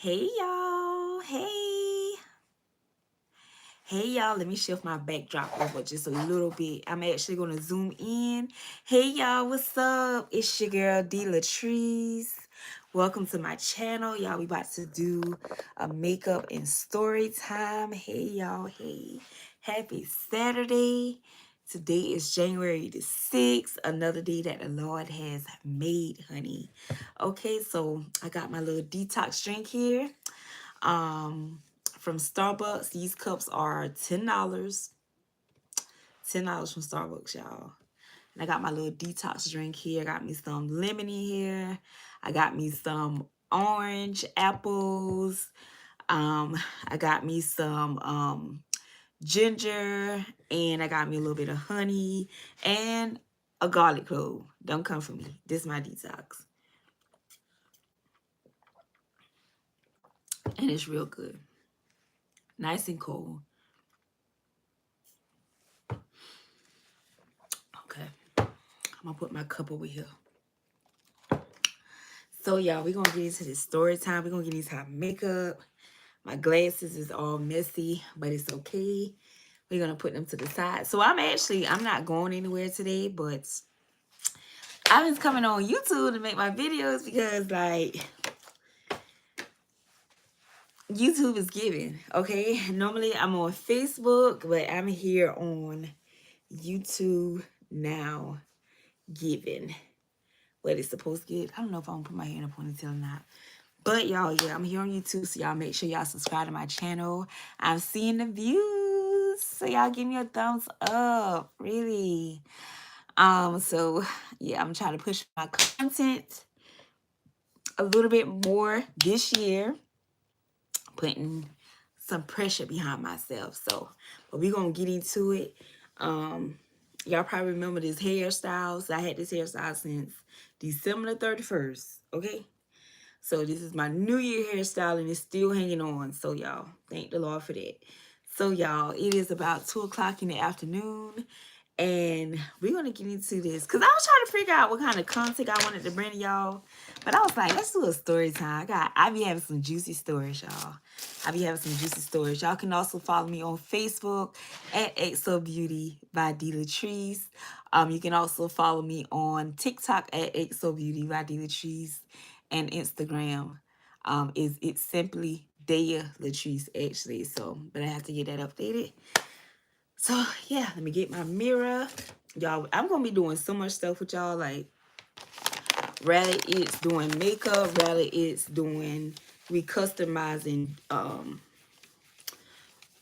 Hey y'all. Hey y'all. Let me shift my backdrop over just a little bit. I'm actually going to zoom in. Hey y'all, what's up? It's your girl D Latrice. Welcome to my channel. Y'all, we about to do a makeup and story time. Hey y'all. Hey. Happy Saturday. Today is January the 6th, another day that the Lord has made, honey. Okay, so I got my little detox drink here. From Starbucks. These cups are $10. $10 from Starbucks, y'all. And I got my little detox drink here. I got me some lemon in here. I got me some orange apples. I got me some ginger, and I got me a little bit of honey and a garlic clove. Don't come for me. This is my detox. And it's real good. Nice and cold. Okay. I'm gonna put my cup over here. So y'all, we're gonna get into this story time. We're gonna get into our makeup. My glasses is all messy, but it's okay. We're gonna put them to the side. So I'm not going anywhere today, but I've been coming on YouTube to make my videos because like YouTube is giving, okay? Normally I'm on Facebook, but I'm here on YouTube now giving what it's supposed to get. I don't know if I'm gonna put my hair in a ponytail or not. But y'all, yeah, I'm here on YouTube, so y'all make sure y'all subscribe to my channel. I'm seeing the views, so y'all give me a thumbs up, really. So yeah, I'm trying to push my content a little bit more this year, putting some pressure behind myself. So, but we're gonna get into it. Y'all probably remember this hairstyle. So I had this hairstyle since December the 31st. Okay. So this is my New Year hairstyle and it's still hanging on. So y'all, thank the Lord for that. So y'all, it is about 2 o'clock in the afternoon and we're going to get into this because I was trying to figure out what kind of content I wanted to bring to y'all. But I was like, let's do a story time. I be having some juicy stories, y'all. I be having some juicy stories. Y'all can also follow me on Facebook at XO Beauty by D Latrice. You can also follow me on TikTok at XO Beauty by D Latrice. And Instagram is it's simply Daya Latrice actually. So, but I have to get that updated. So yeah, let me get my mirror. Y'all, I'm gonna be doing so much stuff with y'all. Like, rather it's doing makeup, rather it's doing recustomizing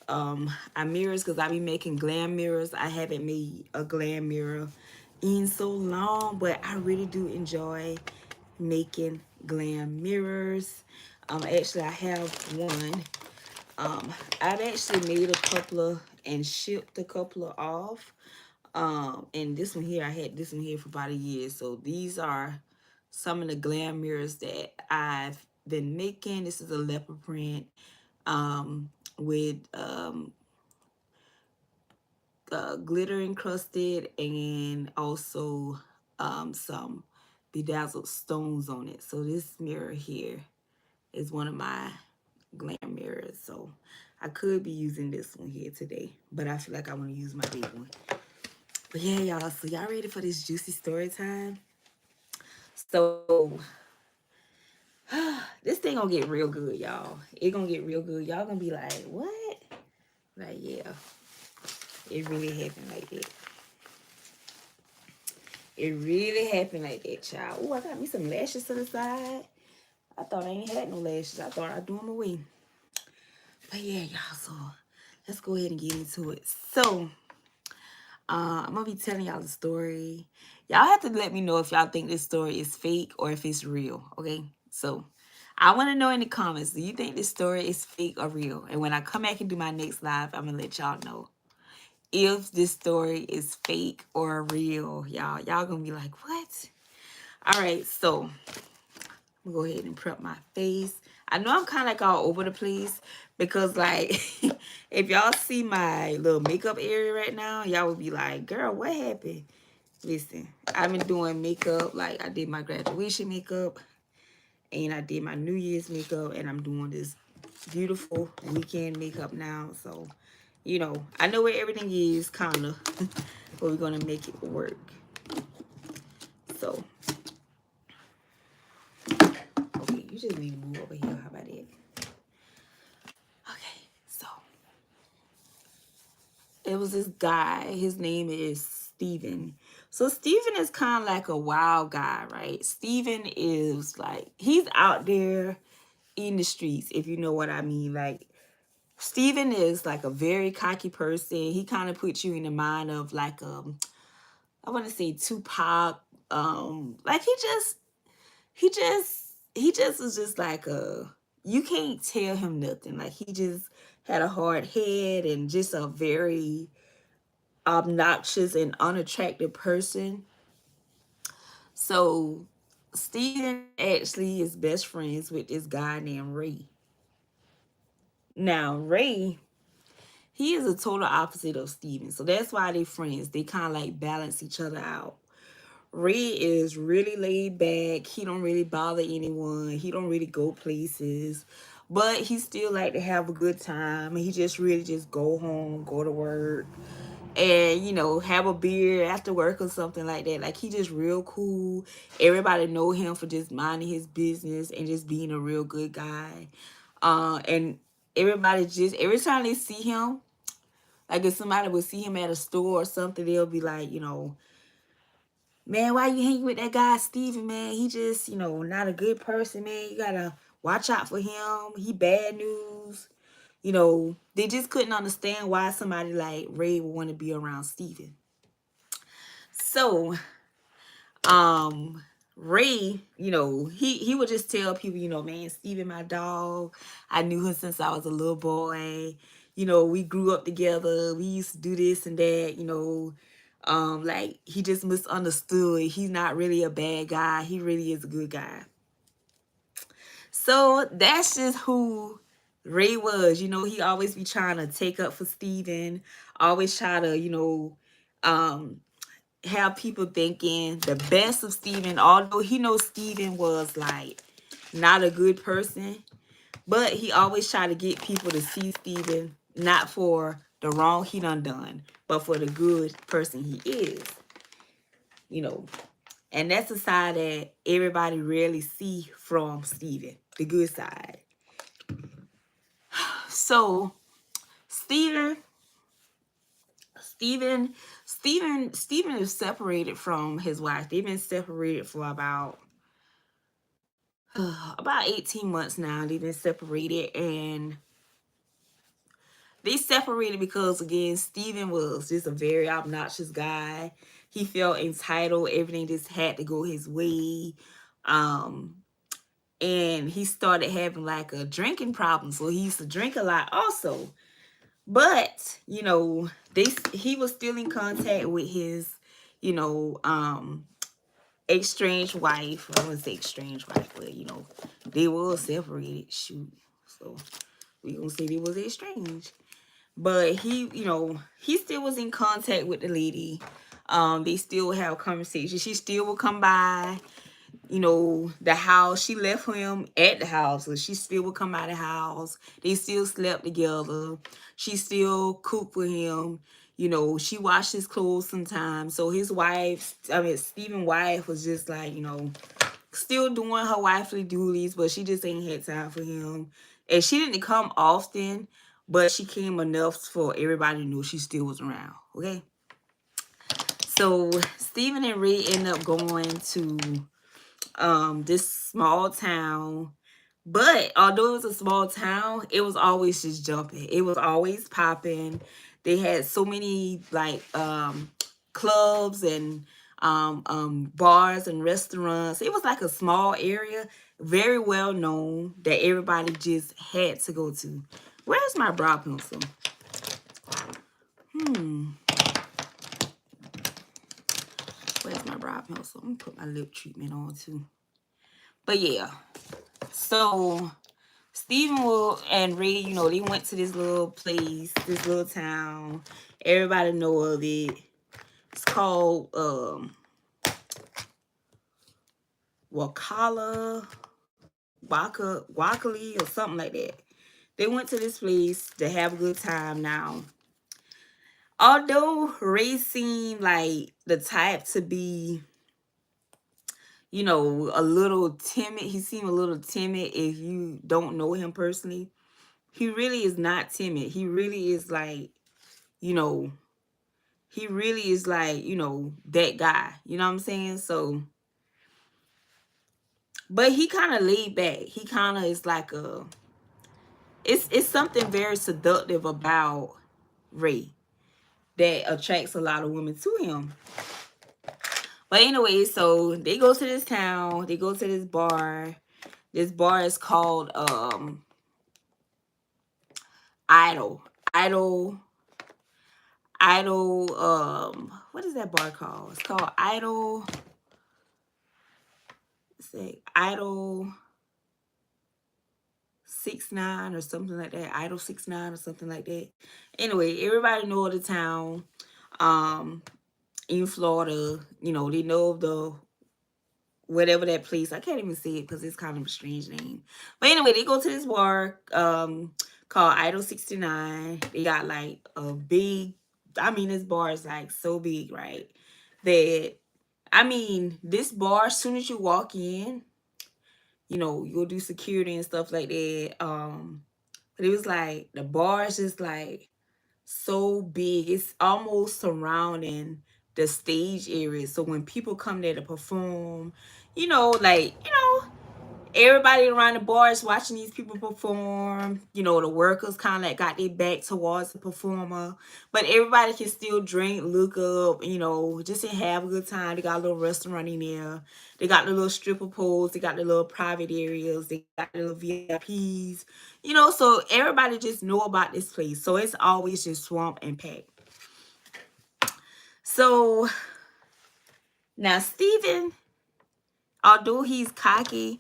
our mirrors because I be making glam mirrors. I haven't made a glam mirror in so long, but I really do enjoy making glam mirrors. Actually I have one. I've actually made a couple of and shipped a couple of off. And this one here, I had this one here for about a year. So these are some of the glam mirrors that I've been making. This is a leopard print with glitter encrusted and also some bedazzled stones on it. So this mirror here is one of my glam mirrors. So I could be using this one here today, but I feel like I want to use my big one. But yeah, y'all, so y'all ready for this juicy story time? So this thing gonna get real good, y'all. It gonna get real good. Y'all gonna be like, what? Like, yeah, it really happened like that. It really happened like that, child. Oh, I got me some lashes to the side. I thought I ain't had no lashes. I thought I'd do them away. But yeah, y'all, so let's go ahead and get into it. So, I'm gonna be telling y'all the story. Y'all have to let me know if y'all think this story is fake or if it's real, okay? So, I want to know in the comments, do you think this story is fake or real? And when I come back and do my next live, I'm gonna let y'all know if this story is fake or real, y'all. Y'all gonna be like, what? All right, so I'm gonna go ahead and prep my face. I know I'm kind of like all over the place because like if y'all see my little makeup area right now, y'all would be like, girl, what happened? Listen, I've been doing makeup. Like I did my graduation makeup and I did my New Year's makeup, and I'm doing this beautiful weekend makeup now. So, you know, I know where everything is, kind of, but we're going to make it work. So, okay, you just need to move over here. How about that? Okay, so it was this guy. His name is Steven. So Steven is kind of like a wild guy, right? Steven is like, he's out there in the streets, if you know what I mean. Like, Steven is like a very cocky person. He kind of puts you in the mind of like, I want to say Tupac. Like he just was just like you can't tell him nothing. Like, he just had a hard head and just a very obnoxious and unattractive person. So Steven actually is best friends with this guy named Ray. Now Ray, he is a total opposite of Steven. So that's why they friends. They kind of like balance each other out. Ray is really laid back. He don't really bother anyone. He don't really go places. But he still like to have a good time. He just really just go home, go to work, and you know, have a beer after work or something like that. Like, he just real cool. Everybody know him for just minding his business and just being a real good guy. And everybody just, every time they see him, like if somebody would see him at a store or something, they'll be like, you know, man, why you hanging with that guy Steven, man? He just, you know, not a good person, man. You gotta watch out for him. He bad news. You know, they just couldn't understand why somebody like Ray would want to be around Steven. So, Ray, you know, he would just tell people, you know, man, Steven, my dog. I knew him since I was a little boy. You know, we grew up together. We used to do this and that, you know. Like, he just misunderstood. He's not really a bad guy. He really is a good guy. So that's just who Ray was. You know, he always be trying to take up for Steven, always try to, you know, um, have people thinking the best of Steven, although he knows Steven was like not a good person, but he always try to get people to see Steven not for the wrong he done, but for the good person he is, you know. And that's the side that everybody rarely see from Steven, the good side. So Steven, Steven is separated from his wife. They've been separated for about 18 months now. They've been separated, and they separated because, again, Steven was just a very obnoxious guy. He felt entitled. Everything just had to go his way. Um, and he started having like a drinking problem. So he used to drink a lot also. But, you know, he was still in contact with his, you know, estranged wife. I wouldn't say estranged wife, but, you know, they were separated. Shoot. So we gonna say they was estranged. But he, you know, he still was in contact with the lady. They still have conversations. She still would come by, you know, the house. She left him at the house, so she still would come by the house. They still slept together. She still cooked for him. You know, she washed his clothes sometimes. So his wife, I mean, Steven's wife was just like, you know, still doing her wifely duties, but she just ain't had time for him. And she didn't come often, but she came enough for everybody to know she still was around. Okay. So Steven and Ray end up going to this small town. But although it was a small town, it was always just jumping. It was always popping. They had so many like clubs and bars and restaurants. It was like a small area, very well known, that everybody just had to go to. Where's my brow pencil? Where's my brow pencil? I'm gonna put my lip treatment on too. But yeah, so Stephen Will and Ray, you know, they went to this little place, this little town. Everybody know of it. It's called Wakala. Guacali or something like that. They went to this place to have a good time. Now, although Ray seemed like the type to be, a little timid. He seemed a little timid if you don't know him personally. He really is not timid. He really is like, you know, he really is like, that guy. You know what I'm saying? So, but he kind of laid back. He kind of is like it's something very seductive about Ray that attracts a lot of women to him. But anyway, so they go to this town, they go to this bar. This bar is called Idol. Idol Idol what is that bar called? It's called Idol. Say Idol 6 9 or something like that. Idol 6 9 or something like that. Anyway, everybody know the town. Um in Florida, they know the whatever that place. I can't even say it because it's kind of a strange name. But anyway, they go to this bar called Idol 69. They got like a big, this bar is like so big, right? That this bar, as soon as you walk in, you'll do security and stuff like that. But it was like the bar is just like so big. It's almost surrounding the stage area. So when people come there to perform, everybody around the bar is watching these people perform. The workers kind of like got their back towards the performer, but everybody can still drink, look up, just have a good time. They got a little restaurant in there. They got the little stripper poles. They got the little private areas. They got the little VIPs. So everybody just know about this place. So it's always just swamp and packed. So now Steven, although he's cocky,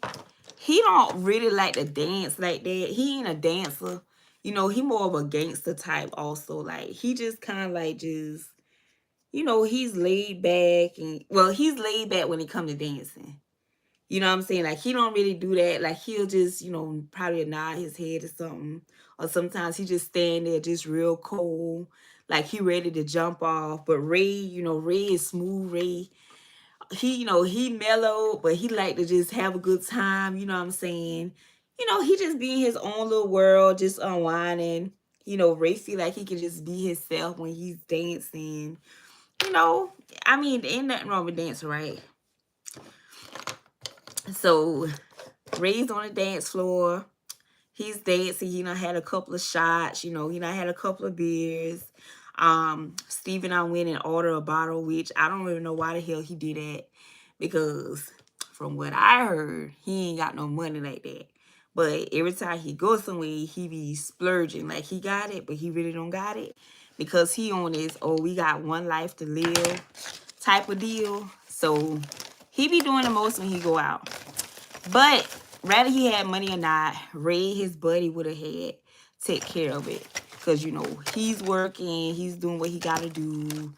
he don't really like to dance like that. He ain't a dancer. He more of a gangster type also. Like, he just kind of like just, he's laid back. And, well, he's laid back when it comes to dancing. You know what I'm saying? Like, he don't really do that. Like, he'll just, probably nod his head or something. Or sometimes he just stand there just real cold. Like, he ready to jump off. But Ray, Ray is smooth. Ray, he mellow, but he like to just have a good time. You know what I'm saying? He just be in his own little world, just unwinding. Ray feel like he can just be himself when he's dancing. Ain't nothing wrong with dancing, right? So Ray's on the dance floor. He's dancing. He done had a couple of shots. He done had a couple of beers. Steven, I went and ordered a bottle, which I don't even know why the hell he did that. Because from what I heard, he ain't got no money like that. But every time he goes somewhere, he be splurging. Like, he got it, but he really don't got it. Because he on this, we got one life to live type of deal. So he be doing the most when he go out. But whether he had money or not, Ray, his buddy, would have had take care of it. Because, he's working. He's doing what he got to do.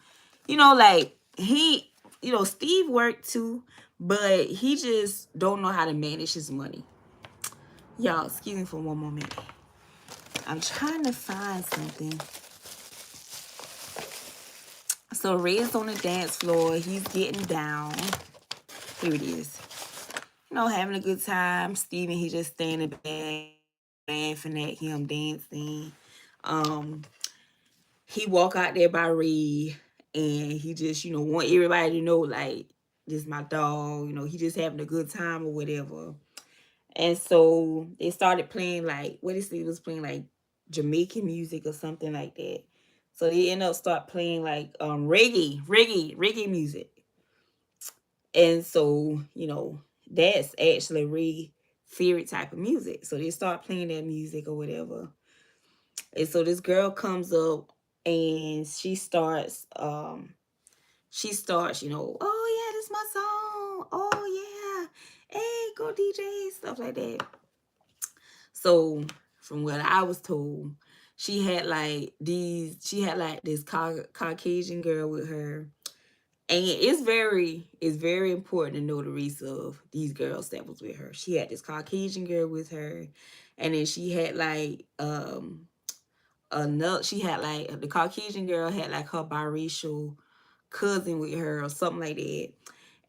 Steve worked too. But he just don't know how to manage his money. Y'all, excuse me for one moment. I'm trying to find something. So Ray's on the dance floor. He's getting down. Here it is. Having a good time. Steven, he just standing back, laughing at him dancing. He walk out there by Ray, and he just, want everybody to know, like, this is my dog. He just having a good time or whatever. And so they started playing, like, what is it? Was playing like Jamaican music or something like that. So they end up start playing like reggae music. And so, that's actually Ray's favorite type of music. So they start playing that music or whatever. And so this girl comes up and she starts, oh yeah, this is my song. Oh yeah. Hey, go DJ, stuff like that. So from what I was told, she had like this Caucasian girl with her. And it's very important to know the race of these girls that was with her. She had this Caucasian girl with her, and then she had like another. She had like the Caucasian girl had like her biracial cousin with her or something like that.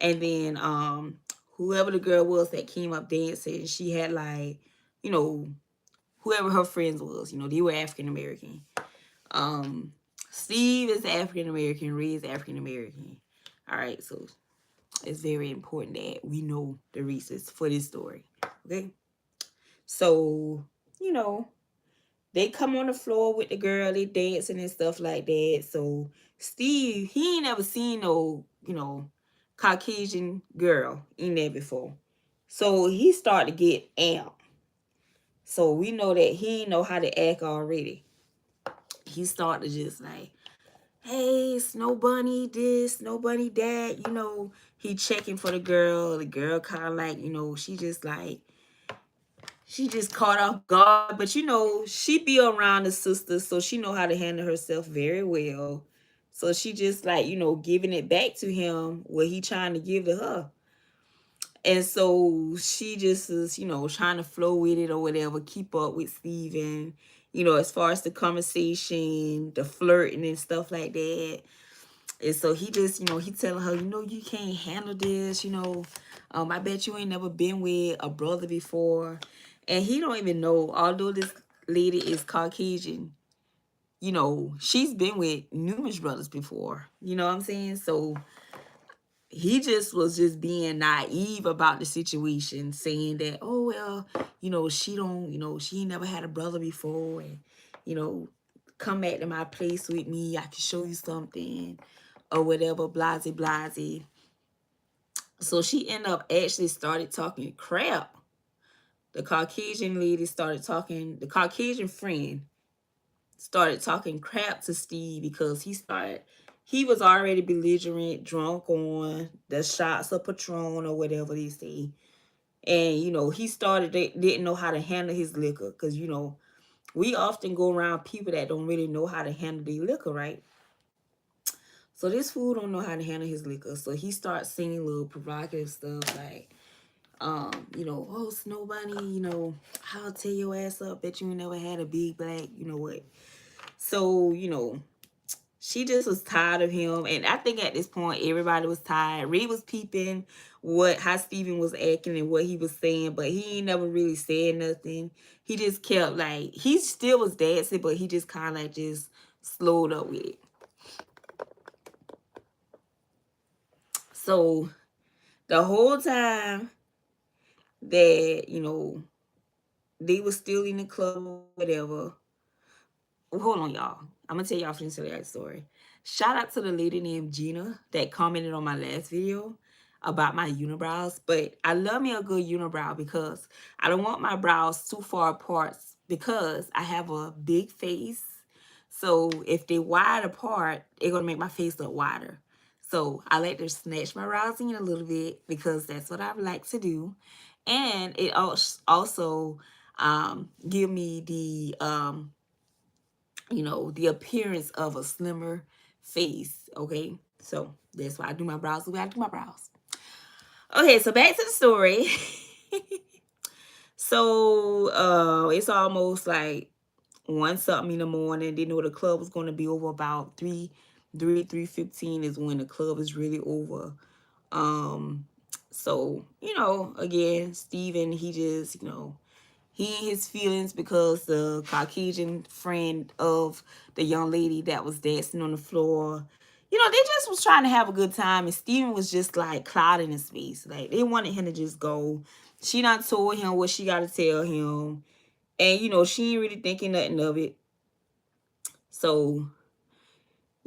And then whoever the girl was that came up dancing, she had like, you know, whoever her friends was, they were African American. Um Steve is African American, Ray is African American. All right, so it's very important that we know the reasons for this story. Okay. So, you know, they come on the floor with the girl, they dancing and stuff like that. So Steve, he ain't never seen no, Caucasian girl in there before. So he started to get amped. So we know that he ain't know how to act already. He started to just like, hey, Snow Bunny this, Snow Bunny that, he checking for the girl. The girl kind of like, she just caught off guard, but she be around the sister, so she know how to handle herself very well. So she just like, giving it back to him what he trying to give to her. And so she just is, trying to flow with it or whatever, keep up with Steven, as far as the conversation, the flirting and stuff like that. And so he just, he telling her, you can't handle this, I bet you ain't never been with a brother before. And he don't even know, although this lady is Caucasian, she's been with numerous brothers before. You know what I'm saying? So he just was just being naive about the situation, saying that, oh, well, she don't, she ain't never had a brother before. And, you know, come back to my place with me. I can show you something or whatever, blase, blase. So she ended up actually started talking crap. The Caucasian lady started talking, the Caucasian friend started talking crap to Steve because he was already belligerent, drunk on the shots of Patron or whatever they say. And, he didn't know how to handle his liquor because, we often go around people that don't really know how to handle their liquor, right? So this fool don't know how to handle his liquor. So he starts saying little provocative stuff like, oh, Snow Bunny, I'll tear your ass up. Bet you ain't never had a big black, what. So, she just was tired of him. And I think at this point, everybody was tired. Reed was peeping how Steven was acting and what he was saying, but he ain't never really said nothing. He just kept like, he still was dancing, but he just kind of like just slowed up with it. So the whole time that, they were still in the club or whatever. Hold on, y'all. I'm gonna tell y'all finish that story. Shout out to the lady named Gina that commented on my last video about my unibrows. But I love me a good unibrow because I don't want my brows too far apart because I have a big face. So if they wide apart, they're gonna make my face look wider. So I like to snatch my brows in a little bit because that's what I like to do. And it also give me the appearance of a slimmer face, okay? So that's why I do my brows the way I do my brows. Okay, so back to the story. So it's almost like 1 something in the morning. They know the club was going to be over about 3:15 is when the club is really over. So, again, Steven, he just, he and his feelings because the Caucasian friend of the young lady that was dancing on the floor, they just was trying to have a good time. And Steven was just like clouding his face. Like they wanted him to just go. She done told him what she got to tell him. And, she ain't really thinking nothing of it. So,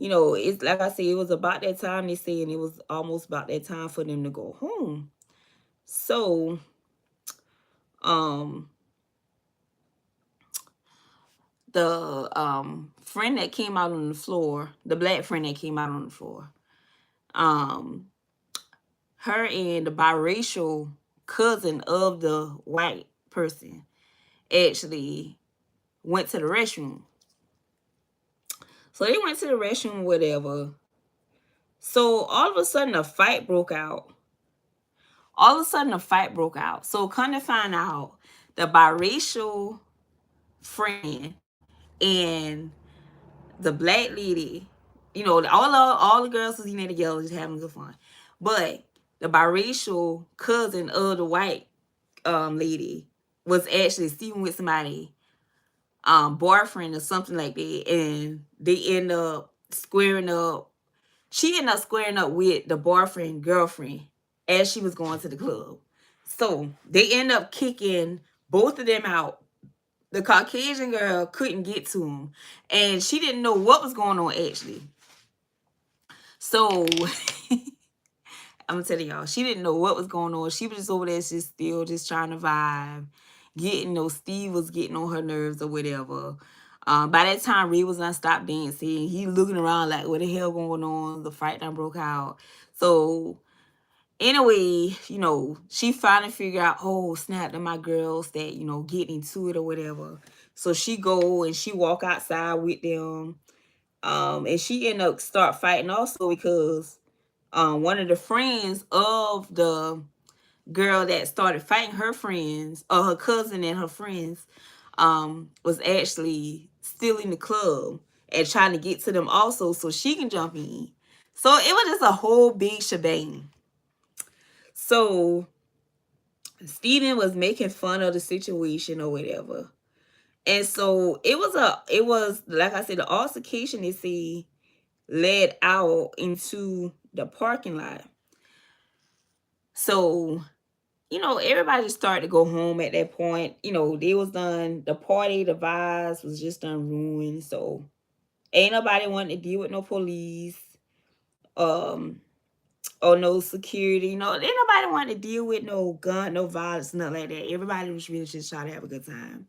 it's like I said, it was about that time they say, and it was almost about that time for them to go home. So, the friend that came out on the floor, the black friend that came out on the floor, her and the biracial cousin of the white person actually went to the restroom. So they went to the restroom, whatever. So all of a sudden a fight broke out. All of a sudden a fight broke out. So come to find out, the biracial friend and the black lady, all the girls was in there together just having good fun. But the biracial cousin of the white lady was actually sleeping with somebody boyfriend or something like that, and they end up squaring up. She ended up squaring up with the boyfriend girlfriend as she was going to the club. So they end up kicking both of them out. The Caucasian girl couldn't get to him, and she didn't know what was going on actually. So I'm gonna tell y'all, she didn't know what was going on. She was just over there, just still just trying to vibe, getting those Steve was getting on her nerves or whatever. By that time, Ray was not stop dancing. He looking around like, what the hell going on? The fight done broke out. So anyway, she finally figured out, oh snap, to my girls that getting into it or whatever. So she go and she walk outside with them. And she ended up start fighting also because one of the friends of the girl that started fighting her friends, or her cousin and her friends, was actually still in the club and trying to get to them also so she can jump in. So it was just a whole big shebang. So Steven was making fun of the situation or whatever. And so it was like I said, the altercation they see led out into the parking lot. So, everybody just started to go home at that point. They was done, the party, the vibes was just done ruined. So ain't nobody wanting to deal with no police, um, or no security. Ain't nobody wanting to deal with no gun, no violence, nothing like that. Everybody was really just trying to have a good time.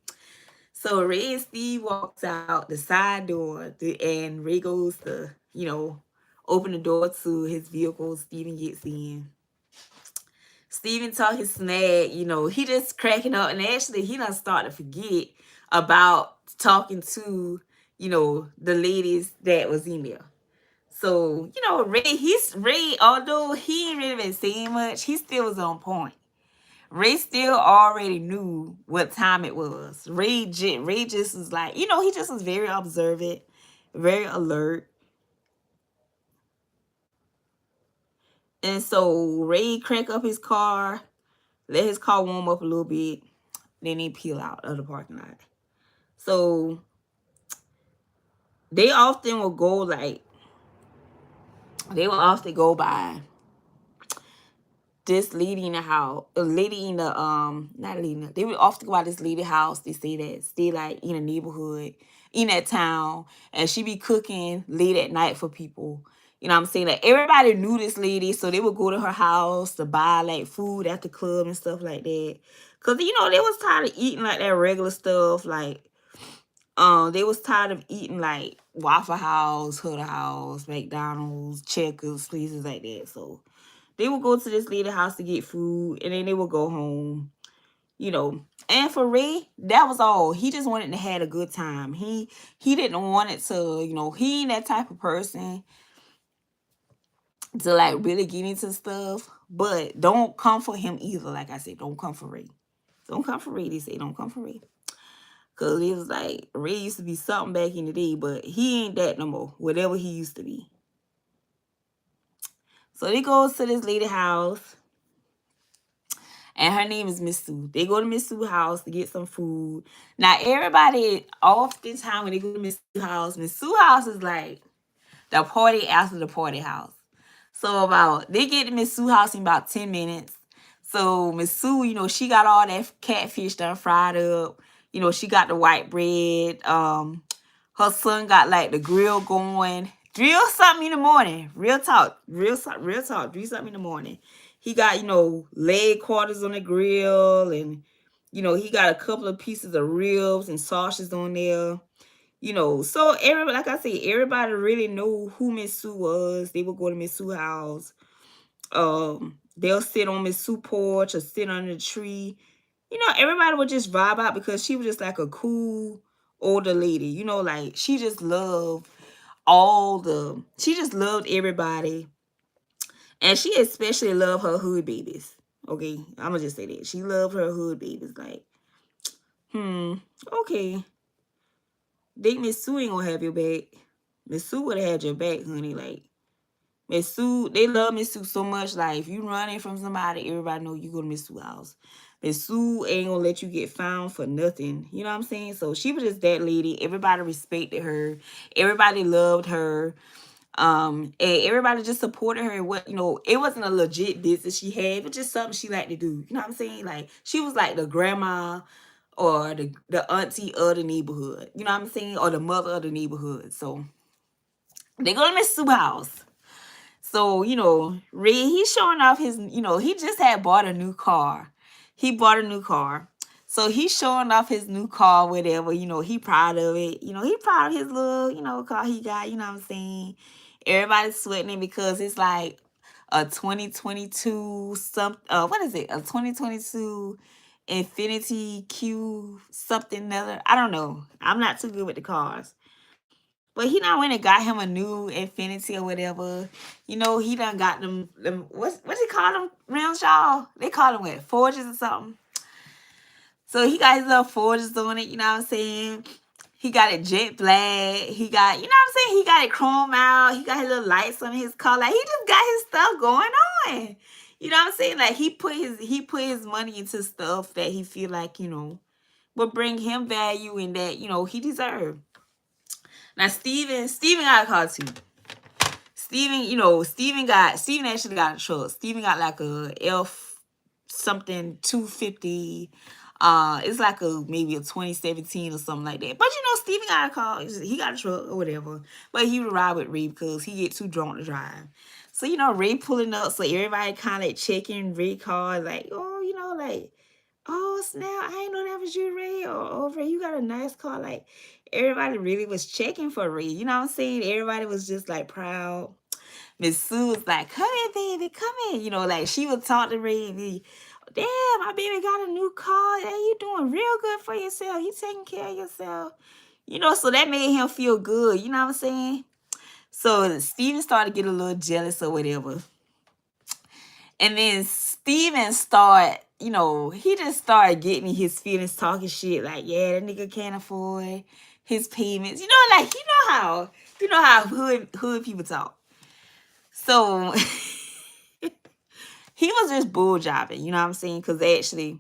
So Ray and Steve walks out the side door, and Ray goes to, open the door to his vehicle. Steven gets in. Steven talking smack, he just cracking up, and actually he done start to forget about talking to, the ladies that was in there. So, Ray, although he ain't really been saying much, he still was on point. Ray still already knew what time it was. Ray just was like, he just was very observant, very alert. And so Ray crank up his car, let his car warm up a little bit, then he peel out of the parking lot. So they often will go like, they will often go by this lady in the house, a lady in the not a lady, they would often go by this lady house. They say that stay like in a neighborhood, in that town, and she be cooking late at night for people. What I'm saying? Like everybody knew this lady, so they would go to her house to buy like food at the club and stuff like that. Cause they was tired of eating like that regular stuff. Like they was tired of eating like Waffle House, Huddle House, McDonald's, Checkers, places like that. So they would go to this lady house to get food, and then they would go home, And for Ray, that was all. He just wanted to have a good time. He didn't want it to, he ain't that type of person to like really get into stuff. But don't come for him either. Like I said, don't come for Ray. Don't come for Ray. They say don't come for Ray. Because it was like Ray used to be something back in the day, but he ain't that no more. Whatever he used to be. So they goes to this lady house, and her name is Miss Sue. They go to Miss Sue's house to get some food. Now, everybody, oftentimes when they go to Miss Sue's house is like the party after the party house. So they get to Miss Sue's house in about 10 minutes. So Miss Sue, she got all that catfish done fried up. She got the white bread. Her son got like the grill going. Drill something in the morning. Real talk. Real talk. Drill something in the morning. He got, leg quarters on the grill, and, he got a couple of pieces of ribs and sausages on there. So everybody, like I said, everybody really knew who Miss Sue was. They would go to Miss Sue's house. They'll sit on Miss Sue's porch or sit under the tree. Everybody would just vibe out because she was just like a cool older lady. Like she just loved she just loved everybody. And she especially love her hood babies. Okay, I'm gonna just say that. She love her hood babies. Like, okay. Think Miss Sue ain't gonna have your back. Miss Sue would have had your back, honey. Like, Miss Sue, they love Miss Sue so much. Like, if you running from somebody, everybody know you go to Miss Sue house. Miss Sue ain't gonna let you get found for nothing. You know what I'm saying? So she was just that lady. Everybody respected her. Everybody loved her. And everybody just supported her. What, it wasn't a legit business she had, but just something she liked to do. You know what I'm saying? Like, she was like the grandma or the auntie of the neighborhood. You know what I'm saying? Or the mother of the neighborhood. So they go to Miss Sue house. So, Red, he's showing off his, he just had bought a new car. He bought a new car. So he's showing off his new car, whatever, he proud of it. He proud of his little, car he got, you know what I'm saying? Everybody's sweating it because it's like a 2022 what is it? A 2022 Infinity Q something other. I don't know. I'm not too good with the cars. But he done went and got him a new Infinity or whatever. He done got them what's they call them rims, y'all? They call them what? Forges or something. So he got his little forges on it, you know what I'm saying? He got it jet black. He got, you know what I'm saying? He got it chrome out. He got his little lights on his car. Like, he just got his stuff going on. You know what I'm saying? Like, he put his money into stuff that he feel like, would bring him value and that, he deserved. Now, Steven got a car too. Steven actually got a truck. Steven got like a F something 250. It's like maybe a 2017 or something like that. But Steven got a car. He got a truck or whatever. But he would ride with Ray because he get too drunk to drive. So, Ray pulling up. So everybody kind of checking Ray car. Like, oh, like, oh, snap, I ain't know that was you, Ray. Or, oh, Ray, you got a nice car. Like, everybody really was checking for Ray. You know what I'm saying? Everybody was just, like, proud. Miss Sue was like, come in, baby, come in. Like, she would talk to Ray and be, damn, my baby got a new car. Hey, you doing real good for yourself. You taking care of yourself. So that made him feel good. You know what I'm saying? So Steven started to get a little jealous or whatever. And then Steven he just started getting his feelings, talking shit like, yeah, that nigga can't afford his payments. Like, how hood people talk. So he was just bull jobbing, you know what I'm saying? Because actually,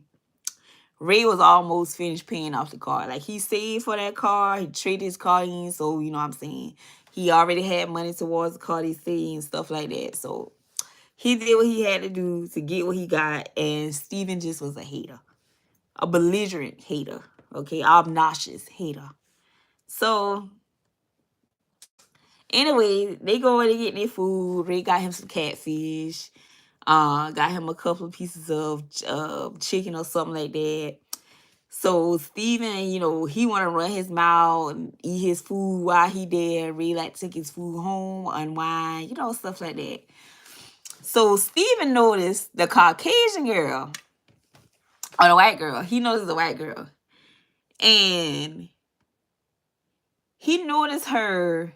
Ray was almost finished paying off the car. Like, he saved for that car. He traded his car in. So, you know what I'm saying? He already had money towards the car he saved and stuff like that. So, he did what he had to do to get what he got, and Steven just was a hater. A belligerent hater, okay? Obnoxious hater. So, anyway, they go in to get their food. Ray got him some catfish. Got him a couple of pieces of chicken or something like that. So, Steven, he want to run his mouth and eat his food while he there. Ray like take his food home, unwind, stuff like that. So Steven noticed the Caucasian girl, or the white girl. He noticed the white girl. And he noticed her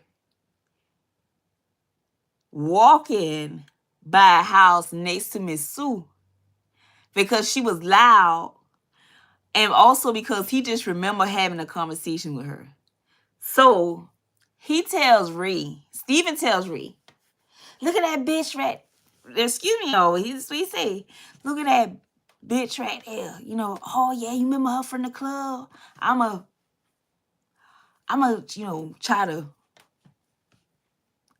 walking by a house next to Miss Sue because she was loud. And also because he just remembered having a conversation with her. So Steven tells Ray, look at that bitch right. Excuse me, he say, look at that bitch right there. Oh yeah, you remember her from the club? I'm try to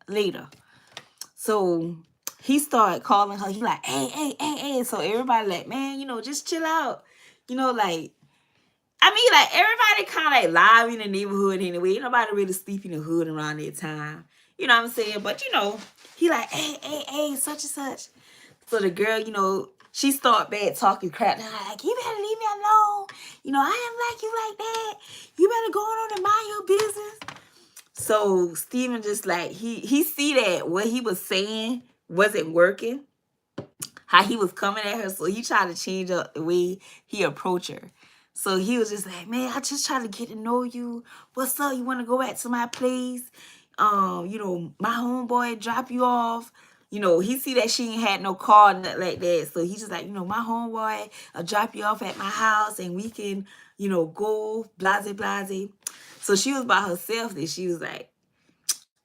later. So he started calling her. He like, hey. So everybody like, man, just chill out. Like, I mean, like, everybody kind of live in the neighborhood anyway. Ain't nobody really sleep in the hood around that time. You know what I'm saying? But, he like, hey, such and such. So the girl, she start bad talking crap. Like, you better leave me alone. I am like you like that. You better go on and mind your business. So Steven just like, he see that what he was saying wasn't working. How he was coming at her. So he tried to change up the way he approached her. So he was just like, man, I just try to get to know you. What's up? You want to go back to my place? My homeboy drop you off. he see that she ain't had no car, nothing like that. So he just like, my homeboy, I'll drop you off at my house and we can, go, blase, blase. So she was by herself and she was like,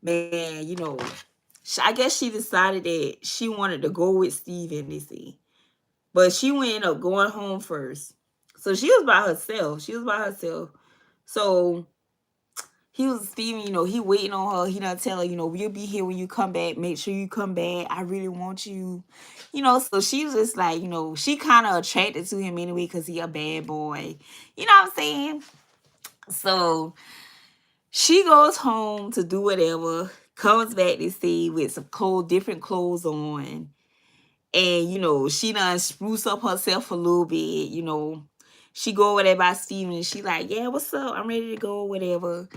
man, I guess she decided that she wanted to go with Steven, they see. But she ended up going home first. So she was by herself. So Steven, he waiting on her. He done tell her, we'll be here when you come back. Make sure you come back. I really want you. So she was just like, she kind of attracted to him anyway because he a bad boy. You know what I'm saying? So she goes home to do whatever, comes back to see with some different clothes on. And, she done spruce up herself a little bit, She go over there by Steven and she like, yeah, what's up? I'm ready to go, whatever.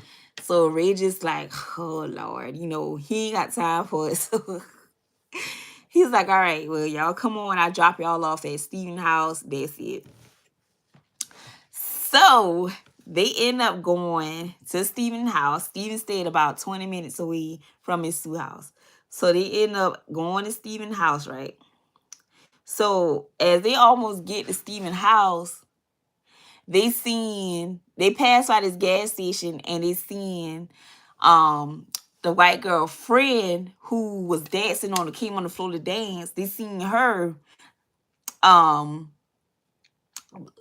So Ray just like, oh, Lord, he ain't got time for it. So he's like, all right, well, y'all come on. I drop y'all off at Steven's house. That's it. So they end up going to Steven's house. Steven stayed about 20 minutes away from his Sue house. So they end up going to Steven's house, right? So as they almost get to Steven's house, they passed by this gas station and they seen the white girl friend who was dancing came on the floor to dance. They seen her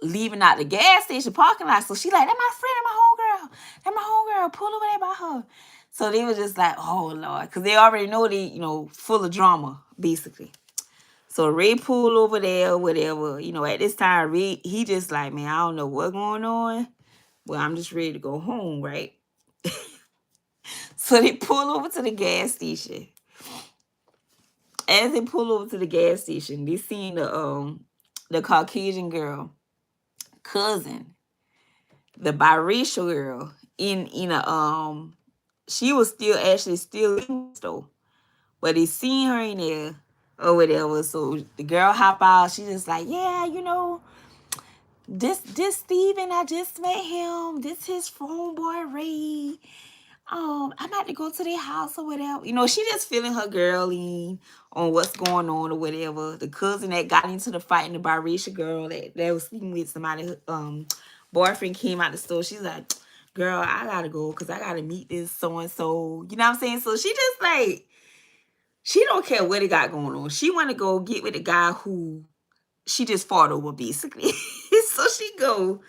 leaving out the gas station parking lot. So she like, that my friend, that my homegirl, pull over there by her. So they were just like, oh Lord, because they already know they, full of drama, basically. So Ray pulled over there, whatever. At this time, Ray, he just like, man, I don't know what's going on. Well, I'm just ready to go home, right? So they pull over to the gas station. As they pull over to the gas station, they seen the Caucasian girl, cousin, the biracial girl, she was still in the store. But they seen her in there or whatever. So the girl hop out. She just like, yeah, this Steven, I just met him. This his homeboy Ray. I'm about to go to their house or whatever. She just feeling her girly on what's going on or whatever. The cousin that got into the fight and the biracial girl that was sleeping with somebody, boyfriend came out the store. She's like, girl, I gotta go because I gotta meet this so-and-so. You know what I'm saying? So she just like, she don't care what they got going on. She want to go get with the guy who she just fought over, basically. So she go.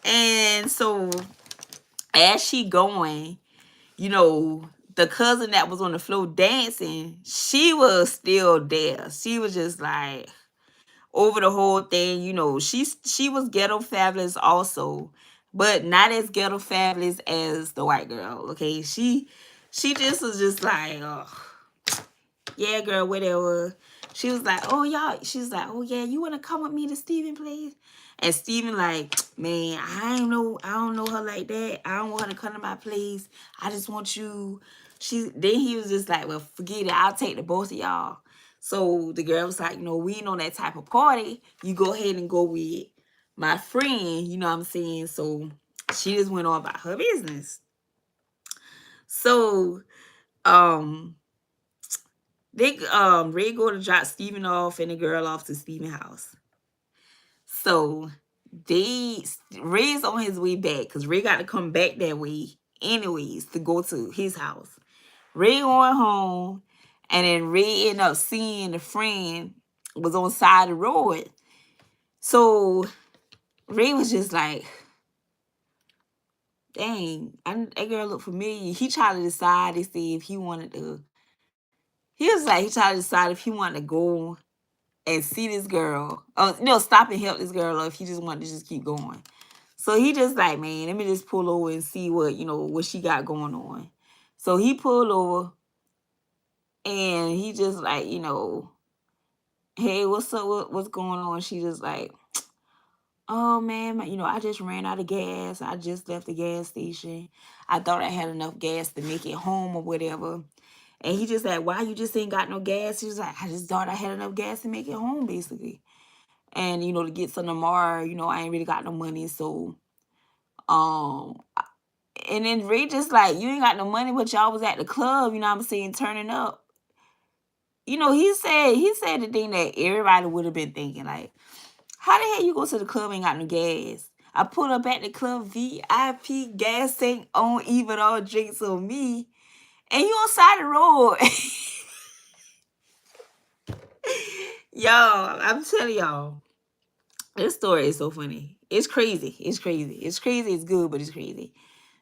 And so as she going, the cousin that was on the floor dancing, she was still there. She was just like over the whole thing. She was ghetto fabulous also, but not as ghetto fabulous as the white girl. Okay, she just was just like, oh, yeah, girl, whatever. She was like, oh, y'all. She's like, oh, yeah, you want to come with me to Steven, please? And Steven like, man, I don't know her like that. I don't want her to come to my place. I just want you. Then he was just like, well, forget it. I'll take the both of y'all. So the girl was like, we ain't on that type of party. You go ahead and go with my friend. You know what I'm saying? So she just went on about her business. So, Ray go to drop Steven off and the girl off to Steven's house. So Ray's on his way back because Ray got to come back that way anyways to go to his house. Ray going home, and then Ray ended up seeing the friend was on the side of the road. So Ray was just like, dang, that girl looked familiar. He tried to decide to see if he wanted to. He tried to decide if he wanted to go and see this girl. Stop and help this girl, or if he just wanted to just keep going. So he just like, man, let me just pull over and see what she got going on. So he pulled over and he just like, hey, what's up? What's going on? She just like, oh man, I just ran out of gas. I just left the gas station. I thought I had enough gas to make it home or whatever. And he just like, why you just ain't got no gas? She was like, I just thought I had enough gas to make it home, basically. And, to get some tomorrow, I ain't really got no money. So, and then Ray just like, you ain't got no money, but y'all was at the club, you know what I'm saying, turning up. he said the thing that everybody would have been thinking, like, how the hell you go to the club and ain't got no gas? I put up at the club VIP, gas tank on, even all drinks on me, and you on side the road. Y'all, I'm telling y'all, this story is so funny. It's crazy. It's crazy. It's crazy. It's good, but it's crazy.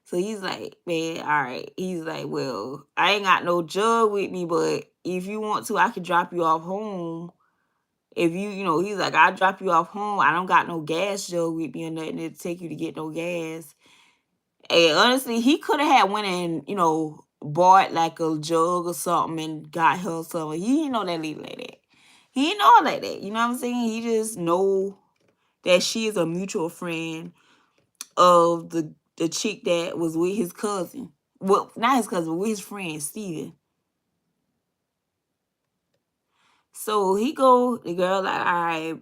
So he's like, man, all right. He's like, well, I ain't got no jug with me, but if you want to, I can drop you off home. If he's like, I'll drop you off home. I don't got no gas jug with me or nothing to take you to get no gas. And honestly, he could have had went and, bought like a jug or something and got her something. He didn't know that lady like that. He didn't know her like that. You know what I'm saying? He just know that she is a mutual friend of the chick that was with his cousin. Well, not his cousin, but with his friend, Steven. So the girl like, all right,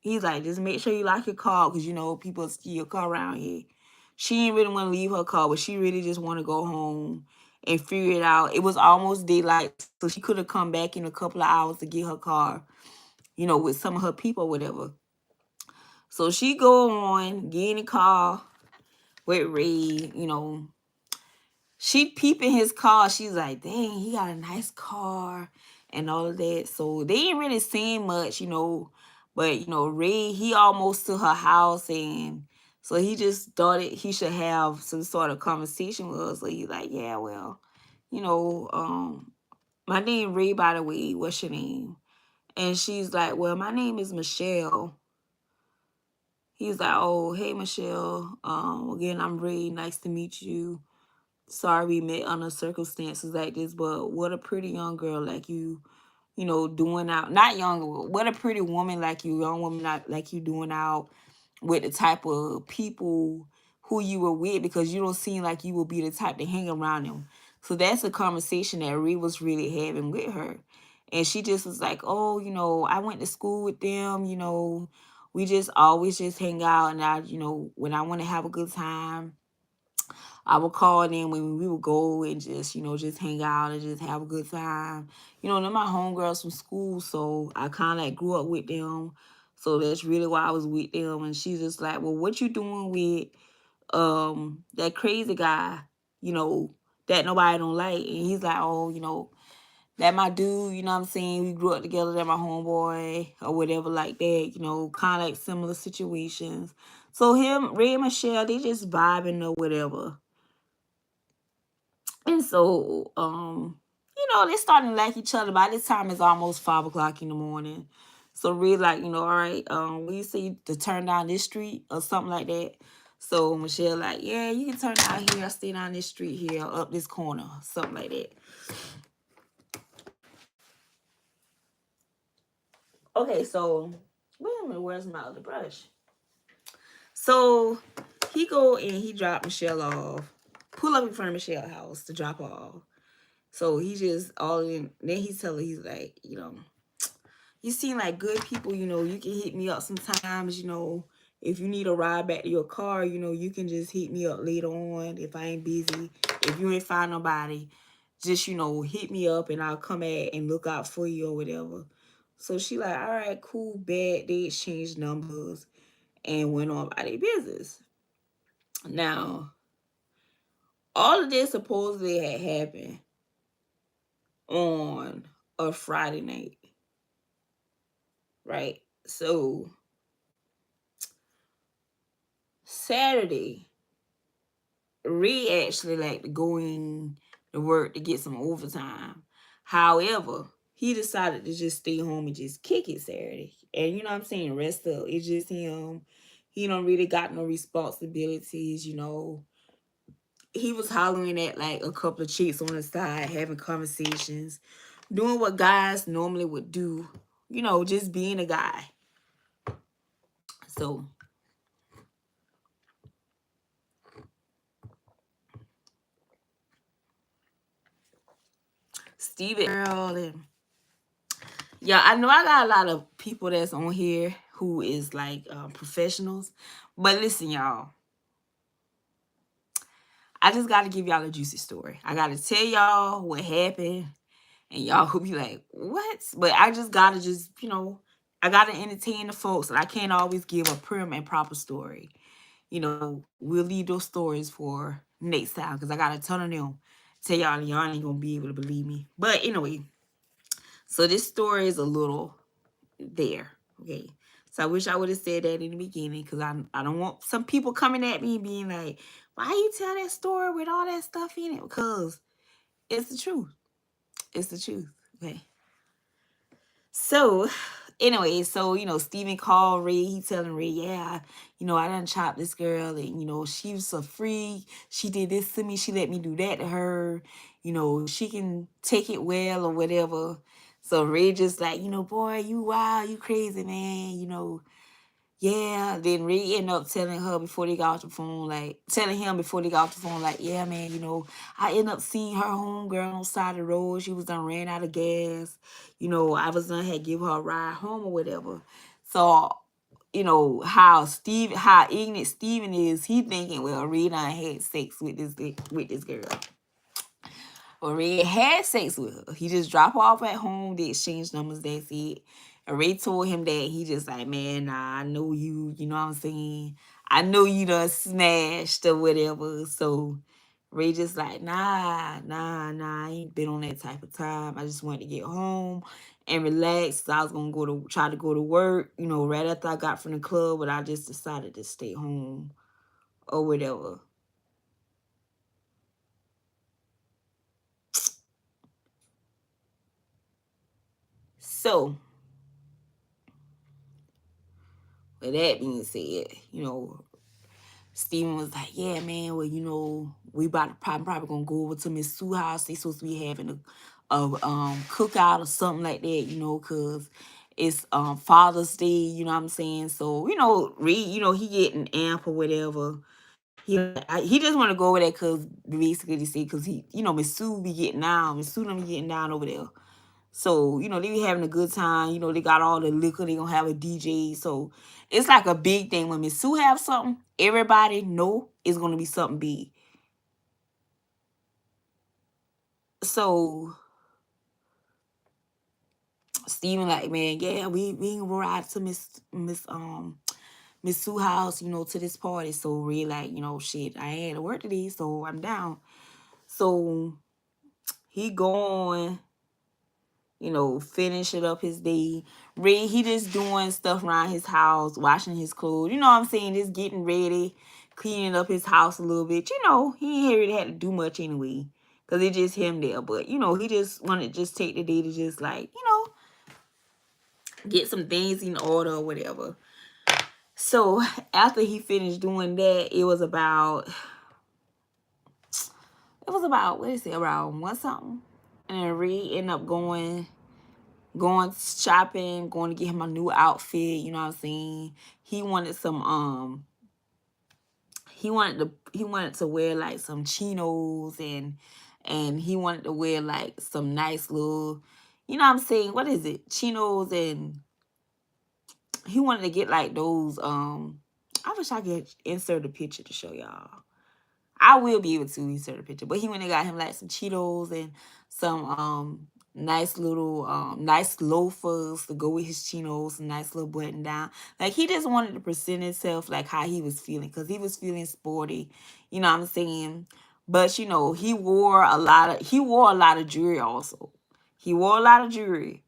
he's like, just make sure you lock your car because, people steal your car around here. She didn't really want to leave her car, but she really just want to go home and figure it out. It was almost daylight, so she could have come back in a couple of hours to get her car, with some of her people or whatever. So she go on, get in the car with Ray, she peeping his car. She's like, dang, he got a nice car and all of that. So they ain't really saying much, But, Ray, he almost to her house. And so he just thought he should have some sort of conversation with her. So he's like, yeah, well, you know, um, my name Ray, by the way. What's your name? And she's like, well, my name is Michelle. He's like, oh, hey, Michelle. Again, I'm Ray. Nice to meet you. Sorry we met under circumstances like this, but what a pretty young girl like you, doing out, not young, what a pretty woman like you, young woman like you doing out with the type of people who you were with, because you don't seem like you will be the type to hang around them. So that's a conversation that Ree was really having with her. And she just was like, oh, I went to school with them, we just always just hang out. And when I want to have a good time, I would call them when we would go and just hang out and just have a good time. They're my homegirls from school, so I kind of like grew up with them. So that's really why I was with them. And she's just like, well, what you doing with that crazy guy, you know, that nobody don't like? And he's like, oh, that my dude, you know what I'm saying? We grew up together, that my homeboy or whatever like that, kind of like similar situations. So him, Ray and Michelle, they just vibing or whatever. And so, they're starting to like each other. By this time, it's almost 5 o'clock in the morning. So really, like, all right, we see to turn down this street or something like that. So Michelle, like, yeah, you can turn down here. I stay down this street here, up this corner, something like that. Okay, so wait a minute, where's my other brush? So he go and he drop Michelle off, pull up in front of Michelle's house to drop her off. So he just all in. Then he's telling, he's like, you seem like good people. You can hit me up sometimes. If you need a ride back to your car, you can just hit me up later on if I ain't busy. If you ain't find nobody, just hit me up and I'll come back and look out for you or whatever. So she like, all right, cool, bad. They exchanged numbers and went on by their business. Now, all of this supposedly had happened on a Friday night, right? So Saturday, Ray actually like going to work to get some overtime. However, he decided to just stay home and just kick it Saturday. And you know what I'm saying? Rest up. It's just him. He don't really got no responsibilities. He was hollering at like a couple of chicks on the side, having conversations, doing what guys normally would do, just being a guy. So Steven girl, and yeah, I know I got a lot of people that's on here who is like professionals. But listen, y'all, I just got to give y'all a juicy story. I got to tell y'all what happened. And y'all will be like, what? But I just gotta just, I gotta entertain the folks. And I can't always give a prim and proper story. We'll leave those stories for next time because I got a ton of them. Tell y'all, and y'all ain't gonna be able to believe me. But anyway, so this story is a little there. Okay. So I wish I would have said that in the beginning because I don't want some people coming at me and being like, why you tell that story with all that stuff in it? Because it's the truth. It's the truth. Okay. So, anyway, so, Steven called Ray. He telling Ray, yeah, I done chopped this girl and, she was a freak. She did this to me. She let me do that to her. She can take it well or whatever. So Ray just like, boy, you wild, you crazy, man. Yeah, then Ray ended up telling her before they got off the phone, like, telling him before they got off the phone, like, yeah, man, I ended up seeing her homegirl on the side of the road. She was done ran out of gas. I was done had give her a ride home or whatever. So, how ignorant Steven is, he thinking, well, Ray done had sex with this girl. Or Ray had sex with her. He just dropped her off at home. They exchanged numbers. That's it. And Ray told him that he just like, man, nah, I know you. You know what I'm saying? I know you done smashed or whatever. So Ray just like, nah. I ain't been on that type of time. I just wanted to get home and relax. So I was gonna try to go to work, right after I got from the club, but I just decided to stay home or whatever. So with that being said, Steven was like, yeah, man, well, we about to probably gonna go over to Miss Sue house. They supposed to be having a cookout or something like that, cause it's Father's Day, you know what I'm saying? So, Reed, he getting amp or whatever. He just want to go over there cause basically to see cause he, Miss Sue be getting down. Miss Sue done be getting down over there. So, they be having a good time. They got all the liquor. They gonna have a DJ. So it's like a big thing. When Miss Sue have something, everybody know it's gonna be something big. So Steven like, man, yeah, we can ride to Miss Sue house, to this party. So Ray like, shit, I ain't had to work today, so I'm down. So he going, finishing up his day. Ray, he just doing stuff around his house, washing his clothes. You know what I'm saying? Just getting ready, cleaning up his house a little bit. He ain't really had to do much anyway. Because it's just him there. But, he just wanted to just take the day to just like, get some things in order or whatever. So after he finished doing that, it was about, what is it, around one something? And then Ray ended up going shopping, going to get him a new outfit, you know what I'm saying? He wanted some he wanted to wear like some chinos and he wanted to wear like some nice little, you know what I'm saying? What is it? Chinos, and he wanted to get like those I wish I could insert a picture to show y'all. I will be able to insert a picture. But he went and got him like some Cheetos and some nice little nice loafers to go with his chinos, some nice little button down. Like he just wanted to present himself like how he was feeling, because he was feeling sporty, you know what I'm saying? But he wore a lot of jewelry also. He wore a lot of jewelry.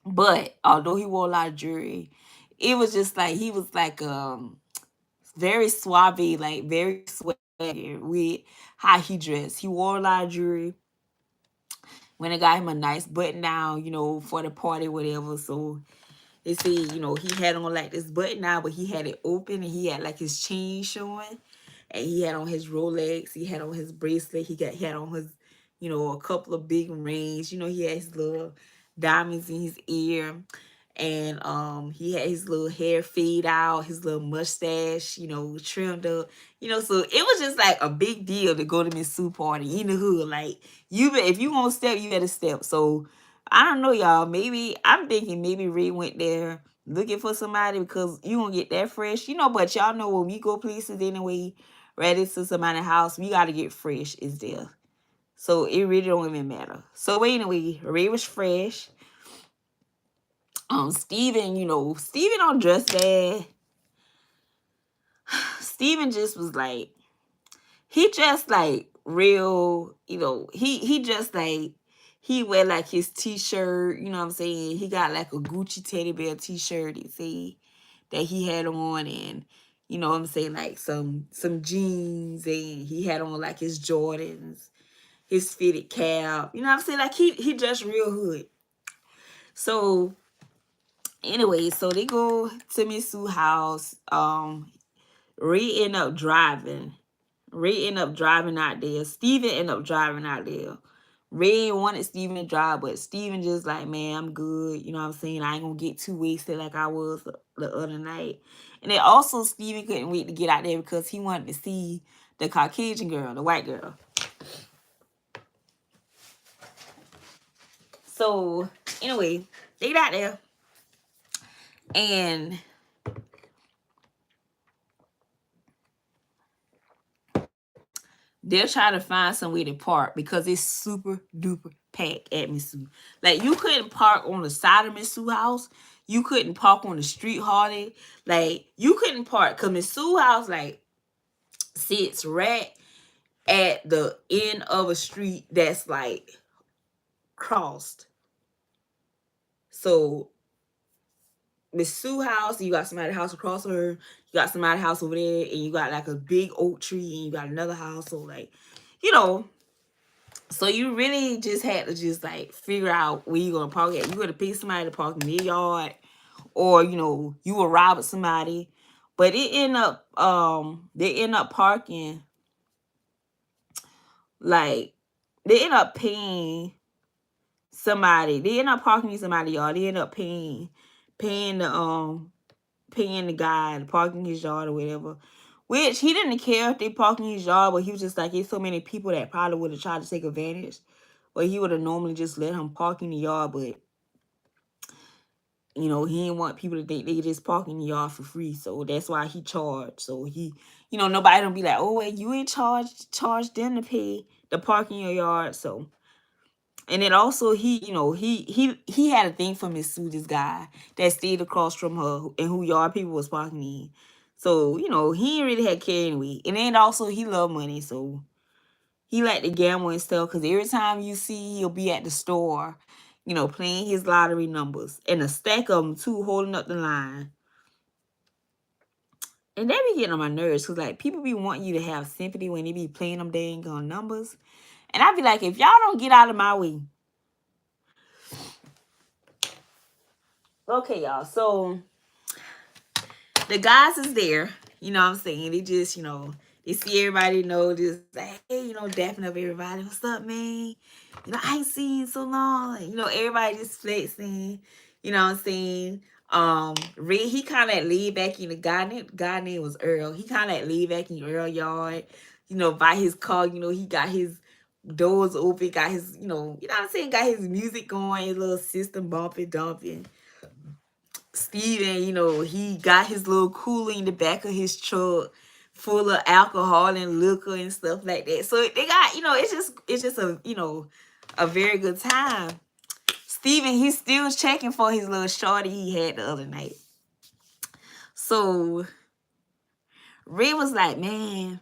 But although he wore a lot of jewelry, it was just like he was like very suave, like very swaggy with how he dressed. He wore a lot of jewelry. When I got him a nice button down, for the party, whatever. So they say, he had on like this button down, but he had it open and he had like his chain showing. And he had on his Rolex. He had on his bracelet. He had on his, a couple of big rings. He had his little diamonds in his ear. And he had his little hair fade out, his little mustache, trimmed up. So it was just like a big deal to go to Miss Sue party in the hood. Like, if you want to step, you better step. So I don't know, y'all. I'm thinking maybe Ray went there looking for somebody because you gonna get that fresh. But y'all know when we go places anyway, ready to somebody's house, we gotta get fresh is there. So it really don't even matter. So anyway, Ray was fresh. Steven, Steven don't dress bad. Steven just was like, he just like real, he just like, he wear like his t-shirt, you know what I'm saying? He got like a Gucci teddy bear t-shirt, you see, that he had on, and you know what I'm saying, like some jeans, and he had on like his Jordans, his fitted cap, you know what I'm saying? Like he just real hood. So anyway, so they go to Miss Sue's house. Ray end up driving. Ray ended up driving out there. Steven ended up driving out there. Ray wanted Steven to drive, but Steven just like, man, I'm good. You know what I'm saying? I ain't gonna get too wasted like I was the other night. And then also Steven couldn't wait to get out there because he wanted to see the Caucasian girl, the white girl. So anyway, they got there. And they're trying to find some way to park because it's super duper packed at Miss Sue. Like, you couldn't park on the side of Miss Sue's house. You couldn't park on the street hardly. Like, you couldn't park because Miss Sue's house, like, sits right at the end of a street that's, like, crossed. So, Miss Sue's house, you got somebody's house across her. You got somebody's house over there. And you got, like, a big oak tree. And you got another house. So, like, so you really just had to just like figure out where you're gonna park at. You gotta pick somebody to park in their yard, or you will rob somebody. But it end up they end up parking, like they end up paying somebody. They end up parking in somebody's yard. They end up paying the guy to park in his yard or whatever. Which he didn't care if they parked in his yard, but he was just like, there's so many people that probably would have tried to take advantage. But he would have normally just let him park in the yard, but he didn't want people to think they could just park in the yard for free. So that's why he charged. So he, nobody don't be like, oh, wait, you ain't charged them to pay the park in your yard. So, and then also he had a thing for Miss Sue, this guy that stayed across from her and who yard people was parking in. So, he ain't really had care anyway. And then also he loved money, so he liked to gamble and stuff, because every time you see, he'll be at the store, playing his lottery numbers. And a stack of them, too, holding up the line. And they be getting on my nerves, because, like, people be wanting you to have sympathy when they be playing them dang on numbers. And I be like, if y'all don't get out of my way. Okay, y'all. So, the guys is there. You know what I'm saying? They just, they see everybody, just like, hey, dapping up everybody. What's up, man? I ain't seen you so long. Everybody just flexing. You know what I'm saying? Red, he kind of laid back in the guy name was Earl. He kind of laid back in Earl yard, by his car. He got his doors open, got his, you know what I'm saying, got his music going, his little system bumping, dumping. Steven, he got his little cooler in the back of his truck full of alcohol and liquor and stuff like that. So they got, it's just a, a very good time. Steven, he's still checking for his little shorty he had the other night. So Ray was like, man,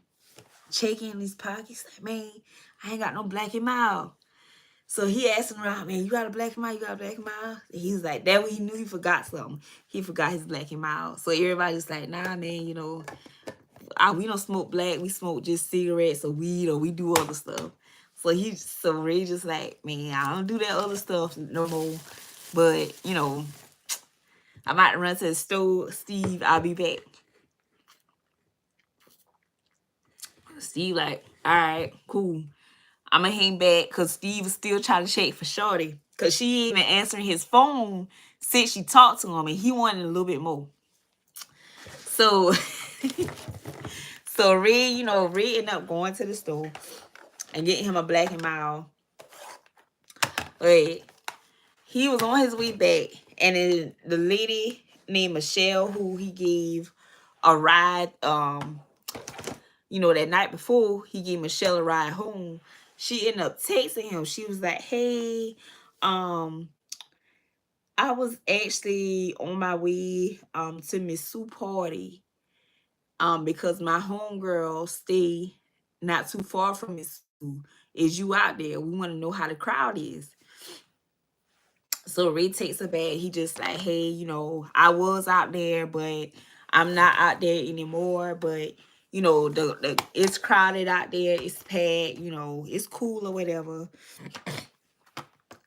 checking his pockets. Like, man, I ain't got no Black and Mild. So he asked him around, man, you got a Black and Mild? You got a Black and Mild? And he was like, that way he knew he forgot something. He forgot his Black and Mild. So everybody's like, nah, man, we don't smoke black. We smoke just cigarettes or weed, or we do other stuff. So Ray just like, man, I don't do that other stuff no more. But, I might run to the store. Steve, I'll be back. Steve like, all right, cool. I'm going to hang back because Steve was still trying to check for Shorty. Because she ain't even answering his phone since she talked to him. And he wanted a little bit more. So, Ray, Ray ended up going to the store and getting him a Black and Mild. But he was on his way back. And then the lady named Michelle, who he gave a ride, that night before, he gave Michelle a ride home. she ended up texting him. She was like, "Hey, um, I was actually on my way to Miss Sue party because my homegirl stay not too far from Miss Sue. Is you out there? We want to know how the crowd is." So Ray takes her back. He just like, "Hey, I was out there, but I'm not out there anymore. But the it's crowded out there. It's packed. It's cool or whatever."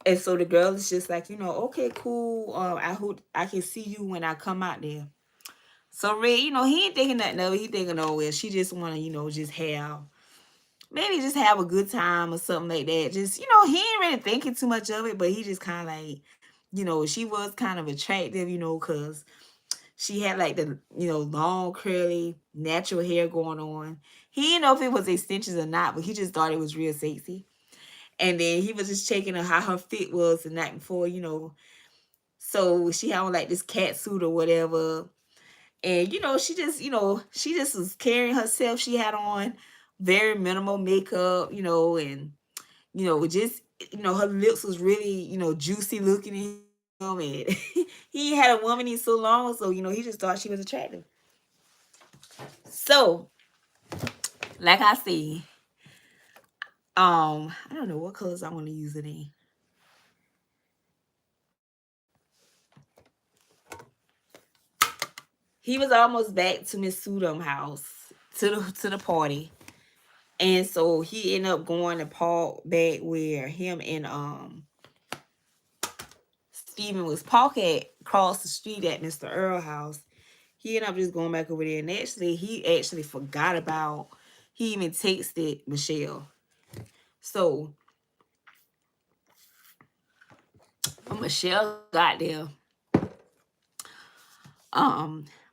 And so the girl is just like, "Okay, cool. I hope I can see you when I come out there." So Ray, he ain't thinking nothing of it. He thinking, "Oh well, she just wanna, just have maybe just have a good time or something like that." Just, he ain't really thinking too much of it, but he just kind of like, she was kind of attractive, because she had like the, long, curly, natural hair going on. He didn't know if it was extensions or not, but he just thought it was real sexy. And then he was just checking her how her fit was the night before, So she had on like this cat suit or whatever. And she just was carrying herself. She had on very minimal makeup, and just her lips was really, juicy looking in him. And he ain't had a woman in so long, so he just thought she was attractive. So, like I said, I don't know what colors I want to use it in. He was almost back to Miss Sudom house to the party. And so he ended up going to Paul back where him and Steven was parking across the street at Mr. Earl house. He ended up just going back over there, and actually he actually forgot about, he even texted Michelle. So when Michelle got there,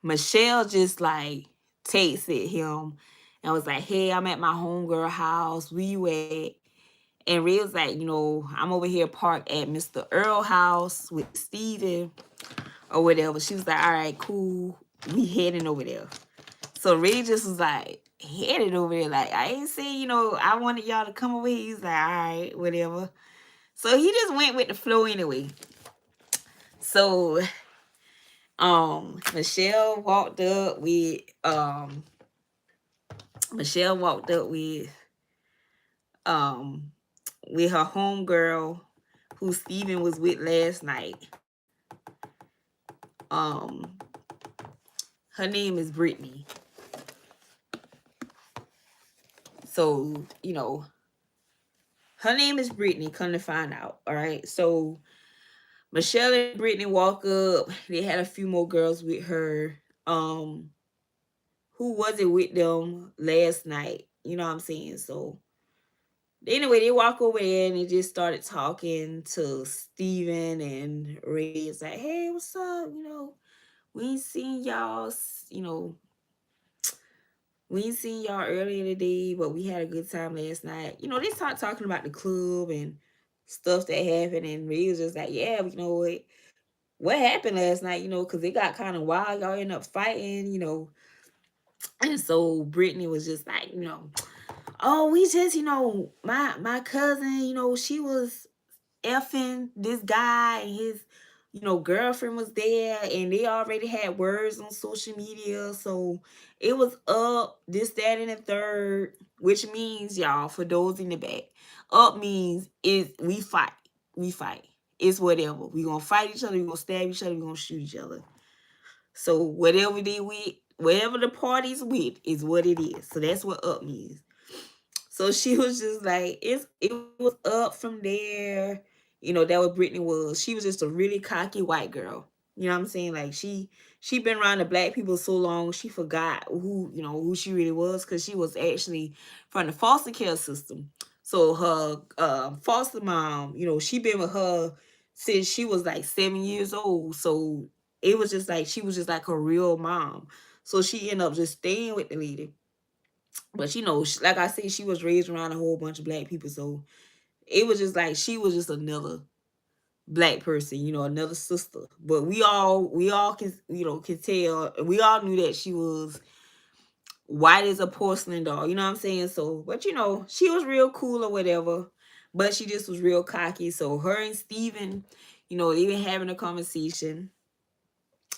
Michelle just like texted him and was like, "Hey, I'm at my homegirl house. Where you at?" And Ray was like, "I'm over here parked at Mr. Earl house with Steven or whatever." She was like, "All right, cool. We heading over there." So Ray just was like, headed over there. Like, I ain't say, I wanted y'all to come over here. He's like, "All right, whatever." So he just went with the flow anyway. So Michelle walked up with Michelle walked up um with her homegirl who Steven was with last night. Um her name is Brittany. So, her name is Brittany, come to find out. All right. So Michelle and Brittany walk up. They had a few more girls with her. Who wasn't with them last night? You know what I'm saying? So anyway, they walk over there and they just started talking to Steven and Ray. It's like, "Hey, what's up? We ain't seen y'all, we ain't seen y'all earlier today, but we had a good time last night." They start talking about the club and stuff that happened, and Ray was just like, "Yeah, but you know what happened last night, because it got kind of wild. Y'all ended up fighting. And so Brittany was just like, "Oh, we just, my cousin, she was effing this guy and his, girlfriend was there, and they already had words on social media. So it was up, this, that, and the third," which means, y'all, for those in the back, up means is we fight. We fight. It's whatever. We gonna fight each other, we gonna stab each other, we gonna shoot each other. So whatever they with, whatever the party's with is what it is. So that's what up means. So she was just like, it was up from there. That what Brittany was. She was just a really cocky white girl. You know what I'm saying? Like she been around the black people so long, she forgot who she really was, because she was actually from the foster care system. So her foster mom, she been with her since she was like 7 years old. So it was just like she was just like a real mom. So she ended up just staying with the lady. But like I said, she was raised around a whole bunch of black people. So it was just like she was just another black person, another sister. But we all can can tell. We all knew that she was white as a porcelain doll. You know what I'm saying? So, but you know, she was real cool or whatever. But she just was real cocky. So her and Steven, you know, they been having a conversation.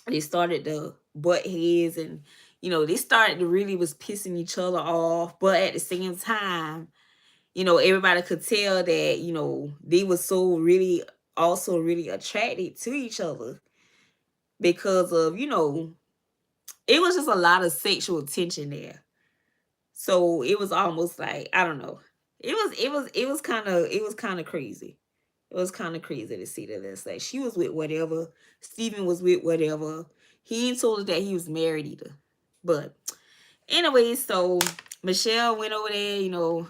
They started to butt heads, and you know, they started to really was pissing each other off. But at the same time, you know, everybody could tell that, you know, they were so really also really attracted to each other because of, you know, it was just a lot of sexual tension there. So it was almost like, I don't know. It was kind of crazy. It was kind of crazy to see that it's like she was with whatever, Steven was with whatever. He ain't told her that he was married either. But anyway, so Michelle went over there, you know,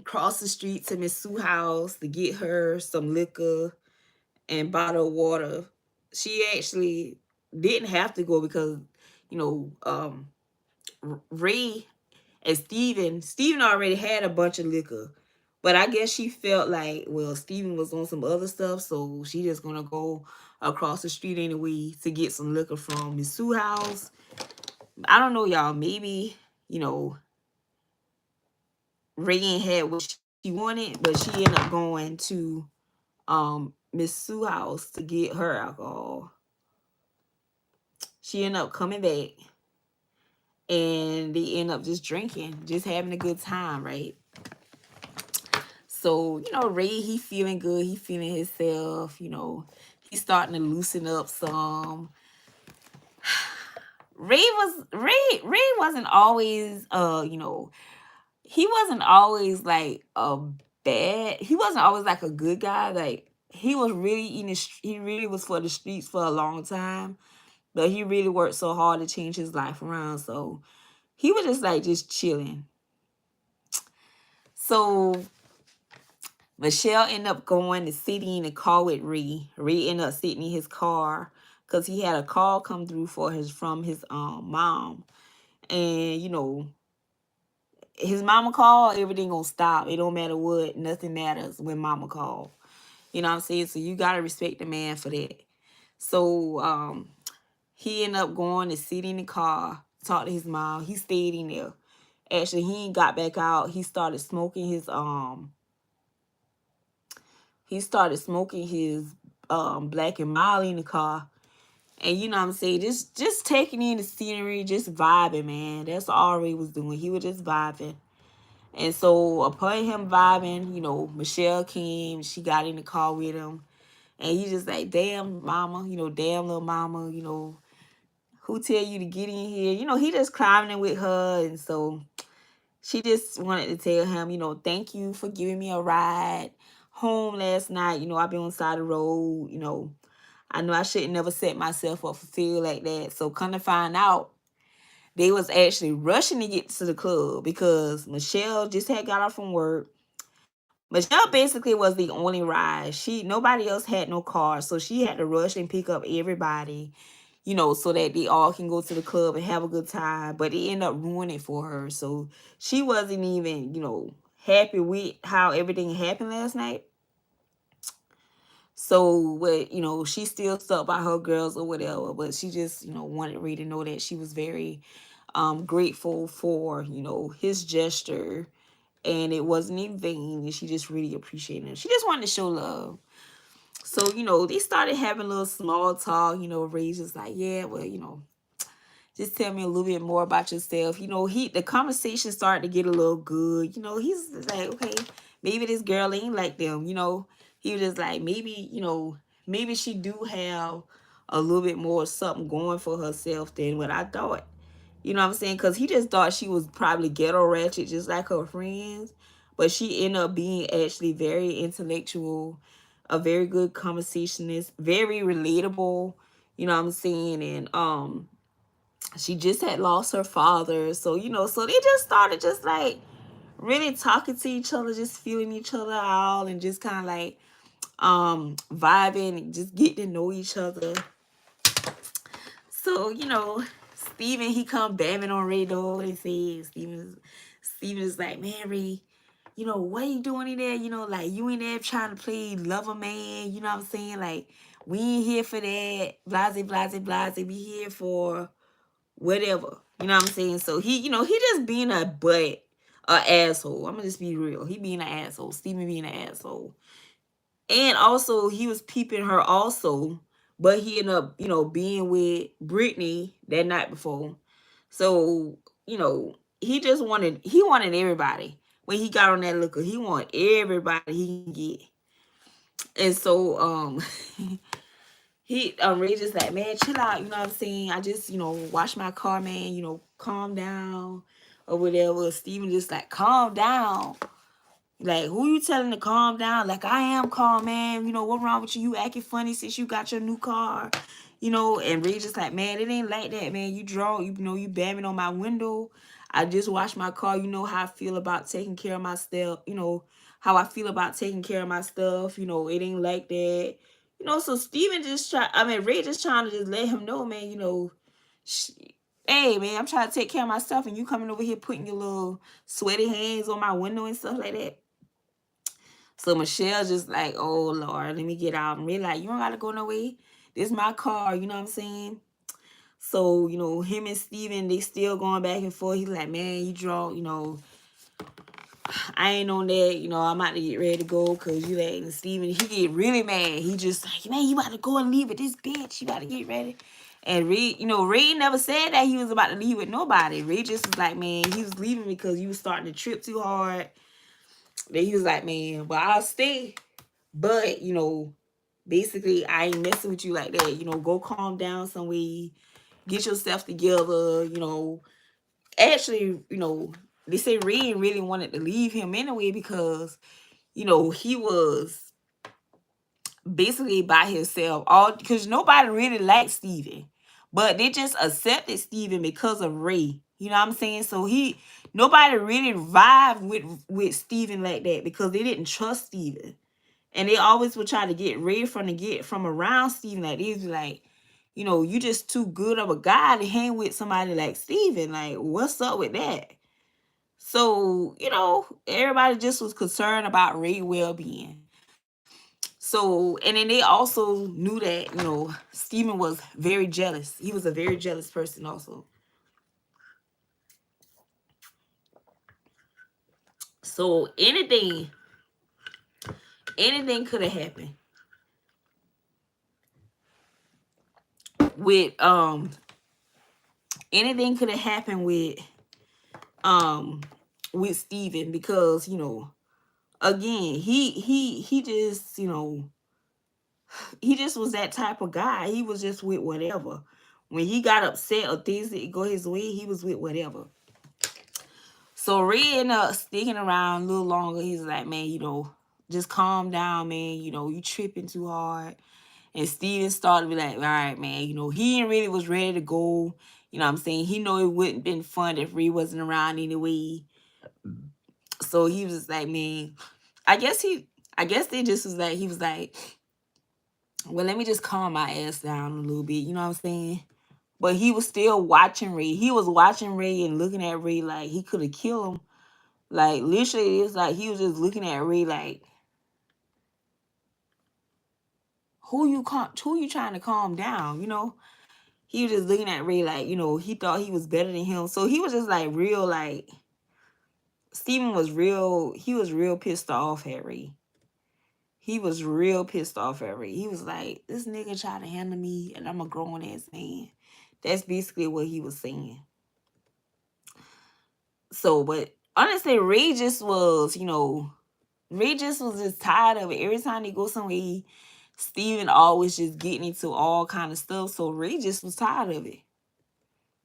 crossed the street to Miss Sue house to get her some liquor and bottle of water. She actually didn't have to go because, you know, Ray and Steven already had a bunch of liquor. But I guess she felt like, well, Steven was on some other stuff, so she just gonna go across the street anyway to get some liquor from Miss Sue house. I don't know, y'all. Maybe, you know, Ray ain't had what she wanted, but she ended up going to Miss Sue house to get her alcohol. She ended up coming back, and they end up just drinking, just having a good time, right? So, you know, Ray, he feeling good. He feeling himself, you know. He's starting to loosen up some. Ray wasn't always you know, he wasn't always like a bad. He wasn't always like a good guy. Like he was really he really was for the streets for a long time. But he really worked so hard to change his life around. So he was just like just chilling. So Michelle ended up going to sitting in the car with Ree. Ree ended up sitting in his car because he had a call come through from his mom. And you know, his mama called, everything gonna stop. It don't matter what, nothing matters when mama called. You know what I'm saying? So you gotta respect the man for that. So he ended up going to sit in the car, talk to his mom. He stayed in there. Actually, he ain't got back out. He started smoking his Black and Molly in the car. And you know what I'm saying? Just taking in the scenery, just vibing, man. That's all Ray was doing. He was just vibing. And so upon him vibing, you know, Michelle came, she got in the car with him. And he just like, damn mama, you know, damn little mama, you know, who tell you to get in here? You know, he just climbing in with her. And so she just wanted to tell him, you know, thank you for giving me a ride home last night. You know, I've been on the side of the road. You know, I know I shouldn't never set myself up for feel like that. So come to find out, they was actually rushing to get to the club because Michelle just had got off from work. Michelle basically was the only ride. Nobody else had no car, so she had to rush and pick up everybody, you know, so that they all can go to the club and have a good time. But it ended up ruining it for her. So she wasn't even, you know, happy with how everything happened last night. So what, you know, she still stuck by her girls or whatever, but she just, you know, wanted Ray to know that she was very grateful for, you know, his gesture, and it wasn't in vain, and she just really appreciated him. She just wanted to show love. So, you know, they started having a little small talk. You know, Ray's just like, yeah, well, you know, just tell me a little bit more about yourself. You know, the conversation started to get a little good. You know, he's like, okay, maybe this girl ain't like them. You know, he was just like, maybe, you know, maybe she do have a little bit more something going for herself than what I thought. You know what I'm saying? Because he just thought she was probably ghetto ratchet, just like her friends. But she ended up being actually very intellectual, a very good conversationist, very relatable. You know what I'm saying? And she just had lost her father. So, you know, so they just started just like really talking to each other, just feeling each other out, and just kind of like vibing and just getting to know each other. So, you know, Steven, he come bamming on Ray door. They say Steven is like, man, Ray, you know, what you doing in there? You know, like you in there trying to play lover man, you know what I'm saying? Like, we ain't here for that. Blase, blase, blase. We here for whatever. You know what I'm saying? So he, he just being a asshole. I'm gonna just be real. He being an asshole. Steven being an asshole. And also he was peeping her also, but he ended up, being with Brittany that night before. So, he wanted everybody. When he got on that liquor, he wanted everybody he can get. And so Ray just like, man, chill out, you know what I'm saying? I just, wash my car, man, calm down or whatever. Steven just like, calm down. Like, who you telling to calm down? Like, I am calm, man. What wrong with you? You acting funny since you got your new car. And Ray just like, man, it ain't like that, man. You bamming on my window. I just washed my car. You know how I feel about taking care of my stuff. How I feel about taking care of my stuff. It ain't like that. So Ray just trying to just let him know, man, hey, man, I'm trying to take care of my stuff, and you coming over here putting your little sweaty hands on my window and stuff like that. So Michelle just like, oh Lord, let me get out. And Ray like, you don't gotta go no way. This is my car, you know what I'm saying? So, him and Steven, they still going back and forth. He's like, man, you draw, I ain't on that, I'm about to get ready to go because you like, and Steven, he get really mad. He just like, man, you about to go and leave with this bitch. You about to get ready. And Ray, Ray never said that he was about to leave with nobody. Ray just was like, man, he was leaving because he was starting to trip too hard. Then he was like, man, well, I'll stay. But, basically, I ain't messing with you like that. Go calm down somewhere. Get yourself together, Actually, they say Ray really wanted to leave him anyway because, he was basically by himself. All because nobody really liked Steven. But they just accepted Steven because of Ray. You know what I'm saying? So nobody really vibed with Steven like that because they didn't trust Steven. And they always would try to get Ray from around Steven. Like, they was like, you just too good of a guy to hang with somebody like Steven. Like, what's up with that? So, everybody just was concerned about Ray's well-being. So, and then they also knew that, Steven was very jealous. He was a very jealous person also. So anything could have happened with anything could have happened with Steven because, again, he just, he just was that type of guy. He was just with whatever. When he got upset or things didn't go his way, he was with whatever. So Ray ended up sticking around a little longer. He's like, man, just calm down, man. You tripping too hard. And Steven started to be like, all right, man, he ain't really was ready to go. You know what I'm saying? He know it wouldn't been fun if Ray wasn't around anyway. So he was just like, man, I guess they just was like, he was like, well, let me just calm my ass down a little bit. You know what I'm saying? But he was still watching Ray. He was watching Ray and looking at Ray like he could have killed him. Like, literally, it's like he was just looking at Ray like, who you trying to calm down, He was just looking at Ray like, he thought he was better than him. So he was just like real, like, Steven was real, he was real pissed off at Ray. He was real pissed off at Ray. He was like, this nigga tried to handle me and I'm a grown ass man. That's basically what he was saying. So, but honestly, Ray just was, Ray just was just tired of it. Every time they go somewhere, Steven always just getting into all kind of stuff. So Ray just was tired of it.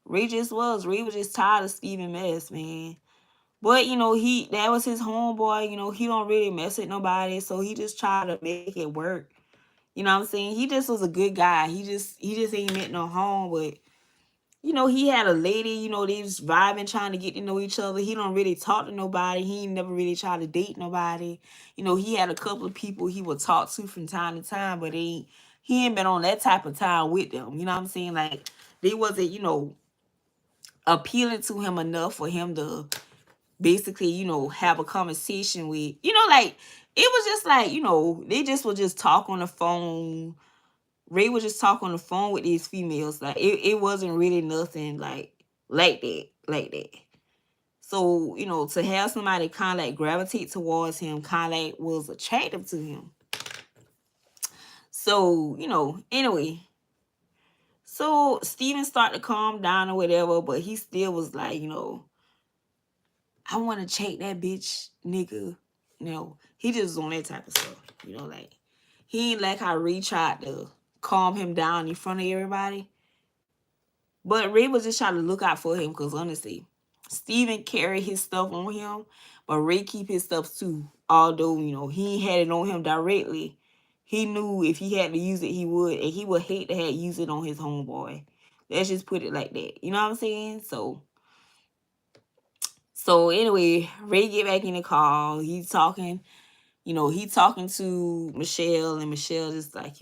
Ray was just tired of Steven mess, man. But, that was his homeboy. He don't really mess with nobody. So he just tried to make it work. You know what I'm saying? He just was a good guy. He just ain't meant no harm. But, he had a lady, they was vibing, trying to get to know each other. He don't really talk to nobody. He ain't never really tried to date nobody. He had a couple of people he would talk to from time to time, but he ain't been on that type of time with them. You know what I'm saying? Like, they wasn't, appealing to him enough for him to basically, have a conversation with, like, it was just like, they just would just talk on the phone. Ray would just talk on the phone with these females. Like, it wasn't really nothing, like, like that, like that. So, to have somebody kind of like gravitate towards him, kind of like was attractive to him. So, anyway, so Steven started to calm down or whatever, but he still was like, I want to check that bitch nigga. He just was on that type of stuff. Like he ain't like how Ray tried to calm him down in front of everybody. But Ray was just trying to look out for him because honestly, Steven carried his stuff on him, but Ray keep his stuff too. Although, he ain't had it on him directly. He knew if he had to use it, he would. And he would hate to have use it on his homeboy. Let's just put it like that. You know what I'm saying? So anyway, Ray get back in the car. He's talking, he talking to Michelle, and Michelle just like,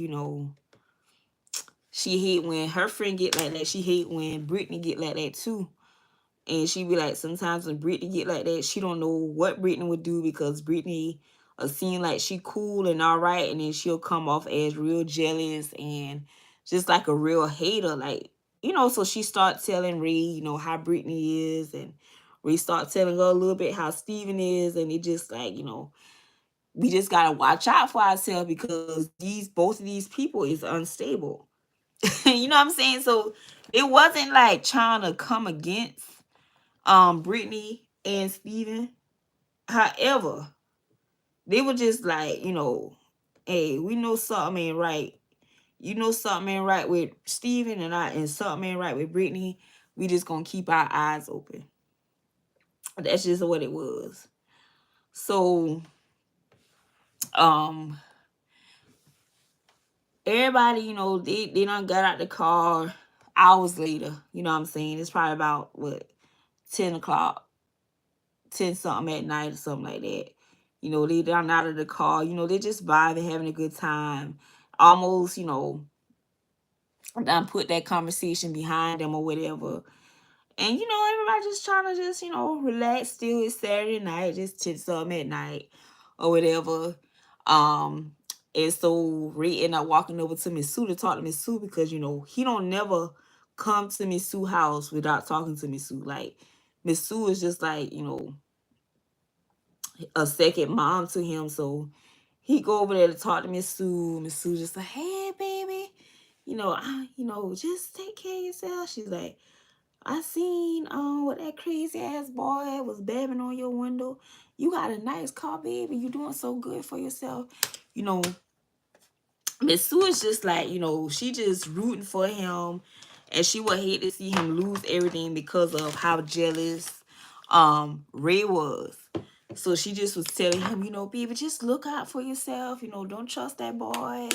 she hate when her friend get like that. She hate when Brittany get like that too. And she be like, sometimes when Brittany get like that, she don't know what Brittany would do because Brittany seem like she cool and all right, and then she'll come off as real jealous and just like a real hater. Like, so she start telling Ray, how Brittany is, and Ray start telling her a little bit how Steven is, and it just like, we just gotta watch out for ourselves because both of these people is unstable. You know what I'm saying? So it wasn't like trying to come against Brittany and Steven. However, they were just like, hey, we know something ain't right. You know something ain't right with Steven and something ain't right with Brittany. We just gonna keep our eyes open. That's just what it was. So everybody, they done got out the car hours later. You know what I'm saying? It's probably about 10 o'clock, 10 something at night or something like that. They down out of the car, they just vibing, having a good time. Almost, done put that conversation behind them or whatever. And, everybody just trying to just, relax still. It's Saturday night, just 10 something at night or whatever. And so Ray ended up walking over to Miss Sue to talk to Miss Sue because, he don't never come to Miss Sue's house without talking to Miss Sue. Like, Miss Sue is just like, a second mom to him. So he go over there to talk to Miss Sue. Miss Sue just like, hey, baby, just take care of yourself. She's like, I seen what that crazy ass boy was babbing on your window. You got a nice car, baby. You doing so good for yourself. Miss Sue is just like, she just rooting for him, and she would hate to see him lose everything because of how jealous Ray was. So she just was telling him, baby, just look out for yourself. Don't trust that boy.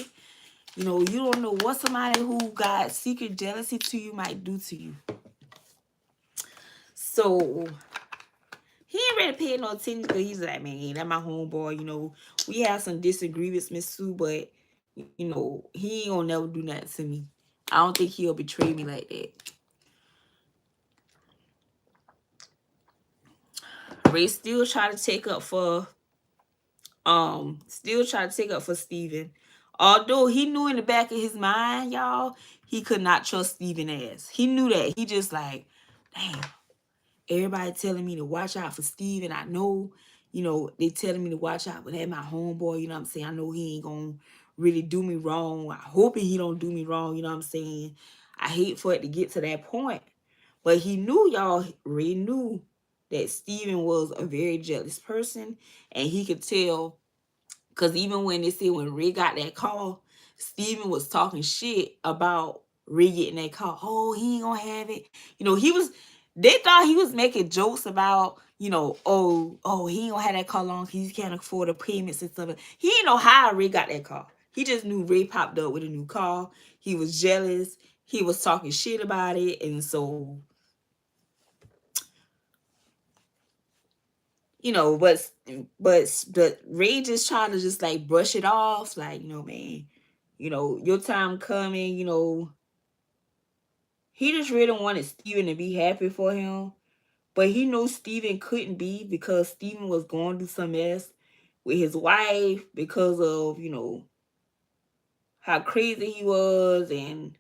You don't know what somebody who got secret jealousy to you might do to you. So he ain't really paying no attention because he's like, man, that my homeboy. We have some disagreements, Miss Sue, but he ain't gonna never do nothing to me. I don't think he'll betray me like that. Ray still try to take up for Steven. Although he knew in the back of his mind, y'all, he could not trust Steven ass. He knew that. He just like, damn, everybody telling me to watch out for Steven. I know, they telling me to watch out for that my homeboy, you know what I'm saying? I know he ain't gonna really do me wrong. I hope he don't do me wrong, you know what I'm saying? I hate for it to get to that point. But he knew, y'all, Ray knew that Steven was a very jealous person, and he could tell, because even when they said when Ray got that call, Steven was talking shit about Ray getting that call. Oh, he ain't gonna have it. They thought he was making jokes about, he ain't gonna have that call long because he can't afford the payments and stuff. He didn't know how Ray got that call. He just knew Ray popped up with a new car. He was jealous. He was talking shit about it. And so, but Ray just trying to just like brush it off. Like, man, your time coming, he just really wanted Steven to be happy for him. But he knew Steven couldn't be because Steven was going through some mess with his wife because of, how crazy he was. And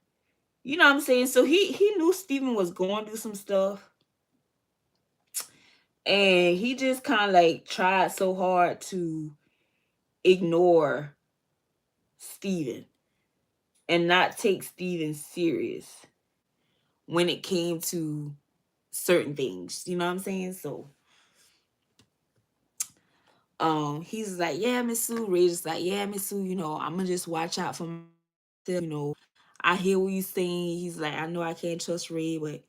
You know what I'm saying? So he knew Steven was going through some stuff, and he just kind of like tried so hard to ignore Steven and not take Steven serious when it came to certain things. You know what I'm saying? So he's like, yeah, Miss Sue. Ray just like, yeah, Miss Sue, I'm gonna just watch out for myself, I hear what you saying. He's like, I know I can't trust Ray, but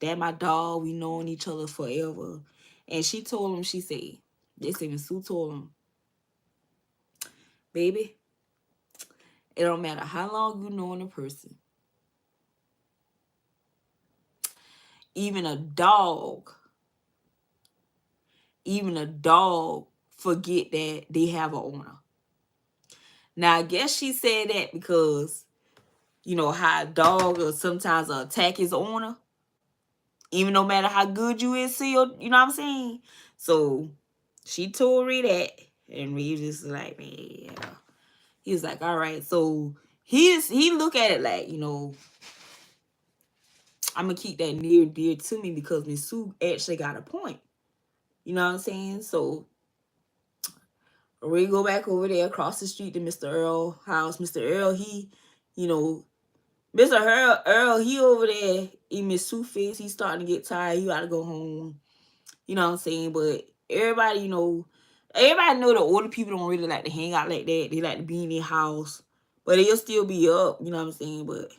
that my dog, we known each other forever. And she told him, she said, they said Miss Sue told him, baby, it don't matter how long you knowing a person, even a dog, even a dog forget that they have a owner. Now I guess she said that because how a dog or sometimes attack his owner, even no matter how good you is to your, you know what I'm saying? So she told Reed that, and Reed just like, man, yeah. He was like, all right. So he look at it like, I'm gonna keep that near and dear to me because Miss Sue actually got a point. You know what I'm saying? So Reed go back over there across the street to Mr. Earl house. Mr. Earl, you know, Mr. Earl, he over there in Miss Sue face. He's starting to get tired. He gotta go home. You know what I'm saying? But everybody, everybody know the older people don't really like to hang out like that. They like to be in their house. But they'll still be up, you know what I'm saying? But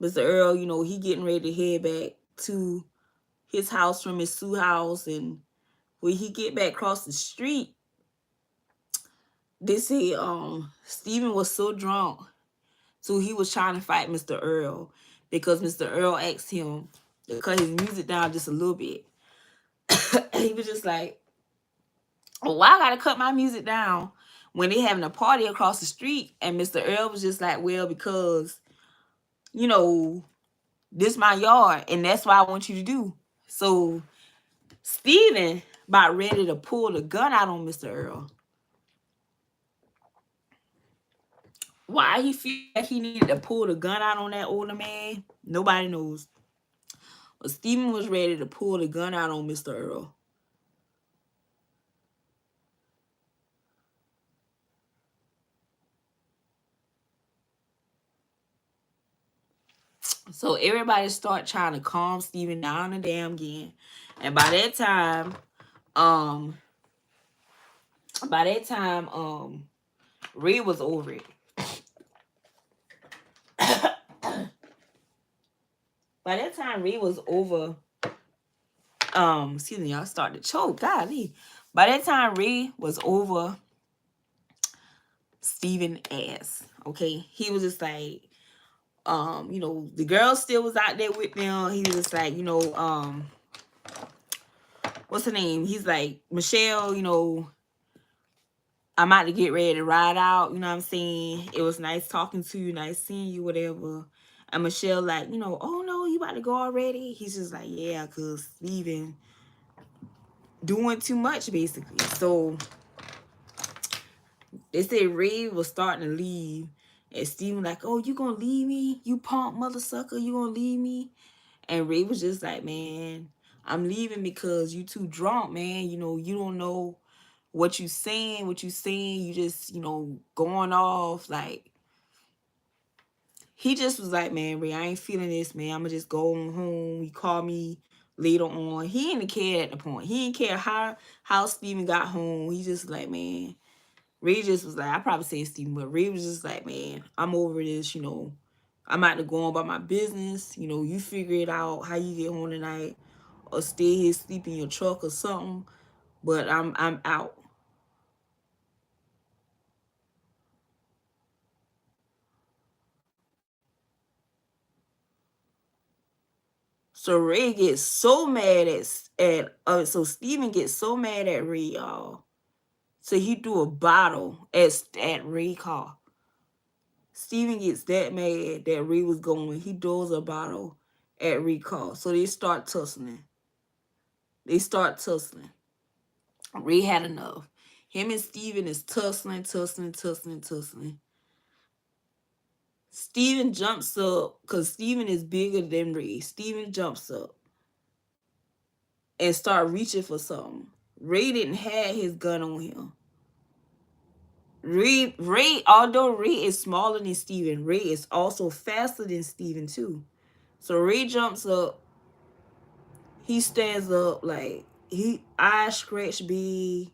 Mr. Earl, he getting ready to head back to his house from his Sue house. And when he get back across the street, they say Stephen was so drunk. So he was trying to fight Mr. Earl because Mr. Earl asked him to cut his music down just a little bit. He was just like, oh, why I gotta cut my music down when they having a party across the street? And Mr. Earl was just like, well, because, this my yard, and that's what I want you to do. So Steven about ready to pull the gun out on Mr. Earl. Why he feel like he needed to pull the gun out on that older man, nobody knows. But Steven was ready to pull the gun out on Mr. Earl. So everybody start trying to calm Steven down and damn again. And um, by that time, Ray was over it. By that time, Ray was over. Excuse me, y'all started to choke. Golly. By that time, Ray was over Steven ass. Okay, he was just like, the girl still was out there with them. He was just like, what's her name? He's like, Michelle, I'm about to get ready to ride out. You know what I'm saying? It was nice talking to you, nice seeing you, whatever. And Michelle like, oh no, you about to go already? He's just like, yeah, because Steven doing too much, basically. So they said Ray was starting to leave. And Steven like, oh, you gonna leave me? You punk mother sucker, you gonna leave me? And Ray was just like, man, I'm leaving because you too drunk, man. You don't know what you saying, you just, going off. Like, he just was like, man, Ray, I ain't feeling this, man. I'ma just go on home. He called me later on. He didn't care at the point. He didn't care how Steven got home. He just like, man. Ray just was like, I probably say Steven, but Ray was just like, man, I'm over this, I'm out to go on about my business. You figure it out how you get home tonight, or stay here, sleep in your truck or something. But I'm out. So Ray gets so mad so Steven gets so mad at Ray, y'all. So he threw a bottle at Ray car. Steven gets that mad that Ray was going. He throws a bottle at Ray car. So they start tussling. Ray had enough. Him and Steven is tussling. Steven jumps up because Steven is bigger than Ray. Steven jumps up and start reaching for something. Ray didn't have his gun on him. Ray, although Ray is smaller than Steven, Ray is also faster than Steven too. So Ray jumps up. He stands up like he eyes scratch big.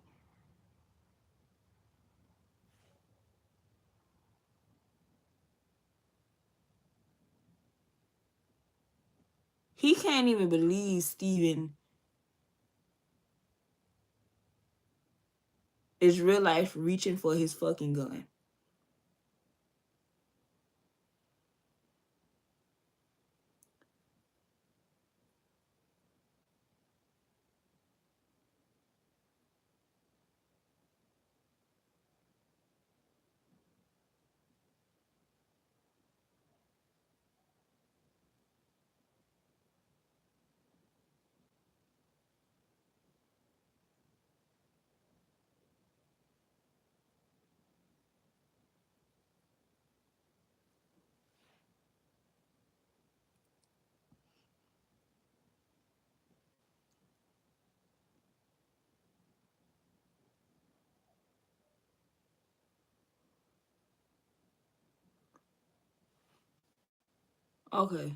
He can't even believe Steven is real life reaching for his fucking gun. Okay.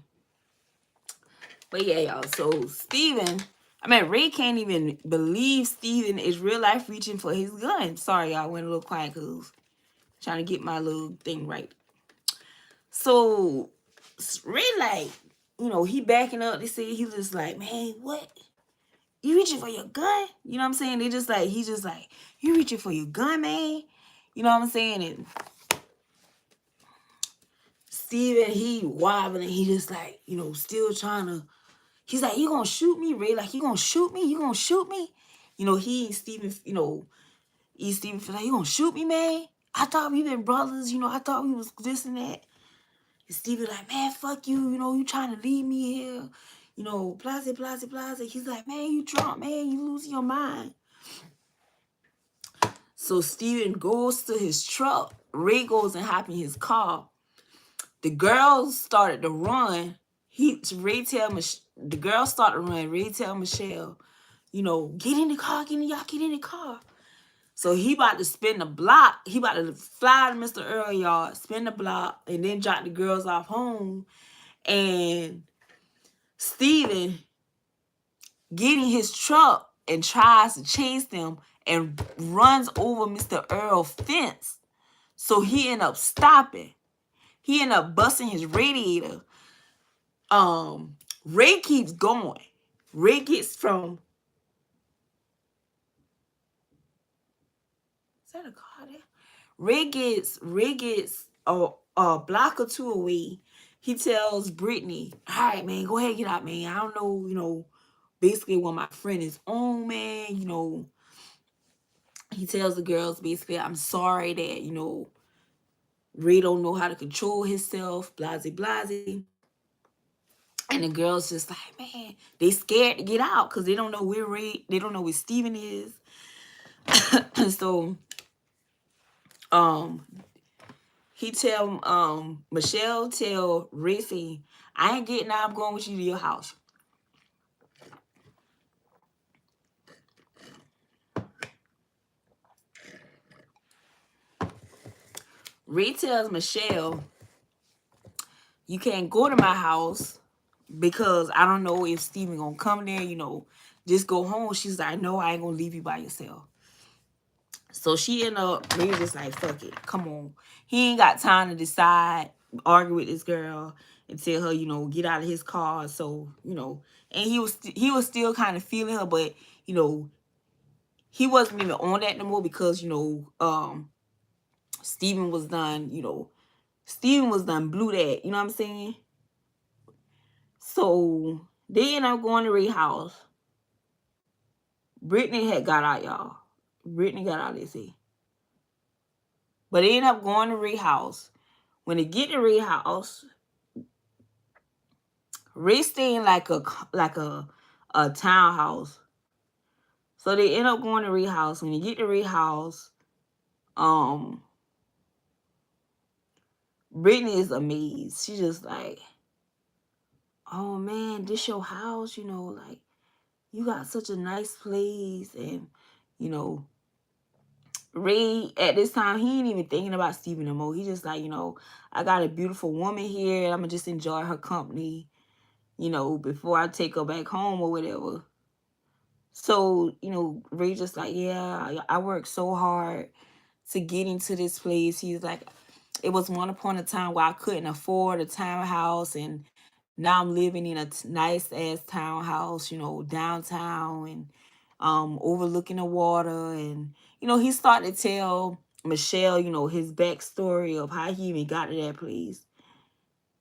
But yeah, y'all. So Ray can't even believe Steven is real life reaching for his gun. Sorry, y'all went a little quiet because trying to get my little thing right. So Ray like, he backing up. They say he just like, man, what? You reaching for your gun? You know what I'm saying? He's just like, you reaching for your gun, man? You know what I'm saying? And Steven, he wobbling. He just like, still trying to. He's like, you gonna shoot me, Ray? Like, you gonna shoot me? You gonna shoot me? Steven, Steven feel like, you gonna shoot me, man? I thought we been brothers, I thought we was this and that. And Steven like, man, fuck you, you trying to leave me here. Blase, blase, blase. He's like, man, you drunk, man, you losing your mind. So Steven goes to his truck. Ray goes and hop in his car. The girls started to run. The girls started to run. Ray tell Michelle, get in the car, get in the car. So he about to spin the block. He about to fly to Mr. Earl yard, spin the block, and then drop the girls off home. And Steven get in his truck and tries to chase them and runs over Mr. Earl's fence. So he end up stopping. He end up busting his radiator. Ray keeps going. Ray gets from. Is that a car there? Ray gets a block or two away. He tells Brittany, all right, man, go ahead, get out, man. I don't know, basically what my friend is on, man. He tells the girls basically, I'm sorry that, Ray don't know how to control himself, blase, blase. And the girls just like, man, they scared to get out because they don't know where they don't know where Steven is. So, Michelle tell Ray, I ain't getting out, I'm going with you to your house. Ray tells Michelle, you can't go to my house because I don't know if Steven gonna come there, just go home. She's like, no, I ain't gonna leave you by yourself. So she ended up, Ray just like, fuck it, come on. He ain't got time to decide, argue with this girl and tell her, get out of his car. So, and he was still kind of feeling her, but, he wasn't even on that no more because, Steven was done, blew that, you know what I'm saying? So they end up going to Ray's house. Brittany had got out, y'all. Brittany got out, they say. But they end up going to Ray's house. When they get to Ray's house, Ray staying like a townhouse. So they end up going to Ray's house. When they get to Ray's house, Brittany is amazed. She just like, oh man, this your house, like you got such a nice place. And, you know, Ray at this time, he ain't even thinking about Steven no more. He just like, I got a beautiful woman here and I'm gonna just enjoy her company, before I take her back home or whatever. So, Ray just like, yeah, I worked so hard to get into this place. He's like, it was one upon a time where I couldn't afford a townhouse, and now I'm living in a nice ass townhouse, downtown, and overlooking the water. And he started to tell Michelle, his backstory of how he even got to that place.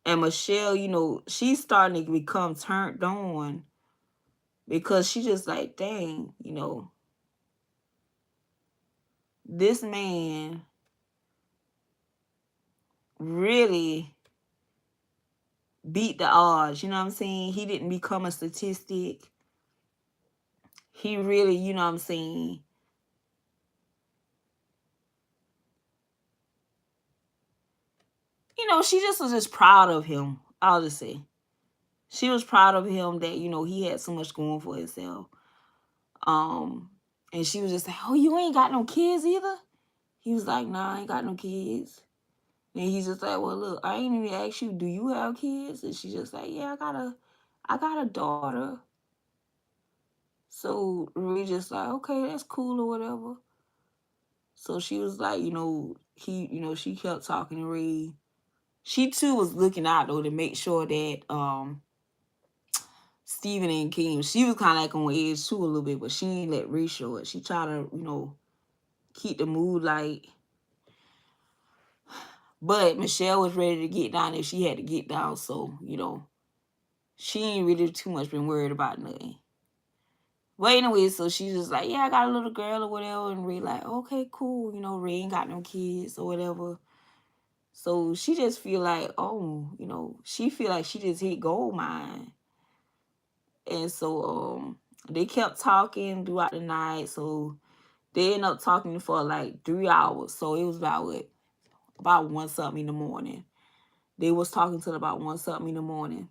And Michelle, she's starting to become turned on because she just like, dang, this man really beat the odds. You know what I'm saying? He didn't become a statistic. He really, you know what I'm saying? She just was just proud of him. I'll just say. She was proud of him that, he had so much going for himself. Um, and she was just like, oh, you ain't got no kids either? He was like, nah, I ain't got no kids. And he's just like, well, look, I ain't even ask you, do you have kids? And she's just like, yeah, I got a daughter. So Ray just like, okay, that's cool or whatever. So she was like, she kept talking to Ray. She too was looking out though to make sure that Steven and Kim, she was kind of like on edge too a little bit, but she ain't let Ray show it. She tried to, keep the mood light. But Michelle was ready to get down if she had to get down, so, she ain't really too much been worried about nothing. But anyway, so she's just like, yeah, I got a little girl or whatever. And Ray like, okay, cool. Ray ain't got no kids or whatever. So she just feel like, oh, she feel like she just hit gold mine. And so they kept talking throughout the night. So they ended up talking for like 3 hours. So it was about what? About 1 something in the morning. They was talking till about 1 something in the morning.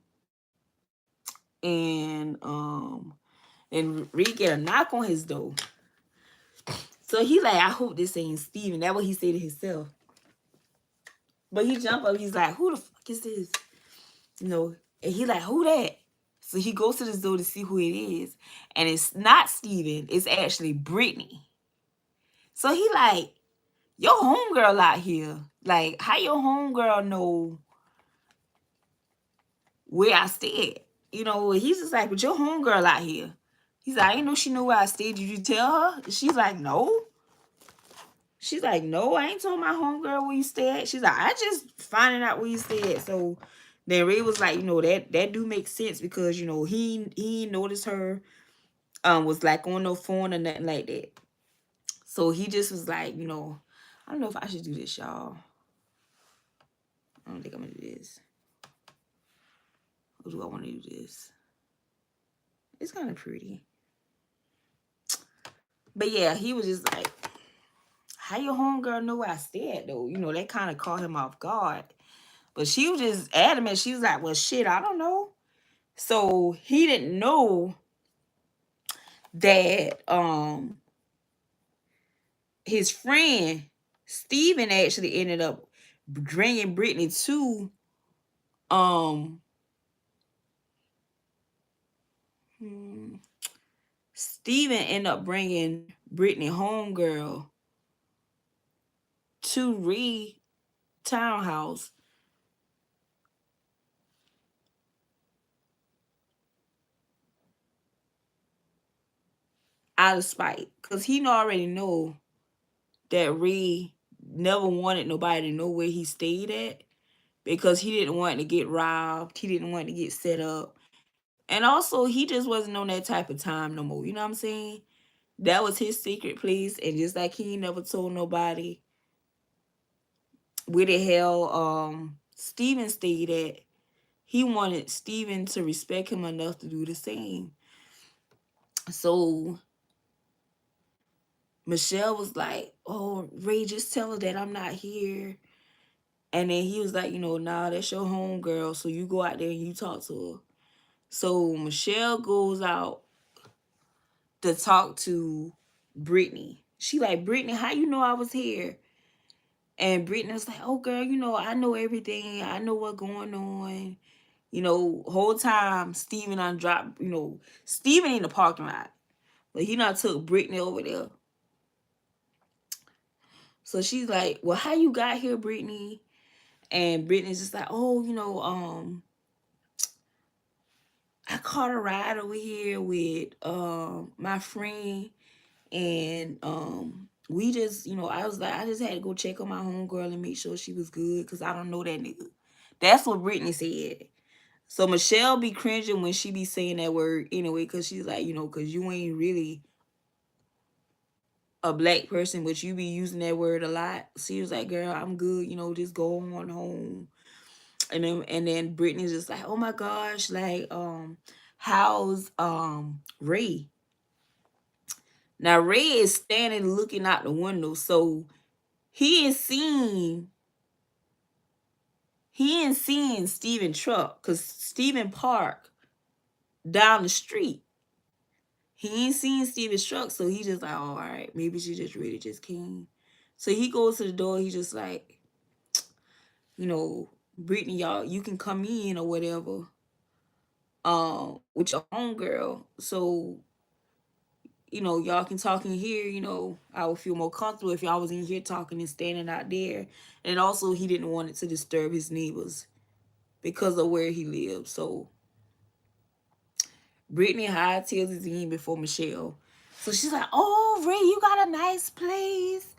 And Reed get a knock on his door. So he like, I hope this ain't Steven. That's what he said to himself. But he jump up, he's like, who the fuck is this? And he like, who that? So he goes to this door to see who it is. And it's not Steven, it's actually Brittany. So he like, your homegirl out here. Like, how your homegirl know where I stayed? He's just like, but your homegirl out here. He's like, I didn't know she knew where I stayed. Did you tell her? She's like, no. She's like, no, I ain't told my homegirl where you stay at. She's like, I just finding out where you stay at. So then Ray was like, that do make sense because, he noticed her was like on no phone or nothing like that. So he just was like, I don't know if I should do this, y'all. I don't think I'm gonna do this. Or do I want to do this? It's kind of pretty. But yeah, he was just like, how your homegirl know where I stay at though? That kind of caught him off guard. But she was just adamant. She was like, well, shit, I don't know. So he didn't know that his friend Steven actually ended up bringing Brittany to um Steven ended up bringing Brittany homegirl to Reed townhouse out of spite, because he already know that Reed never wanted nobody to know where he stayed at, because he didn't want to get robbed, he didn't want to get set up, and also he just wasn't on that type of time no more. You know what I'm saying? That was his secret place, and just like he never told nobody where the hell Steven stayed at, he wanted Steven to respect him enough to do the same. So Michelle was like, oh, Ray, just tell her that I'm not here. And then he was like, nah, that's your home girl. So you go out there and you talk to her. So Michelle goes out to talk to Brittany. She like, Brittany, how you know I was here? And Brittany was like, oh girl, I know everything. I know what's going on. Whole time Steven on dropped, Steven in the parking lot. But he not took Brittany over there. So she's like, well, how you got here, Brittany? And Brittany's just like, oh, I caught a ride over here with my friend, and we just, I was like, I just had to go check on my homegirl and make sure she was good because I don't know that nigga. That's what Brittany said. So Michelle be cringing when she be saying that word anyway, because she's like, because you ain't really a black person, but you be using that word a lot. She was like, girl, I'm good, just go on home. And then Brittany's just like, oh my gosh, like, how's Ray? Now Ray is standing looking out the window, so he is seeing Steven truck, because Steven park down the street. He ain't seen Steven's truck, so he just like, oh, all right, maybe she just really just came. So he goes to the door. He just like, Brittany, y'all, you can come in or whatever, with your homegirl. So, y'all can talk in here. I would feel more comfortable if y'all was in here talking and standing out there. And also, he didn't want it to disturb his neighbors because of where he lives. So Brittany hightails his in before Michelle. So she's like, oh, Ray, you got a nice place.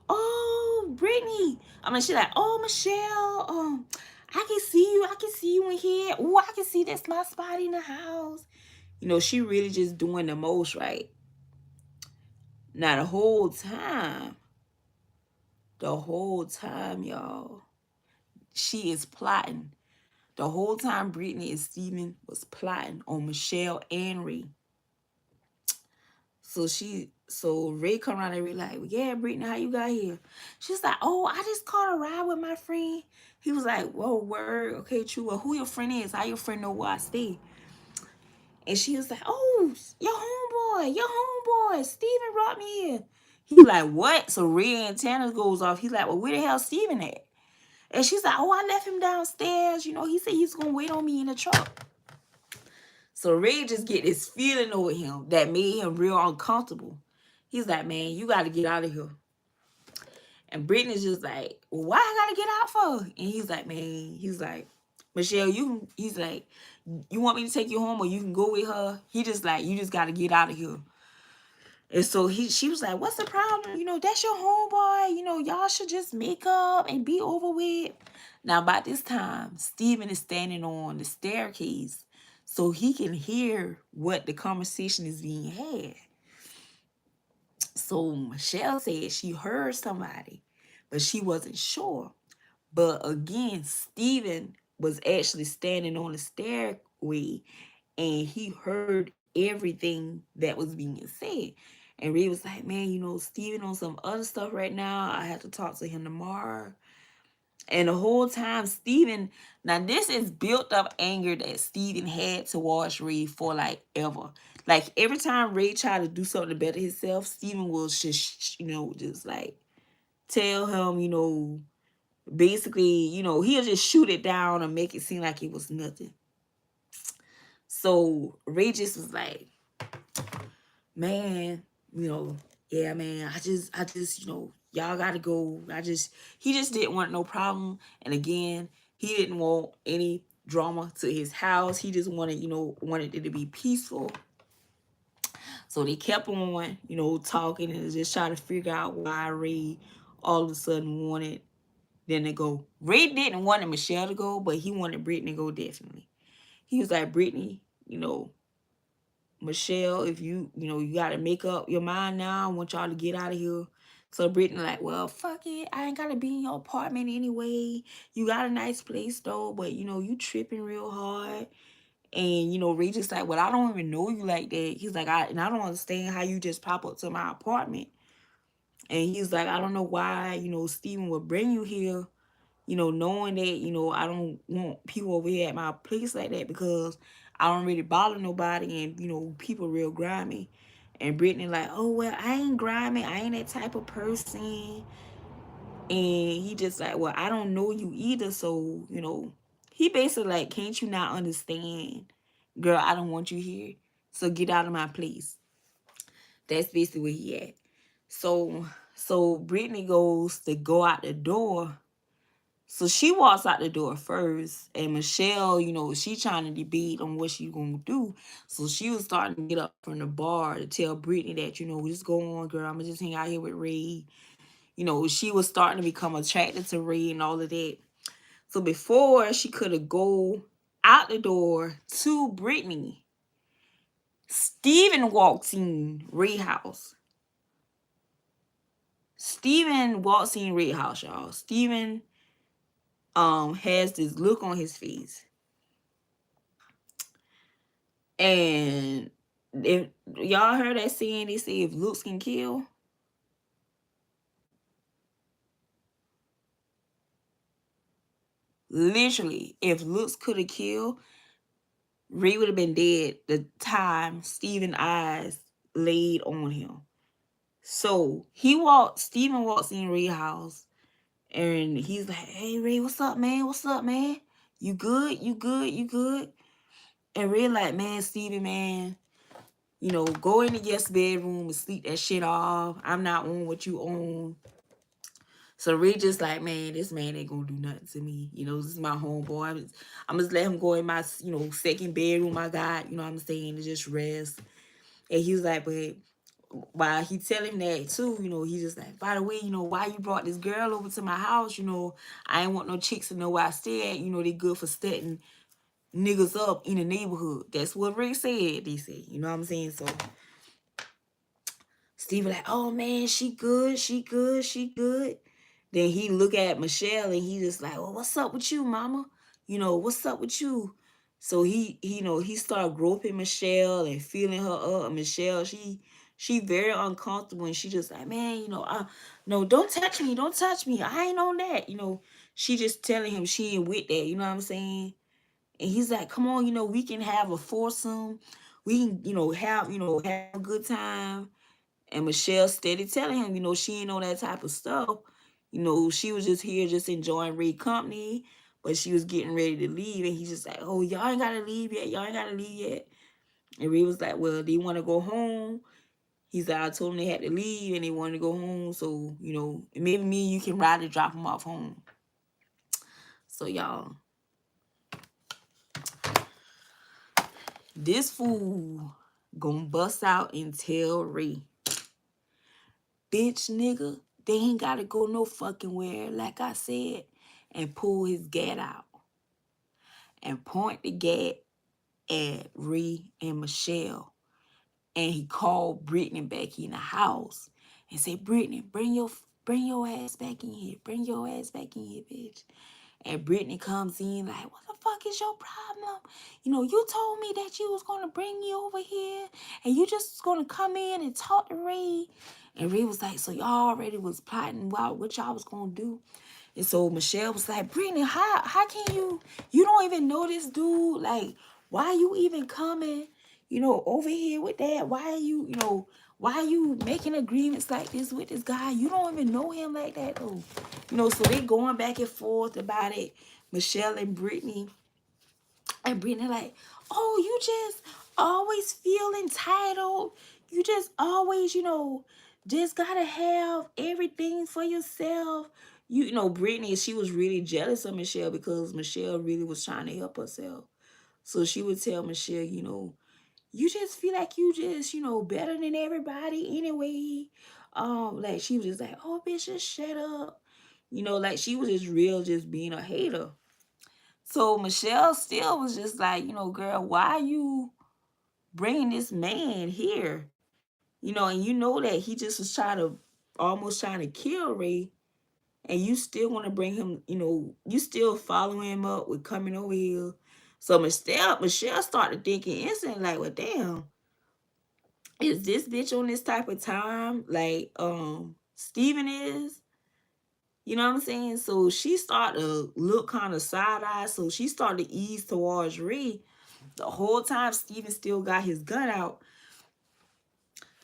Oh, Brittany. She's like, oh, Michelle, I can see you. I can see you in here. Oh, I can see that's my spot in the house. She really just doing the most, right? Now, the whole time, y'all, she is plotting. The whole time Brittany and Steven was plotting on Michelle and Ray. So Ray come around and Ray like, yeah, Brittany, how you got here? She's like, oh, I just caught a ride with my friend. He was like, whoa, word, okay, true. Well, who your friend is? How your friend know where I stay? And she was like, oh, your homeboy, Steven brought me here. He like, what? So Ray antenna goes off. He's like, well, where the hell Steven at? And she's like, oh, I left him downstairs. He said he's gonna wait on me in the truck. So Ray just get this feeling over him that made him real uncomfortable. He's like, man, you got to get out of here. And Brittany's just like, well, why I got to get out for? And he's like, Michelle, he's like, you want me to take you home or you can go with her? He just like, you just got to get out of here. And so she was like, what's the problem? That's your homeboy. Y'all should just make up and be over with. Now, by this time, Steven is standing on the staircase so he can hear what the conversation is being had. So Michelle said she heard somebody, but she wasn't sure. But again, Steven was actually standing on the stairway and he heard everything that was being said. And Ray was like, man, Steven on some other stuff right now. I have to talk to him tomorrow. And the whole time, Steven, now this is built up anger that Steven had towards Ray for like ever. Like every time Ray tried to do something to better himself, Steven will just, just like tell him, basically, he'll just shoot it down and make it seem like it was nothing. So Ray just was like, man, yeah, man, I just, y'all gotta go. He just didn't want no problem. And again, he didn't want any drama to his house. He just wanted, wanted it to be peaceful. So they kept on, talking and just trying to figure out why Ray all of a sudden wanted them to go. Ray didn't want Michelle to go, but he wanted Brittany to go definitely. He was like, Brittany, Michelle, if you got to make up your mind now. I want y'all to get out of here. So Brittany like, well, fuck it. I ain't got to be in your apartment anyway. You got a nice place though, but you tripping real hard. And, Ray just like, well, I don't even know you like that. He's like, I don't understand how you just pop up to my apartment. And he's like, I don't know why, Steven would bring you here. knowing that, I don't want people over here at my place like that because I don't really bother nobody, and, people real grimy. And Brittany like, oh, well, I ain't grimy. I ain't that type of person. And he just like, well, I don't know you either. So, he basically like, can't you not understand? Girl, I don't want you here. So get out of my place. That's basically where he at. So Brittany goes to go out the door. So she walks out the door first, and Michelle, she trying to debate on what she gonna do. So she was starting to get up from the bar to tell Brittany that, just go on, girl. I'ma just hang out here with Ray. She was starting to become attracted to Ray and all of that. So before she could have go out the door to Brittany, Steven walks in Ray house. Steven walks in Ray house, y'all. Steven has this look on his face. And if y'all heard that saying, they say if looks can kill. Literally, if looks could have killed, Ray would have been dead the time Steven eyes laid on him. So Steven walks in Ray's house, and he's like, hey Ray, what's up, man? What's up, man? You good? You good? You good? And Ray like, man, Steven, man, go in the guest bedroom and sleep that shit off. I'm not on what you own. So Ray just like, man, this man ain't gonna do nothing to me. This is my homeboy. I'm just let him go in my, second bedroom I got, what I'm saying, to just rest. And he was like, but while he tell him that too, he just like, by the way, why you brought this girl over to my house? I ain't want no chicks to know where I stay at. They good for setting niggas up in the neighborhood. That's what Ray said, they said. You know what I'm saying? So Steve was like, oh man, she good, she good, she good. Then he look at Michelle and he just like, well, what's up with you, mama? What's up with you? So he started groping Michelle and feeling her up. And Michelle, she very uncomfortable, and she just like, man, no, don't touch me, don't touch me. I ain't on that. She just telling him she ain't with that. You know what I'm saying? And he's like, come on, we can have a foursome. We can, have a good time. And Michelle steady telling him, she ain't on that type of stuff. She was just here just enjoying Ray company, but she was getting ready to leave. And he's just like, oh, y'all ain't got to leave yet. Y'all ain't got to leave yet. And Ray was like, well, they want to go home. He's like, I told them they had to leave and they wanted to go home. So, maybe me and you can ride to drop them off home. So, y'all, this fool gonna bust out and tell Ray, bitch nigga, they ain't gotta go no fucking where, like I said, and pull his gat out and point the gat at Ree and Michelle. And he called Brittany back in the house and said, Brittany, bring your ass back in here. Bring your ass back in here, bitch. And Brittany comes in like, what the fuck is your problem? You told me that you was going to bring me over here and you just was going to come in and talk to Ray. And Ray was like, so y'all already was plotting what y'all was going to do. And so Michelle was like, Brittany, how can you don't even know this dude? Like, why you even coming, over here with that? Why are why are you making agreements like this with this guy? You don't even know him like that, though. So they going back and forth about it. Michelle and Brittany. And Brittany like, oh, you just always feel entitled. You just always, just gotta have everything for yourself. Brittany, she was really jealous of Michelle because Michelle really was trying to help herself. So she would tell Michelle, you just feel like you just, better than everybody anyway. Like she was just like, oh, bitch, just shut up. Like she was just real, just being a hater. So Michelle still was just like, girl, why you bringing this man here? And that he just was almost trying to kill Ray. And you still want to bring him, you still following him up with coming over here. So Michelle started thinking instantly, like, well, damn, is this bitch on this type of time? Like, Steven is? You know what I'm saying? So she started to look kind of side-eye. So she started to ease towards Ray. The whole time Steven still got his gun out.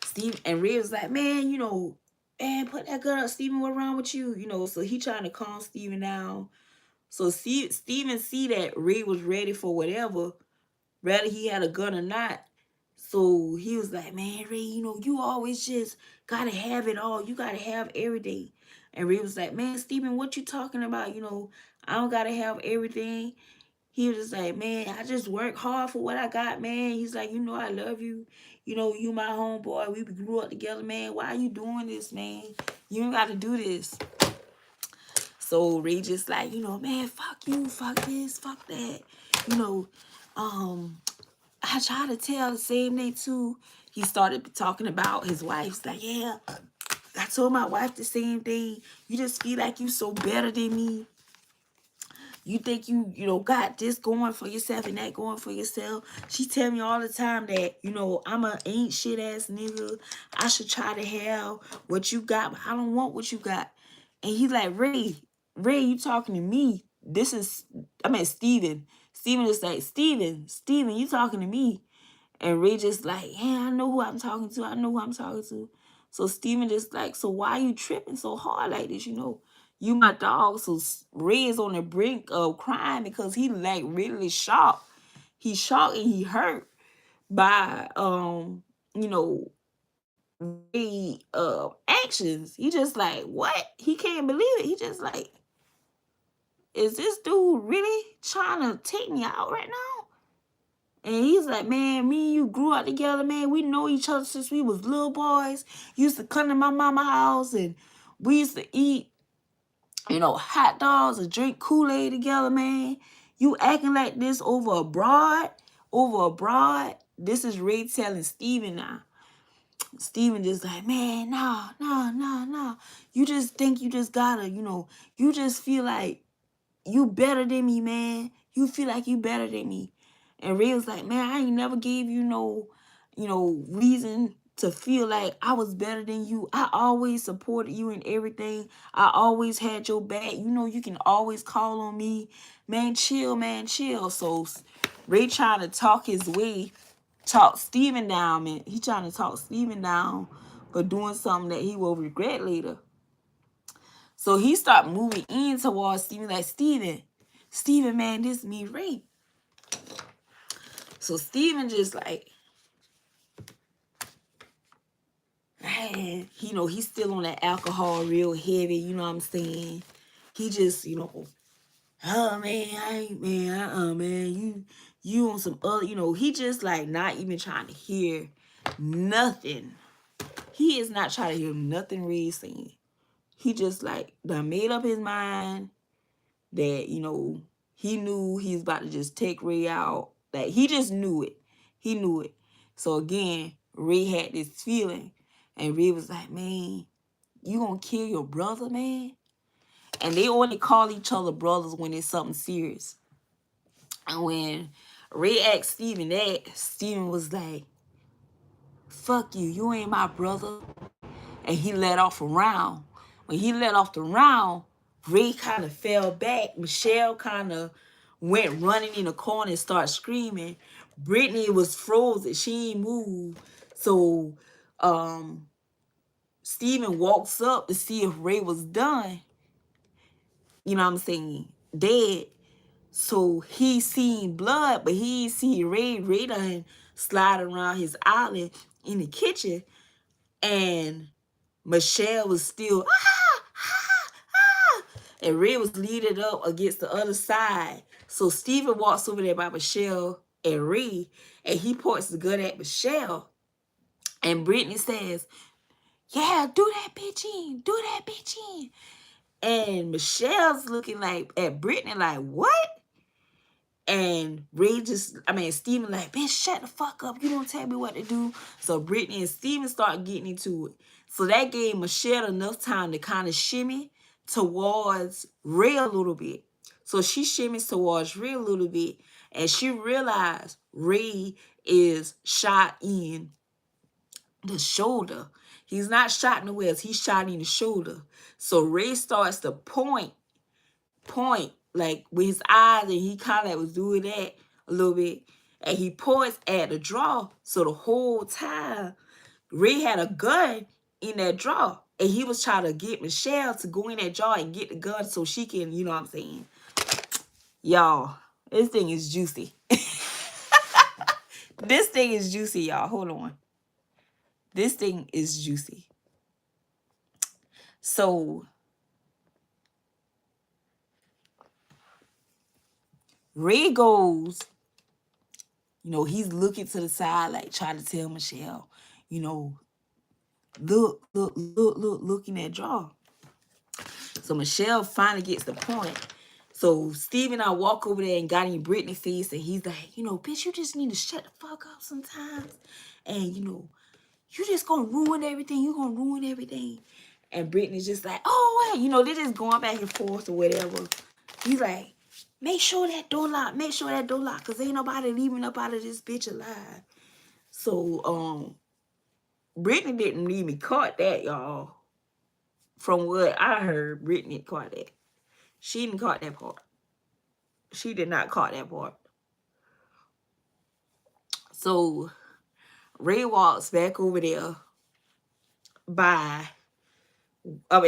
Steve and Ray was like, man, man, put that gun up, Steven, what wrong with you? So he trying to calm Steven down. So Steven see that Ray was ready for whatever, whether he had a gun or not. So he was like, man, Ray, you always just gotta have it all. You gotta have everything. And Ray was like, man, Steven, what you talking about? I don't gotta have everything. He was just like, man, I just work hard for what I got, man. He's like, I love you. You my homeboy. We grew up together, man. Why are you doing this, man? You ain't got to do this. So Ray just like, man, fuck you, fuck this, fuck that. You know, I try to tell the same thing too. He started talking about his wife. He's like, yeah, I told my wife the same thing. You just feel like you so better than me. You think you got this going for yourself and that going for yourself. She tell me all the time that, I'm a ain't shit ass nigga. I should try to have what you got, but I don't want what you got. And he's like, Ray, you talking to me. Steven. Steven is like, Steven, you talking to me. And Ray just like, yeah, I know who I'm talking to. I know who I'm talking to. So Steven just like, so why you tripping so hard like this? You my dog. So Ray is on the brink of crying because he like really shocked. He's shocked and he hurt by Ray actions. He just like, what? He can't believe it. He just like, is this dude really trying to take me out right now? And he's like, man, me and you grew up together, man. We know each other since we was little boys. Used to come to my mama's house and we used to eat, hot dogs and drink Kool-Aid together, man. You acting like this over abroad. This is Ray telling Steven now. Steven just like, man, nah. You just think you just gotta, you just feel like you better than me, man. You feel like you better than me. And Ray was like, man, I ain't never gave you no, reason to feel like I was better than you. I always supported you in everything. I always had your back. You can always call on me. Man, chill, man, chill. So Ray trying to talk Steven down, man. He trying to talk Steven down for doing something that he will regret later. So he started moving in towards Steven, like, Steven, man, this is me, Ray. So Steven just like, man, he's still on that alcohol real heavy, you know what I'm saying? He just, oh, man, you on some other, he just like not even trying to hear nothing. He is not trying to hear nothing Ray's saying. He just like done made up his mind that, he knew he was about to just take Ray out. Like, he just knew it. He knew it. So again, Ray had this feeling. And Ray was like, man, you gonna kill your brother, man? And they only call each other brothers when it's something serious. And when Ray asked Steven that, Steven was like, fuck you, you ain't my brother. And he let off a round. When he let off the round, Ray kind of fell back. Michelle kind of went running in the corner and started screaming. Brittany was frozen. She ain't moved. So Steven walks up to see if Ray was done. You know what I'm saying? Dead. So he seen blood, but he see Ray. Ray done slide around his island in the kitchen. And Michelle was still, and Ray was leading up against the other side. So Steven walks over there by Michelle and Ray, and he points the gun at Michelle. And Brittany says, yeah, do that bitch in. Do that bitch in. And Michelle's looking like at Brittany like, what? And Steven like, bitch, shut the fuck up. You don't tell me what to do. So Brittany and Steven start getting into it. So that gave Michelle enough time to kind of shimmy towards Ray a little bit. So she shimmies towards Ray a little bit. And she realized Ray is shot in the shoulder. He's not shot in the west. He's shot in the shoulder. So Ray starts to point, like with his eyes, and he kind of was doing that a little bit. And he points at the draw. So the whole time, Ray had a gun in that draw. And he was trying to get Michelle to go in that draw and get the gun so she can, you know what I'm saying? Y'all, this thing is juicy. This thing is juicy, y'all. Hold on. This thing is juicy. So Ray goes, you know, he's looking to the side, like trying to tell Michelle, you know, look in that draw. So Michelle finally gets the point. So Steve and I walk over there and got in Brittany's face, and he's like, you know, bitch, you just need to shut the fuck up sometimes. And, you know, you just gonna ruin everything. You gonna ruin everything. And Brittany's just like, oh, wait. You know, they're just going back and forth or whatever. He's like, make sure that door locked. Make sure that door locked. Because ain't nobody leaving up out of this bitch alive. So, Brittany didn't even caught that, y'all. From what I heard, Brittany caught that. She didn't caught that part. She did not caught that part. So, Ray walks back over there by...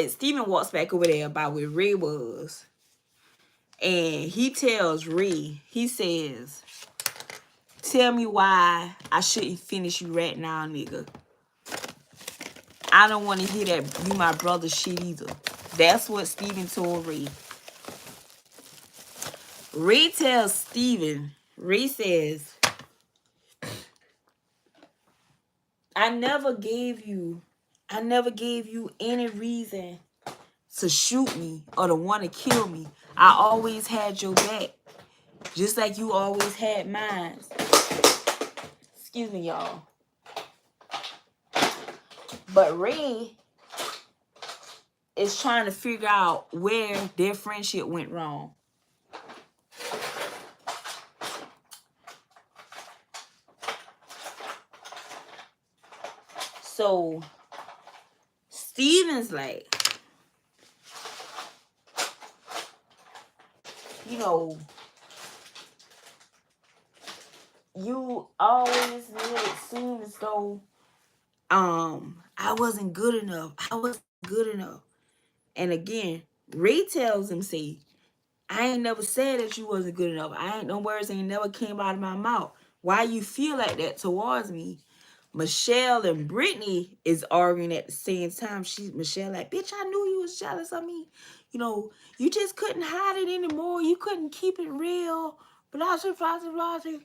Steven walks back over there by where Ray was. And he tells Ray, he says, tell me why I shouldn't finish you right now, nigga. I don't want to hear that you my brother shit either. That's what Steven told Ray. Ray tells Steven, Ray says, I never gave you any reason to shoot me or to want to kill me. I always had your back. Just like you always had mine. Excuse me, y'all. But Ray is trying to figure out where their friendship went wrong. So Steven's like, you know, you always made it seem as though I wasn't good enough. I wasn't good enough. And again, Ray tells him, say, I ain't never said that you wasn't good enough. No words ain't never came out of my mouth. Why you feel like that towards me? Michelle and Brittany is arguing at the same time. Michelle like, bitch, I knew you was jealous of me. You know, you just couldn't hide it anymore. You couldn't keep it real. Blah, blah, blah, blah, blah.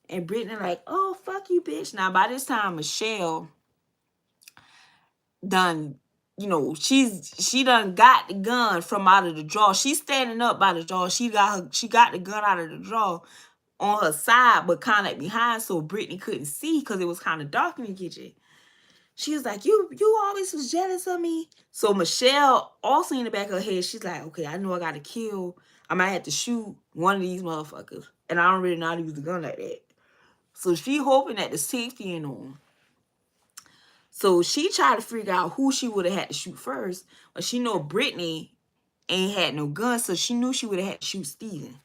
And Brittany like, oh, fuck you, bitch. Now, by this time, Michelle done, you know, she done got the gun from out of the drawer. She's standing up by the drawer. She got the gun out of the drawer on her side, but kind of like behind, so Brittany couldn't see because it was kind of dark in the kitchen. She was like, you always was jealous of me. So Michelle, also in the back of her head, she's like, okay, I know I got to kill. I might have to shoot one of these motherfuckers. And I don't really know how to use the gun like that. So she hoping that the safety ain't on. So she tried to figure out who she would have had to shoot first. But she know Brittany ain't had no gun, so she knew she would have had to shoot Steven.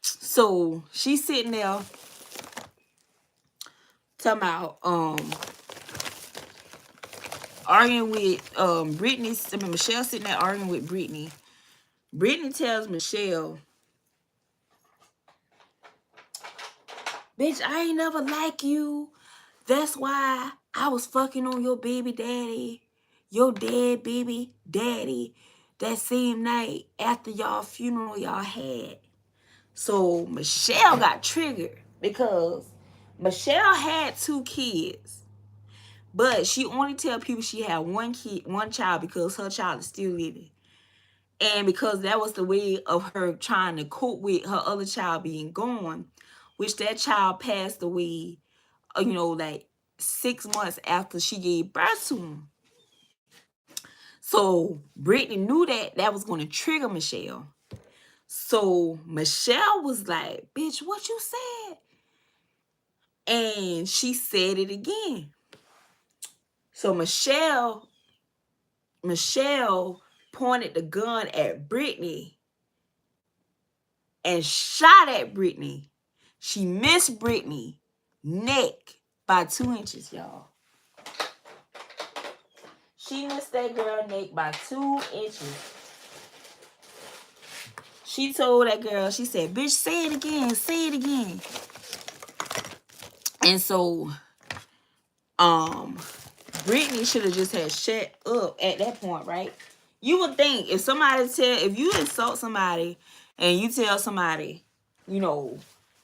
So she's sitting there talking about arguing with Brittany. I mean, Michelle sitting there arguing with Brittany. Brittany tells Michelle, bitch, I ain't never like you. That's why I was fucking on your baby daddy, your dead baby daddy, that same night after y'all funeral y'all had. So Michelle got triggered because Michelle had 2 kids, but she only tell people she had one child because her child is still living. And because that was the way of her trying to cope with her other child being gone, which that child passed away, you know, like 6 months after she gave birth to him. So Brittany knew that was going to trigger Michelle. So Michelle was like, bitch, what you said? And she said it again. So Michelle pointed the gun at Brittany and shot at Brittany. She missed Brittany neck by 2 inches, y'all. She missed that girl neck by 2 inches. She told that girl, she said, bitch, say it again, say it again. And so, Brittany should have just had shut up at that point, right? You would think if you insult somebody and you tell somebody, you know,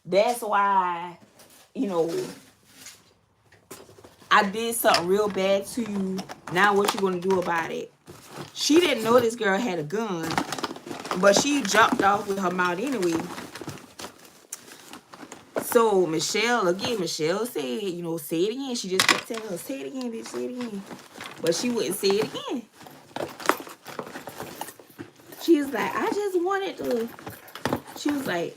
that's why, you know, I did something real bad to you. Now what you gonna do about it? She didn't know this girl had a gun, but she jumped off with her mouth anyway. So Michelle said, you know, say it again. She just kept telling her, say it again, bitch, say it again. But she wouldn't say it again. She was like, I just wanted to. She was like,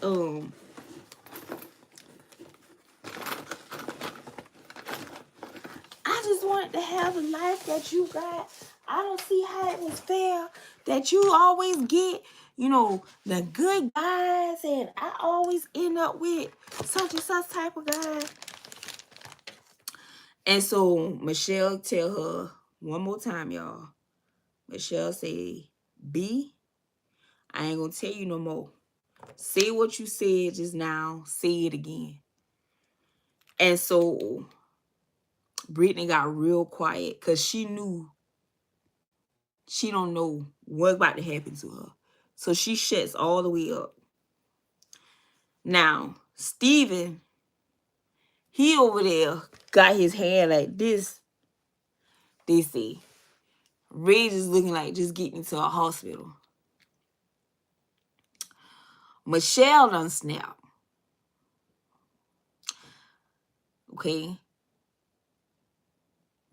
I just wanted to have the life that you got. I don't see how it was fair that you always get, you know, the good guys, and I always end up with such and such type of guy. And so Michelle tell her one more time, y'all. Michelle say, B, I ain't gonna tell you no more. Say what you said just now. Say it again. And so Brittany got real quiet because she knew she don't know what's about to happen to her. So she shuts all the way up. Now, Steven, he over there got his hand like this. They say. Ray is looking like just getting to a hospital. Michelle done snapped. Okay?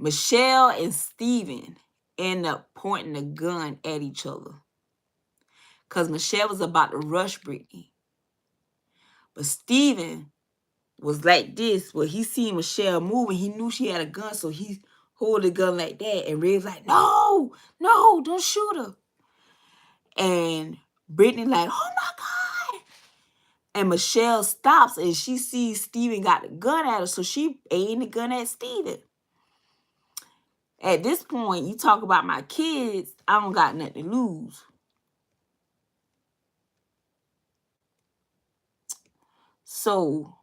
Michelle and Steven end up pointing a gun at each other. Because Michelle was about to rush Brittany. But Steven was like this, where he seen Michelle moving. He knew she had a gun, so he hold the gun like that. And Ray was like, no, don't shoot her. And Brittany like, oh my God. And Michelle stops and she sees Steven got the gun at her, so she aimed the gun at Steven. At this point, you talk about my kids, I don't got nothing to lose. So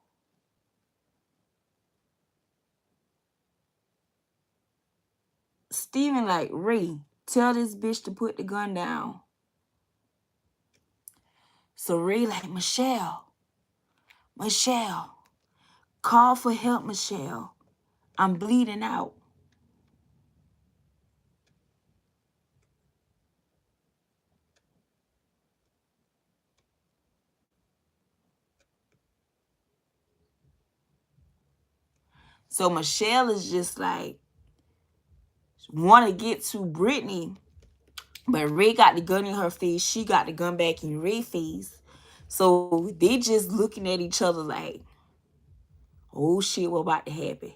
Steven like, Ray, tell this bitch to put the gun down. So Ray like, Michelle, call for help, Michelle. I'm bleeding out. So Michelle is just like, want to get to Brittany, but Ray got the gun in her face. She got the gun back in Ray's face. So they just looking at each other like, oh shit, what about to happen?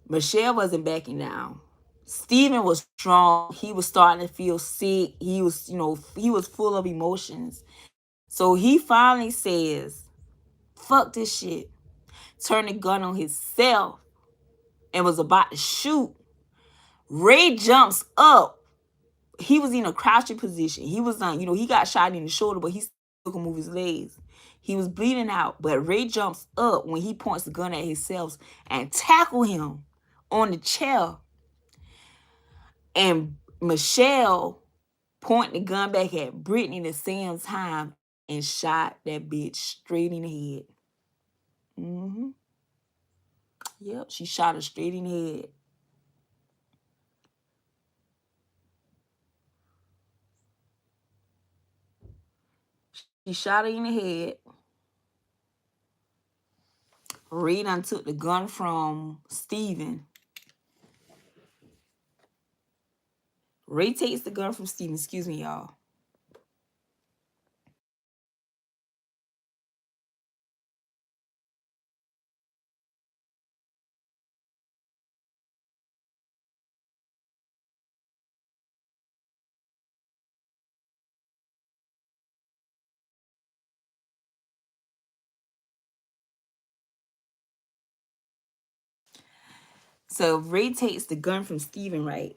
Michelle wasn't backing down. Steven was strong. He was starting to feel sick. He was, you know, he was full of emotions. So he finally says, fuck this shit. Turned the gun on himself and was about to shoot. Ray jumps up. He was in a crouching position. He was on, you know, he got shot in the shoulder, but he still could move his legs. He was bleeding out, but Ray jumps up when he points the gun at himself and tackle him on the chair. And Michelle point the gun back at Brittany the same time and shot that bitch straight in the head. Yep, she shot her straight in the head. She shot her in the head. Ray done took the gun from Steven. Ray takes the gun from Steven. Excuse me, y'all. So Ray takes the gun from Steven, right?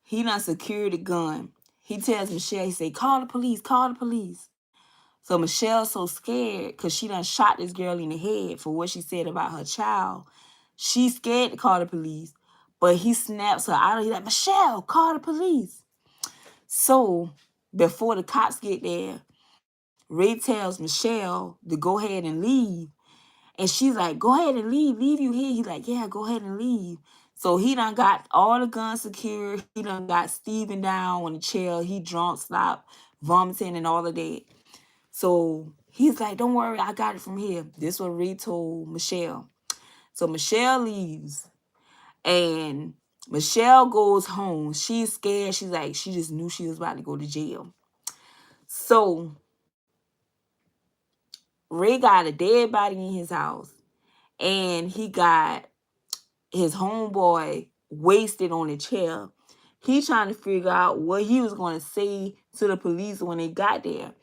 He done secured the gun. He tells Michelle, he say, call the police, call the police. So Michelle's so scared because she done shot this girl in the head for what she said about her child. She's scared to call the police. But he snaps her out. He's like, Michelle, call the police. So before the cops get there, Ray tells Michelle to go ahead and leave. And she's like, go ahead and leave. Leave you here. He's like, yeah, go ahead and leave. So he done got all the guns secured. He done got Steven down on the chair. He drunk, stopped vomiting and all of that. So he's like, don't worry, I got it from here. This what Ray told Michelle. So Michelle leaves. And Michelle goes home. She's scared. She's like, she just knew she was about to go to jail. So Ray got a dead body in his house. And he got his homeboy wasted on a chair. He trying to figure out what he was going to say to the police when they got there.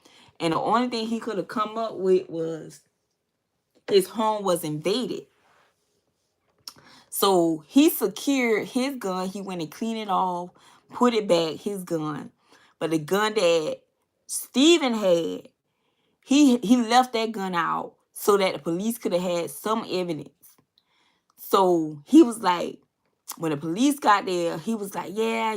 And the only thing he could have come up with was his home was invaded. So he secured his gun. He went and cleaned it off, put it back, his gun. But the gun that Steven had, he left that gun out so that the police could have had some evidence. So he was like, when the police got there, he was like, yeah,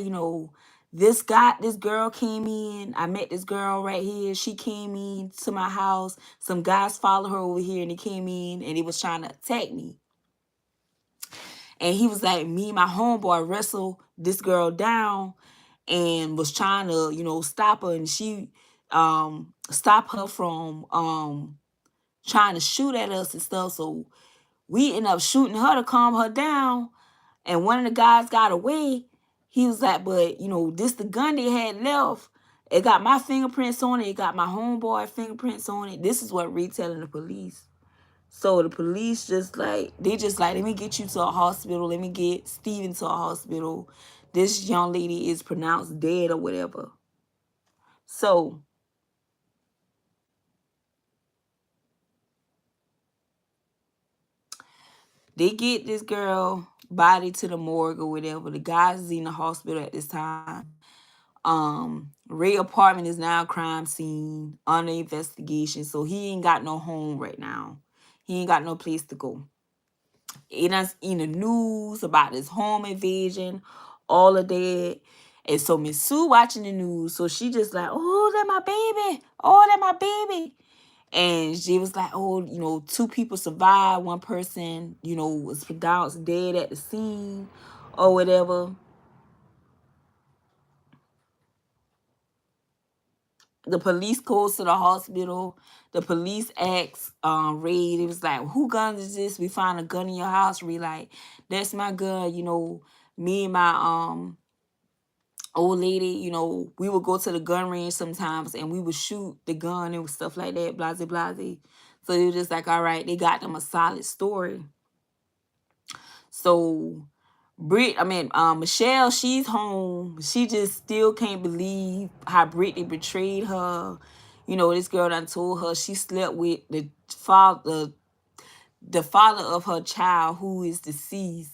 this girl came in. I met this girl right here. She came in to my house. Some guys followed her over here and they came in and they was trying to attack me. And he was like, me and my homeboy wrestled this girl down and was trying to, stop her. And she stop her from trying to shoot at us and stuff. So we ended up shooting her to calm her down. And one of the guys got away. He was like, but, this the gun they had left. It got my fingerprints on it. It got my homeboy fingerprints on it. This is what Reed telling the police. So the police let me get you to a hospital. Let me get Steven to a hospital. This young lady is pronounced dead or whatever. So they get this girl body to the morgue or whatever. The guys is in the hospital at this time. Ray apartment is now a crime scene under investigation. So he ain't got no home right now. He ain't got no place to go. It is in the news about this home invasion, all of that. And so Miss Sue watching the news, so she just like, oh, that my baby. Oh, that my baby. And she was like, oh, 2 people survived. One person, was pronounced dead at the scene or whatever. The police goes to the hospital. The police asks Ray, it was like, who gun is this? We found a gun in your house. Ray like, that's my gun. Me and my old lady, we would go to the gun range sometimes and we would shoot the gun and stuff like that, blase blase. So it was just like, all right, they got them a solid story. So Michelle, she's home. She just still can't believe how Brittany betrayed her. This girl done told her she slept with the father of her child who is deceased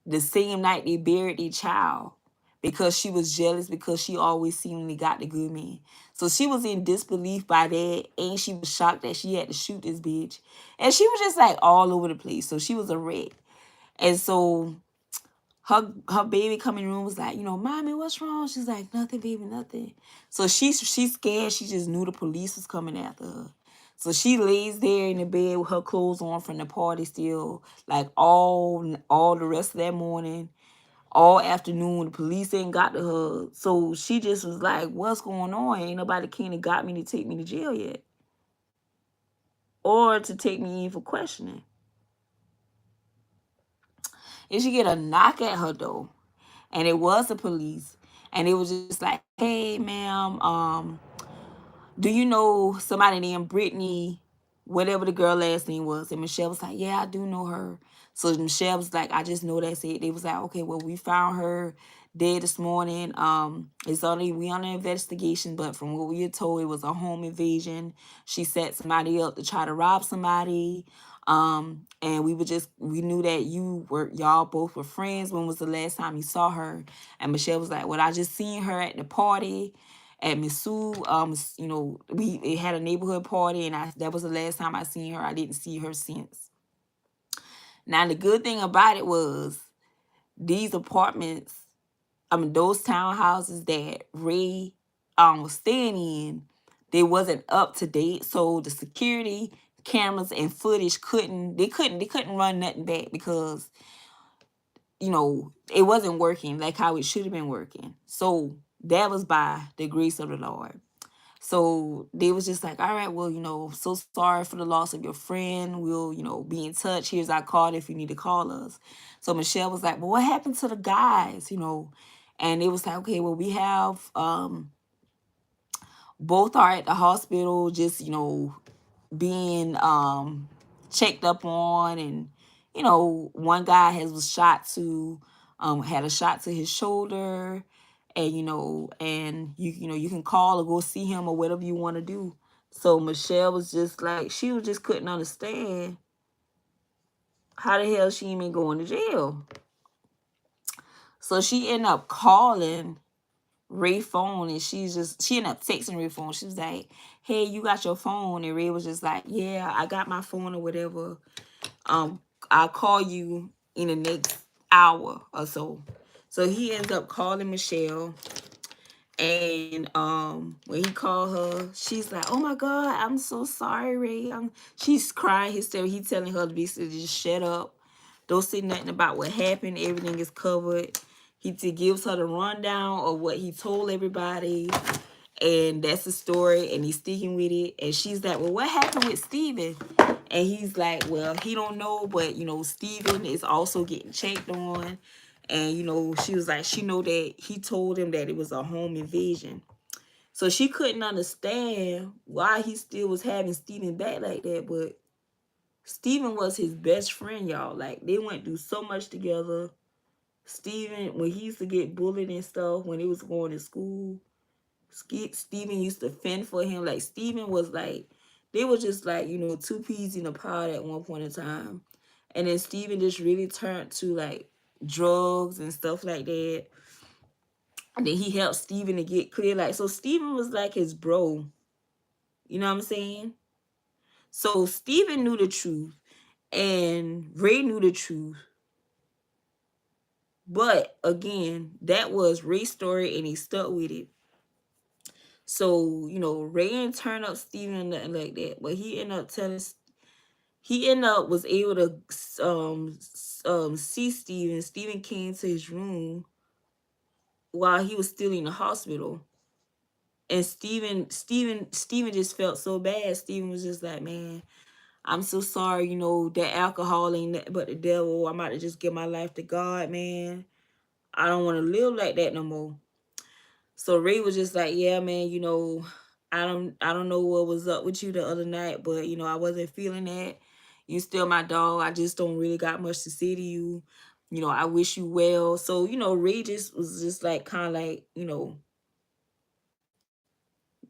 the same night they buried their child because she was jealous because she always seemingly got the good man. So she was in disbelief by that, and she was shocked that she had to shoot this bitch. And she was just like all over the place. So she was a wreck. And so her baby coming in the room was like, mommy, what's wrong? She's like, nothing, baby, nothing. So she's scared. She just knew the police was coming after her. So she lays there in the bed with her clothes on from the party still, like all the rest of that morning, all afternoon. The police ain't got to her. So she just was like, what's going on? Ain't nobody came and got me to take me to jail yet. Or to take me in for questioning. And she get a knock at her door. And it was the police. And it was just like, hey, ma'am, do you know somebody named Brittany, whatever the girl last name was? And Michelle was like, yeah, I do know her. So Michelle was like, I just know that's it. They was like, okay, well, we found her dead this morning. We on an investigation, but from what we were told, it was a home invasion. She set somebody up to try to rob somebody. And we knew that y'all both were friends. When was the last time you saw her? And Michelle was like, well, I just seen her at the party at Miss Sue. We had a neighborhood party, and that was the last time I seen her. I didn't see her since. Now the good thing about it was these apartments, those townhouses that Ray was staying in, they wasn't up to date. So the security cameras and footage couldn't run nothing back because it wasn't working like how it should have been working. So that was by the grace of the Lord. So they was just like, all right, well, so sorry for the loss of your friend. We'll, be in touch. Here's our card if you need to call us. So Michelle was like, well, what happened to the guys, And it was like, okay, well, we have both are at the hospital, just, being checked up on. And, one guy was shot to, had a shot to his shoulder. And, you can call or go see him or whatever you want to do. So Michelle was just like, she was just couldn't understand how the hell she even going to jail. So she ended up calling Ray phone, and she ended up texting Ray phone. She was like, hey, you got your phone? And Ray was just like, yeah, I got my phone or whatever. I'll call you in the next hour or so. So he ends up calling Michelle. And when he called her, she's like, oh my God, I'm so sorry, Ray. She's crying hysterically. He's telling her to basically just shut up. Don't say nothing about what happened. Everything is covered. He gives her the rundown of what he told everybody. And that's the story. And he's sticking with it. And she's like, well, what happened with Steven? And he's like, well, he don't know. But, Steven is also getting checked on. And, she was like, she know that he told him that it was a home invasion. So she couldn't understand why he still was having Steven back like that. But Steven was his best friend, y'all. Like, they went through so much together. Steven, when he used to get bullied and stuff, when he was going to school, Steven used to fend for him. Like, Steven was like, they were just like, two peas in a pod at one point in time. And then Steven just really turned to, like, drugs and stuff like that. And then he helped Steven to get clear. Like, so Steven was like his bro. You know what I'm saying? So Steven knew the truth. And Ray knew the truth. But, again, that was Ray's story, and he stuck with it. So, Ray didn't turn up Steven or nothing like that. But he ended up was able to see Steven. Steven came to his room while he was still in the hospital. And Steven just felt so bad. Steven was just like, man, I'm so sorry, that alcohol ain't nothing but the devil. I'm about to just give my life to God, man. I don't want to live like that no more. So Ray was just like, yeah, man, I don't know what was up with you the other night, but I wasn't feeling that. You still my dog. I just don't really got much to say to you. I wish you well. So, Ray just was just like kind of like,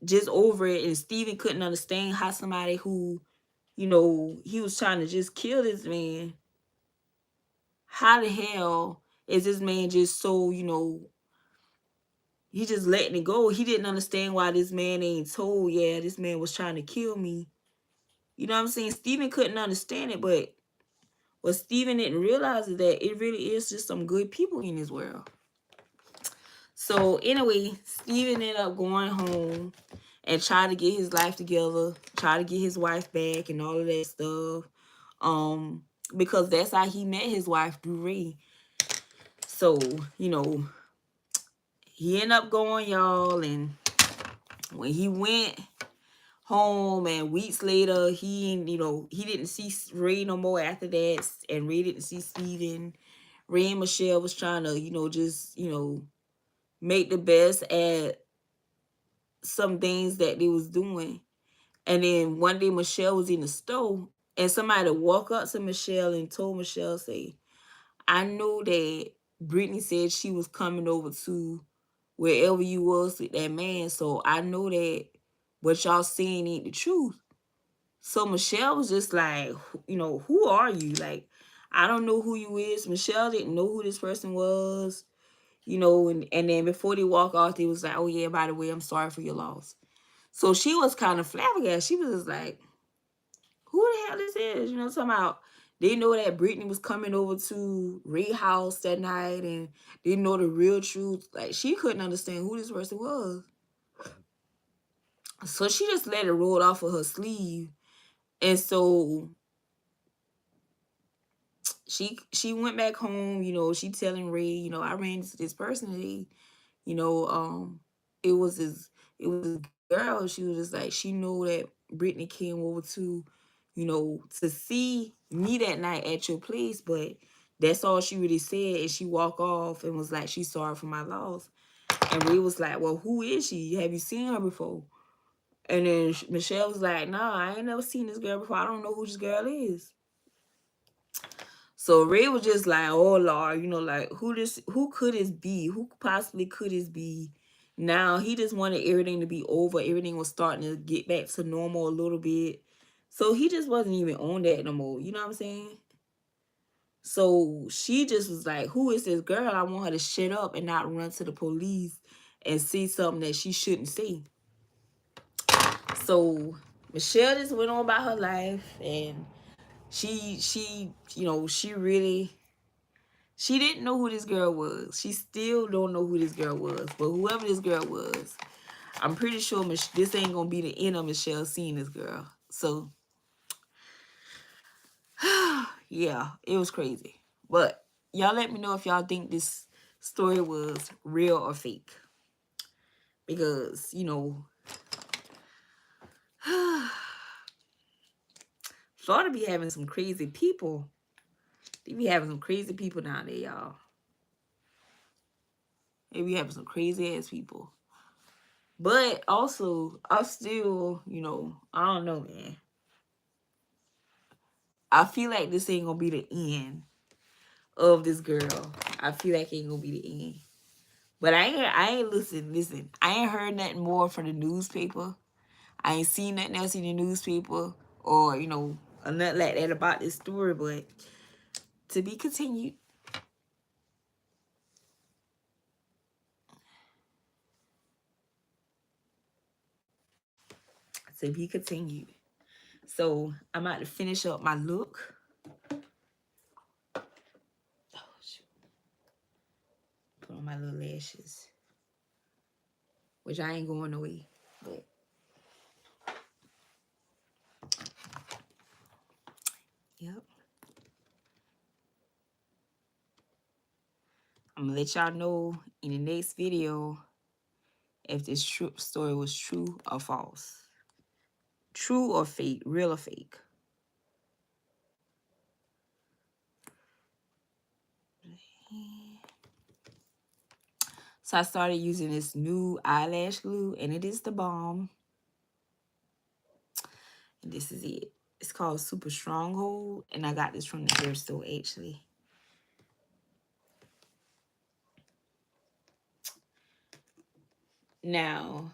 just over it. And Steven couldn't understand how somebody who, he was trying to just kill this man. How the hell is this man just so, he just letting it go? He didn't understand why this man ain't told, yeah, this man was trying to kill me. You know what I'm saying? Steven couldn't understand it, but what Steven didn't realize is that it really is just some good people in this world. So anyway, Steven ended up going home and trying to get his life together, try to get his wife back and all of that stuff. Because that's how he met his wife, through Ray. So, he ended up going, y'all, and when he went home and weeks later, he didn't see Ray no more after that, and Ray didn't see Steven. Ray and Michelle was trying to, just, make the best at some things that they was doing. And then one day Michelle was in the store, and somebody walked up to Michelle and told Michelle, say, I know that Brittany said she was coming over to wherever you was with that man, so I know that what y'all saying ain't the truth. So Michelle was just like, who are you? Like, I don't know who you is. Michelle didn't know who this person was, and then before they walk off, they was like, oh yeah, by the way, I'm sorry for your loss. So she was kind of flabbergasted. She was just like, who the hell this is? Talking about they know that Brittany was coming over to Ray house that night and didn't know the real truth. Like, she couldn't understand who this person was. So she just let it roll off of her sleeve. And so she went back home, she telling Ray, I ran into this person today, you know, um, it was this girl. She was just like, she know that Brittany came over to see me that night at your place, but that's all she really said. And she walked off and was like, she's sorry for my loss. And Ray was like, well, who is she? Have you seen her before? And then Michelle was like, nah, I ain't never seen this girl before. I don't know who this girl is. So Ray was just like, oh Lord, like who could this be? Who possibly could this be? Now he just wanted everything to be over. Everything was starting to get back to normal a little bit. So he just wasn't even on that no more. You know what I'm saying? So she just was like, who is this girl? I want her to shut up and not run to the police and see something that she shouldn't see. So Michelle just went on about her life, and she really, she didn't know who this girl was. She still don't know who this girl was. But whoever this girl was, I'm pretty sure this ain't gonna be the end of Michelle seeing this girl. So yeah, it was crazy. But y'all let me know if y'all think this story was real or fake. Because, Florida be having some crazy people. They be having some crazy people down there, y'all. They be having some crazy ass people. But also, I still, I don't know, man. I feel like this ain't gonna be the end of this girl. I feel like it ain't gonna be the end. But I ain't listen. I ain't heard nothing more from the newspaper. I ain't seen nothing else in the newspaper or, or nothing like that about this story, but to be continued. To be continued. So I'm about to finish up my look. Oh, shoot. Put on my little lashes. Which I ain't going away. But yep. I'm gonna let y'all know in the next video if this story was true or false. True or fake, real or fake. So I started using this new eyelash glue, and it is the bomb. And this is it. It's called Super Stronghold, and I got this from the hair store, actually. Now,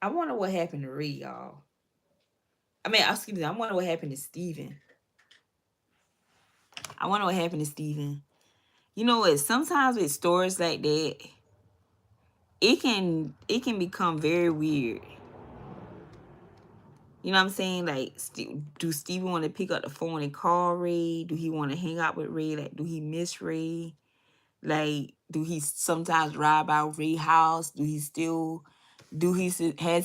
I wonder what happened to Ree, y'all. Excuse me, I wonder what happened to Steven. I wonder what happened to Steven. You know what? Sometimes with stories like that, it can become very weird. You know what I'm saying? Like, do Steven want to pick up the phone and call Ray? Do he want to hang out with Ray? Like, do he miss Ray? Like, do he sometimes ride by Ray's house? Has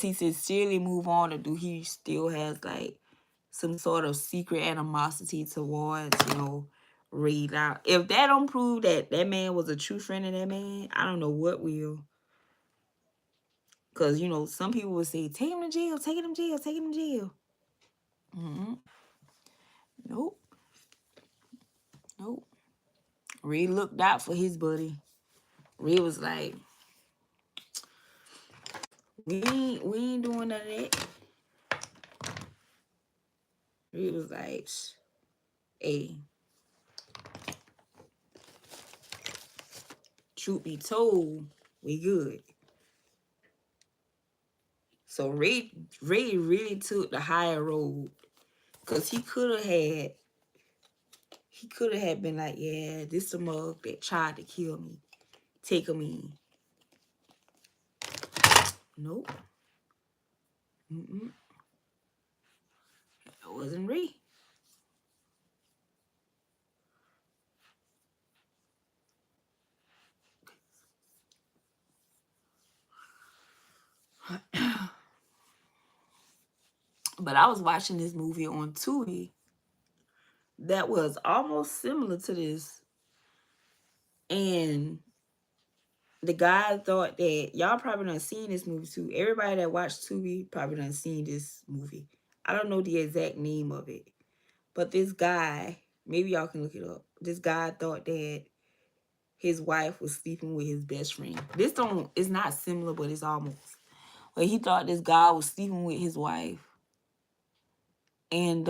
he sincerely moved on, or do he still has like some sort of secret animosity towards, Ray? Now, if that don't prove that that man was a true friend of that man, I don't know what will. Because, some people would say, take him to jail, take him to jail, take him to jail. Nope. Nope. Ray looked out for his buddy. Ray was like, we ain't doing none of that. Ray was like, hey, truth be told, we good. So Ray really took the higher road, because he could have been like, yeah, this the mug that tried to kill me. Take him in. Nope. That wasn't Ray. But I was watching this movie on Tubi that was almost similar to this. And the guy thought that y'all probably done seen this movie too. Everybody that watched Tubi probably done seen this movie. I don't know the exact name of it. But this guy, maybe y'all can look it up. This guy thought that his wife was sleeping with his best friend. This don't it's not similar, but it's almost. But he thought this guy was sleeping with his wife. And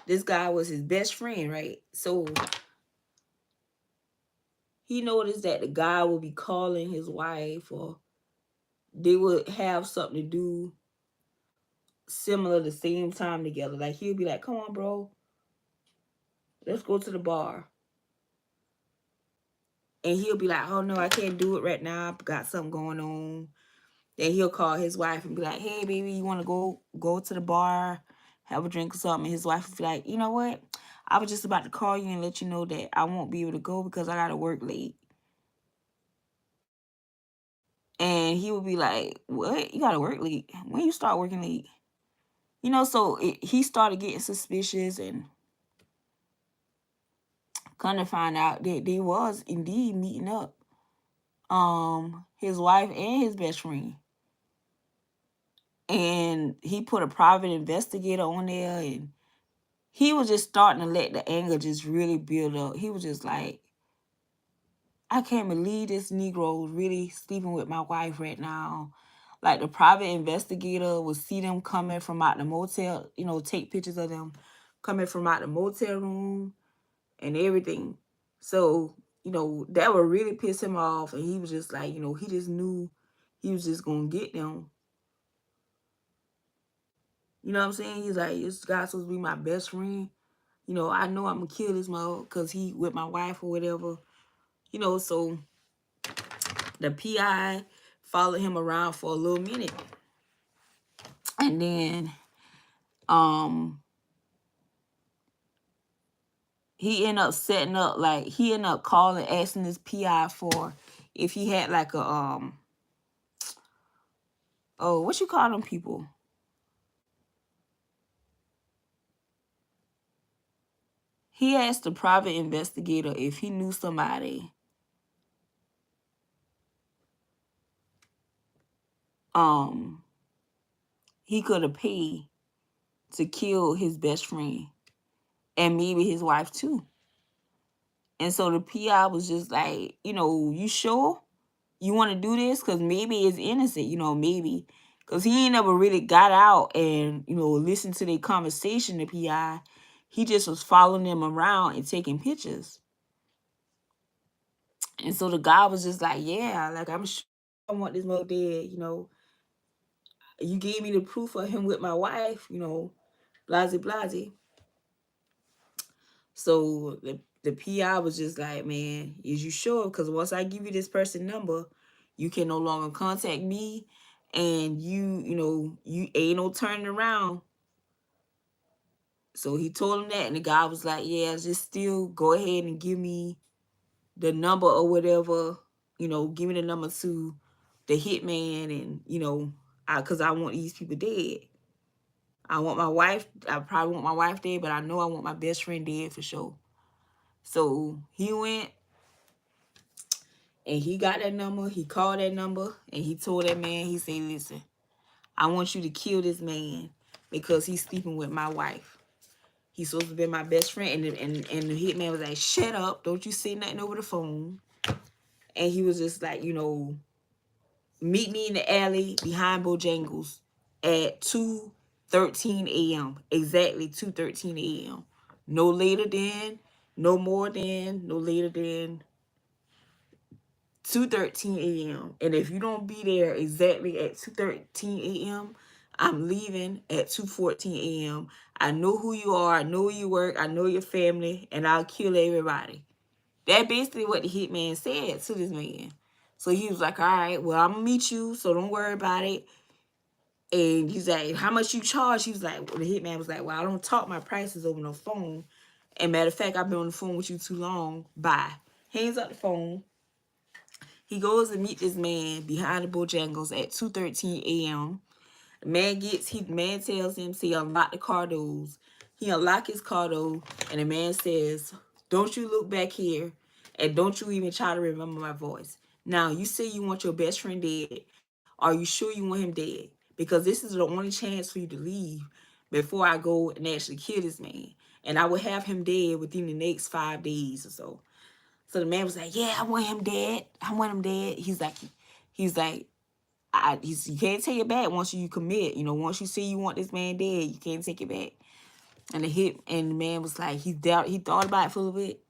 this guy was his best friend, right? So he noticed that the guy would be calling his wife, or they would have something to do similar the same time together. Like he'll be like, come on, bro, let's go to the bar. And he'll be like, oh no, I can't do it right now. I've got something going on. Then he'll call his wife and be like, hey baby, you wanna go to the bar, have a drink or something? And his wife would be like, you know what? I was just about to call you and let you know that I won't be able to go because I gotta work late. And he would be like, what? You gotta work late? When you start working late? So he started getting suspicious, and kind of find out that they was indeed meeting up. His wife and his best friend. And he put a private investigator on there, and he was just starting to let the anger just really build up. He was just like, I can't believe this Negro really sleeping with my wife right now. Like the private investigator would see them coming from out the motel, take pictures of them coming from out the motel room and everything. So, that would really piss him off. And he was just like, he just knew he was just going to get them. You know what I'm saying? He's like, this guy's supposed to be my best friend. I know I'm going to kill this mother because he with my wife or whatever. So the PI followed him around for a little minute. And then he ended up setting up, like, he ended up calling, asking this PI for if he had like a, what you call them people? He asked the private investigator if he knew somebody he could have paid to kill his best friend and maybe his wife too. And so the PI was just like, you sure you want to do this? Because maybe it's innocent, maybe. Because he ain't never really got out and, listened to their conversation, the PI. He just was following them around and taking pictures. And so the guy was just like, yeah, like, I'm sure I want this mother dead, You gave me the proof of him with my wife, blase blase. So the PI was just like, man, is you sure? Because once I give you this person number, you can no longer contact me, and you ain't no turning around. So he told him that, and the guy was like, yeah, just still go ahead and give me the number or whatever, give me the number to the hitman, and because I want these people dead. I want my wife. I probably want my wife dead, but I know I want my best friend dead for sure. So he went and he got that number. He called that number and he told that man, he said, listen, I want you to kill this man because he's sleeping with my wife. He's supposed to be my best friend. And the hitman was like, shut up. Don't you say nothing over the phone. And he was just like, meet me in the alley behind Bojangles at 2:13 a.m. Exactly 2:13 a.m. No later than, no more than, no later than 2:13 a.m. And if you don't be there exactly at 2:13 a.m., I'm leaving at 2:14 a.m. I know who you are, I know where you work, I know your family, and I'll kill everybody. That basically what the hitman said to this man. So he was like, all right, well, I'm gonna meet you, so don't worry about it. And he's like, how much you charge? He was like, well, the hitman was like, well, I don't talk my prices over no phone. And matter of fact, I've been on the phone with you too long. Bye. Hangs up the phone. He goes to meet this man behind the Bojangles at 2:13 a.m. The man tells him to unlock the car doors. He unlock his car door, and the man says, don't you look back here, and don't you even try to remember my voice. Now, you say you want your best friend dead. Are you sure you want him dead? Because this is the only chance for you to leave before I go and actually kill this man. And I will have him dead within the next 5 days or so. So the man was like, yeah, I want him dead. I want him dead. He's like, you can't take it back once you commit. Once you see you want this man dead, you can't take it back. And the man was like, he thought about it for a little bit.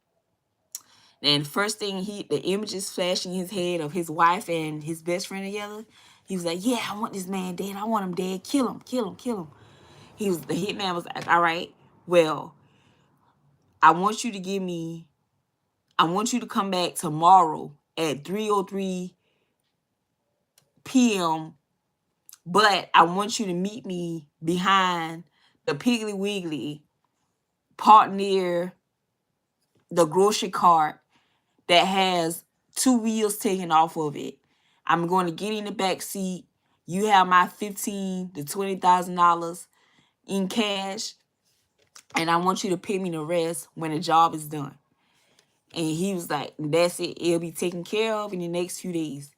And first thing the images flashing in his head of his wife and his best friend together. He was like, yeah, I want this man dead. I want him dead. Kill him, kill him, kill him. The hitman was like, all right, well, I want you to come back tomorrow at 3:03 p.m. But I want you to meet me behind the Piggly Wiggly part near the grocery cart that has two wheels taken off of it. I'm going to get in the back seat. You have my $15,000 to $20,000 in cash, and I want you to pay me the rest when the job is done. And he was like, that's it. It'll be taken care of in the next few days.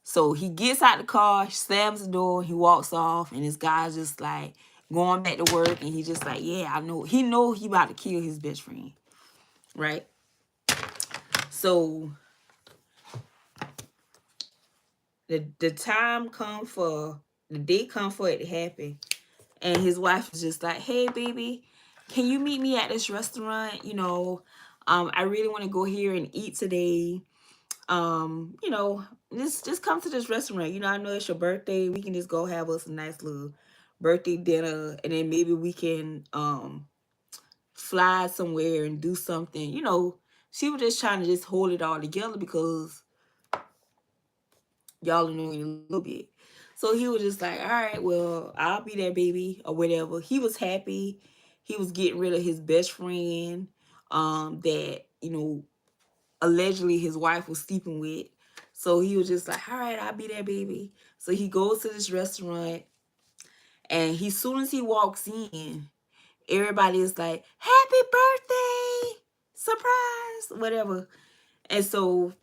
So he gets out the car, slams the door, he walks off, and this guy's just like going back to work, and he's just like, yeah, I know. He about to kill his best friend, right? So the day come for it to happen, and his wife is just like, hey, baby, can you meet me at this restaurant? I really want to go here and eat today. Just come to this restaurant. I know it's your birthday. We can just go have us a nice little birthday dinner, and then maybe we can fly somewhere and do something. She was just trying to just hold it all together because y'all know in a little bit. So he was just like, all right, well, I'll be there, baby, or whatever. He was happy. He was getting rid of his best friend that, allegedly his wife was sleeping with. So he was just like, all right, I'll be there, baby. So he goes to this restaurant, and soon as he walks in, everybody is like, happy birthday, surprise, whatever. And so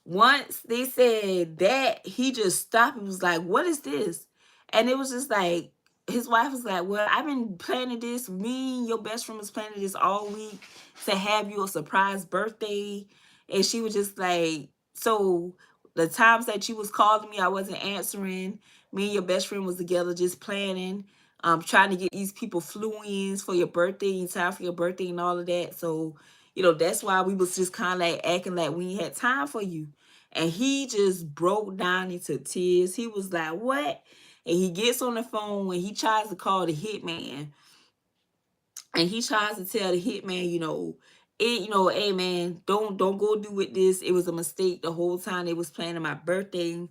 once they said that, he just stopped and was like, what is this? And it was just like, his wife was like, well, I've been planning this. Me and your best friend was planning this all week to have you a surprise birthday. And she was just like, so the times that you was calling me, I wasn't answering. Me and your best friend was together just planning, trying to get these people flew-ins for your birthday, in time for your birthday and all of that. So, that's why we was just kind of like acting like we had time for you. And he just broke down into tears. He was like, what? And he gets on the phone when he tries to call the hitman. And he tries to tell the hitman, hey man, don't go do with this. It was a mistake the whole time they was planning my birthday.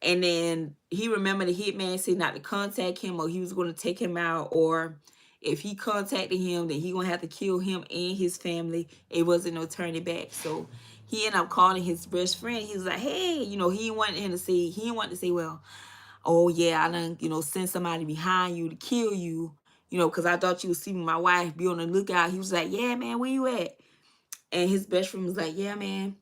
And then he remembered the hitman said not to contact him, or he was going to take him out, or if he contacted him, then he going to have to kill him and his family. It wasn't no turning back. So he ended up calling his best friend. He was like, hey, he didn't want to say, well, oh yeah, I done, send somebody behind you to kill you, because I thought you was seeing my wife, be on the lookout. He was like, yeah, man, where you at? And his best friend was like, yeah, man,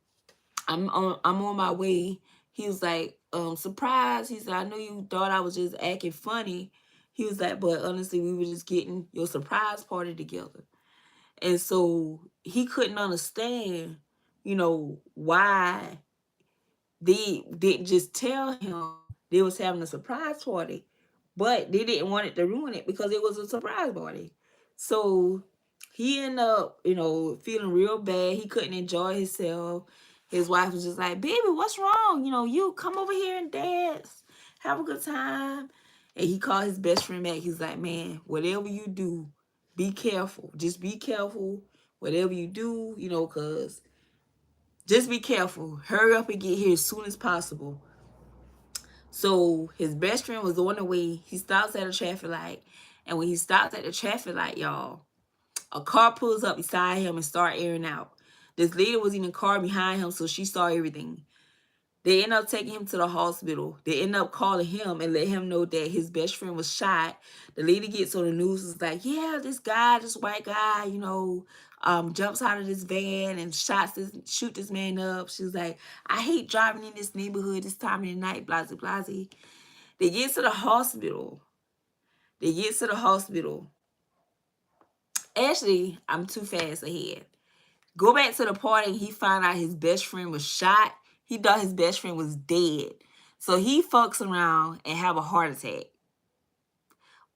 I'm on my way. He was like, surprise. He said, I know you thought I was just acting funny. He was like, but honestly, we were just getting your surprise party together. And so he couldn't understand, why they didn't just tell him they was having a surprise party, but they didn't want it to ruin it because it was a surprise party. So he ended up, feeling real bad. He couldn't enjoy himself. his wife was just like, baby, what's wrong? You know, you come over here and dance. Have a good time. And he called his best friend back. He's like, man, whatever you do, be careful. Just be careful. Whatever you do, you know, because just be careful. Hurry up and get here as soon as possible. So his best friend was on the way. He stops at a traffic light. And when he stops at the traffic light, y'all, a car pulls up beside him and start airing out. This lady was in the car behind him, so she saw everything. They end up taking him to the hospital. They end up calling him and let him know that his best friend was shot. The lady gets on the news and is like, yeah, this guy, this white guy, you know, jumps out of this van and shoot this man up. She was like, I hate driving in this neighborhood this time of the night, blah, blah, blah. They get to the hospital. They get to the hospital. Actually, I'm too fast ahead. Go back to the party and he found out his best friend was shot. He thought his best friend was dead. So he fucks around and have a heart attack.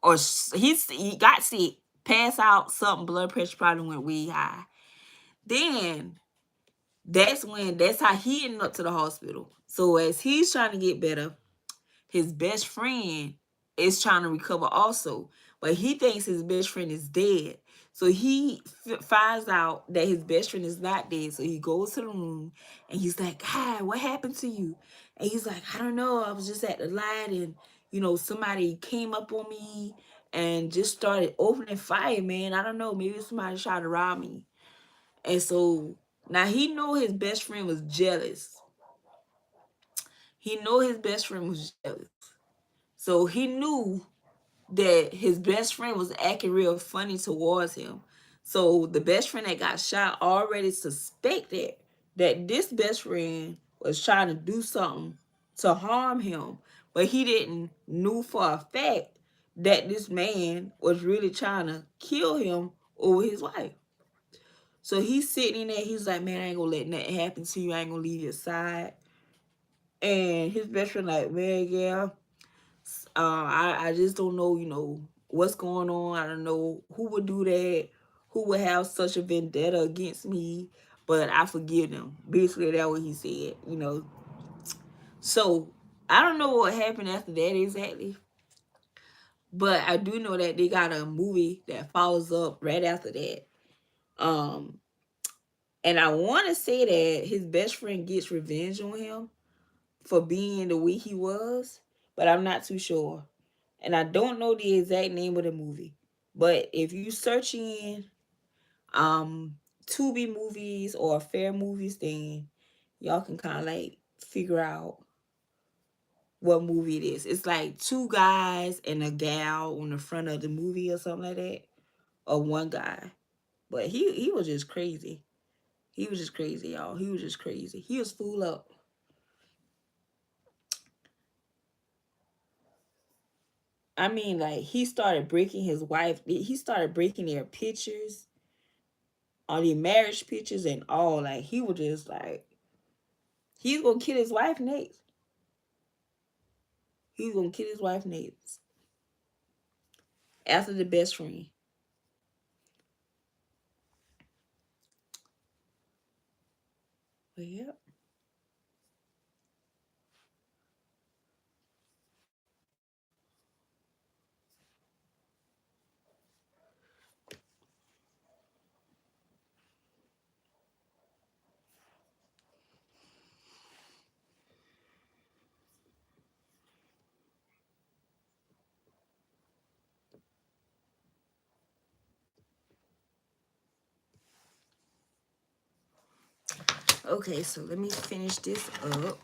Or he got sick, pass out, something, blood pressure probably went way high. Then that's how he ended up to the hospital. So as he's trying to get better, his best friend is trying to recover also, but he thinks his best friend is dead. So he finds out that his best friend is not dead. So he goes to the room and he's like, "Hi, what happened to you?" And he's like, "I don't know. I was just at the light and, you know, somebody came up on me and just started opening fire, man. I don't know. Maybe somebody tried to rob me." And so now he know his best friend was jealous. He know his best friend was jealous. So he knew that his best friend was acting real funny towards him. So the best friend that got shot already suspected that this best friend was trying to do something to harm him. But he didn't know for a fact that this man was really trying to kill him over his wife. So he's sitting in there, he's like, man, I ain't gonna let nothing happen to you. I ain't gonna leave your side. And his best friend like, man, yeah, I just don't know, you know, what's going on. I don't know who would do that, who would have such a vendetta against me, but I forgive them. Basically, that's what he said, you know. So I don't know what happened after that exactly, but I do know that they got a movie that follows up right after that. Um, and I want to say that his best friend gets revenge on him for being the way he was, but I'm not too sure. And I don't know the exact name of the movie. But if you search in um Tubi movies or Fair movies, then y'all can kind of like figure out what movie it is. It's like two guys and a gal on the front of the movie or something like that. Or one guy. But he was just crazy. He was just crazy, y'all. He was just crazy. He was full up. I mean, like, he started breaking his wife. He started breaking their pictures, on the marriage pictures and all. Like, he was just like, he's gonna kill his wife next. He's gonna kill his wife next. After the best friend. But yeah. Okay, so let me finish this up.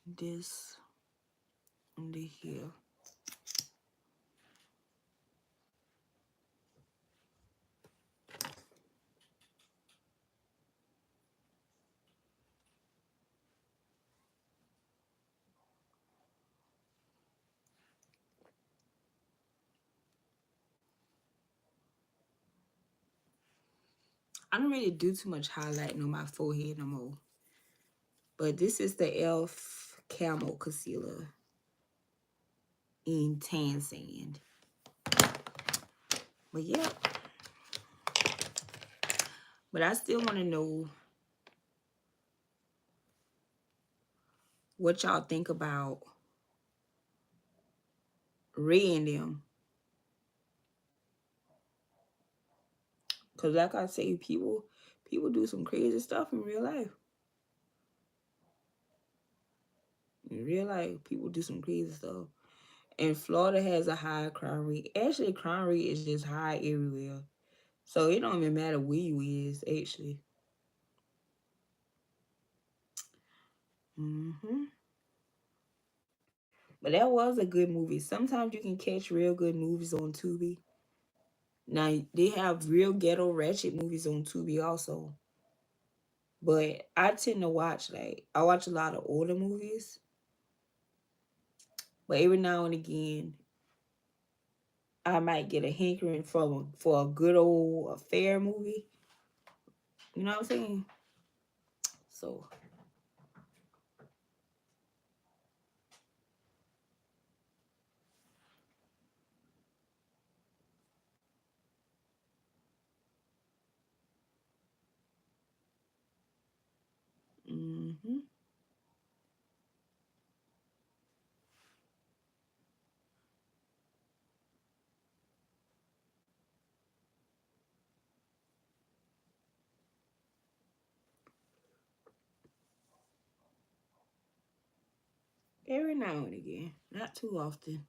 This under here. I don't really do too much highlighting on my forehead no more. But this is the e.l.f. Camo Concealer in Tan Sand. But yeah. But I still want to know what y'all think about Ray and them. Because like I say, people do some crazy stuff in real life. In real life, people do some crazy stuff. And Florida has a high crime rate. Actually, crime rate is just high everywhere. So it don't even matter where you is, actually. But that was a good movie. Sometimes you can catch real good movies on Tubi. Now, they have real ghetto ratchet movies on Tubi also. But I tend to watch, I watch a lot of older movies. But every now and again, I might get a hankering for a good old affair movie. You know what I'm saying? So, mm-hmm. Every now and again. Not too often.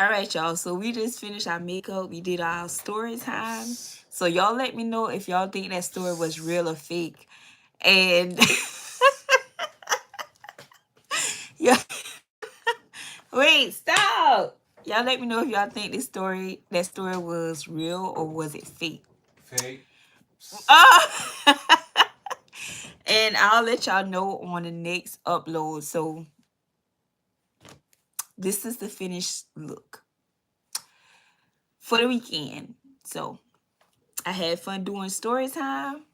All right, y'all. So we just finished our makeup. We did our story time. So y'all let me know if y'all think that story was real or fake. And yeah, wait, stop. Y'all let me know if y'all think that story was real or was it fake. Fake. Oh. And I'll let y'all know on the next upload. So this is the finished look for the weekend. So I had fun doing story time.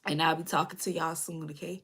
And I'll be talking to y'all soon, okay?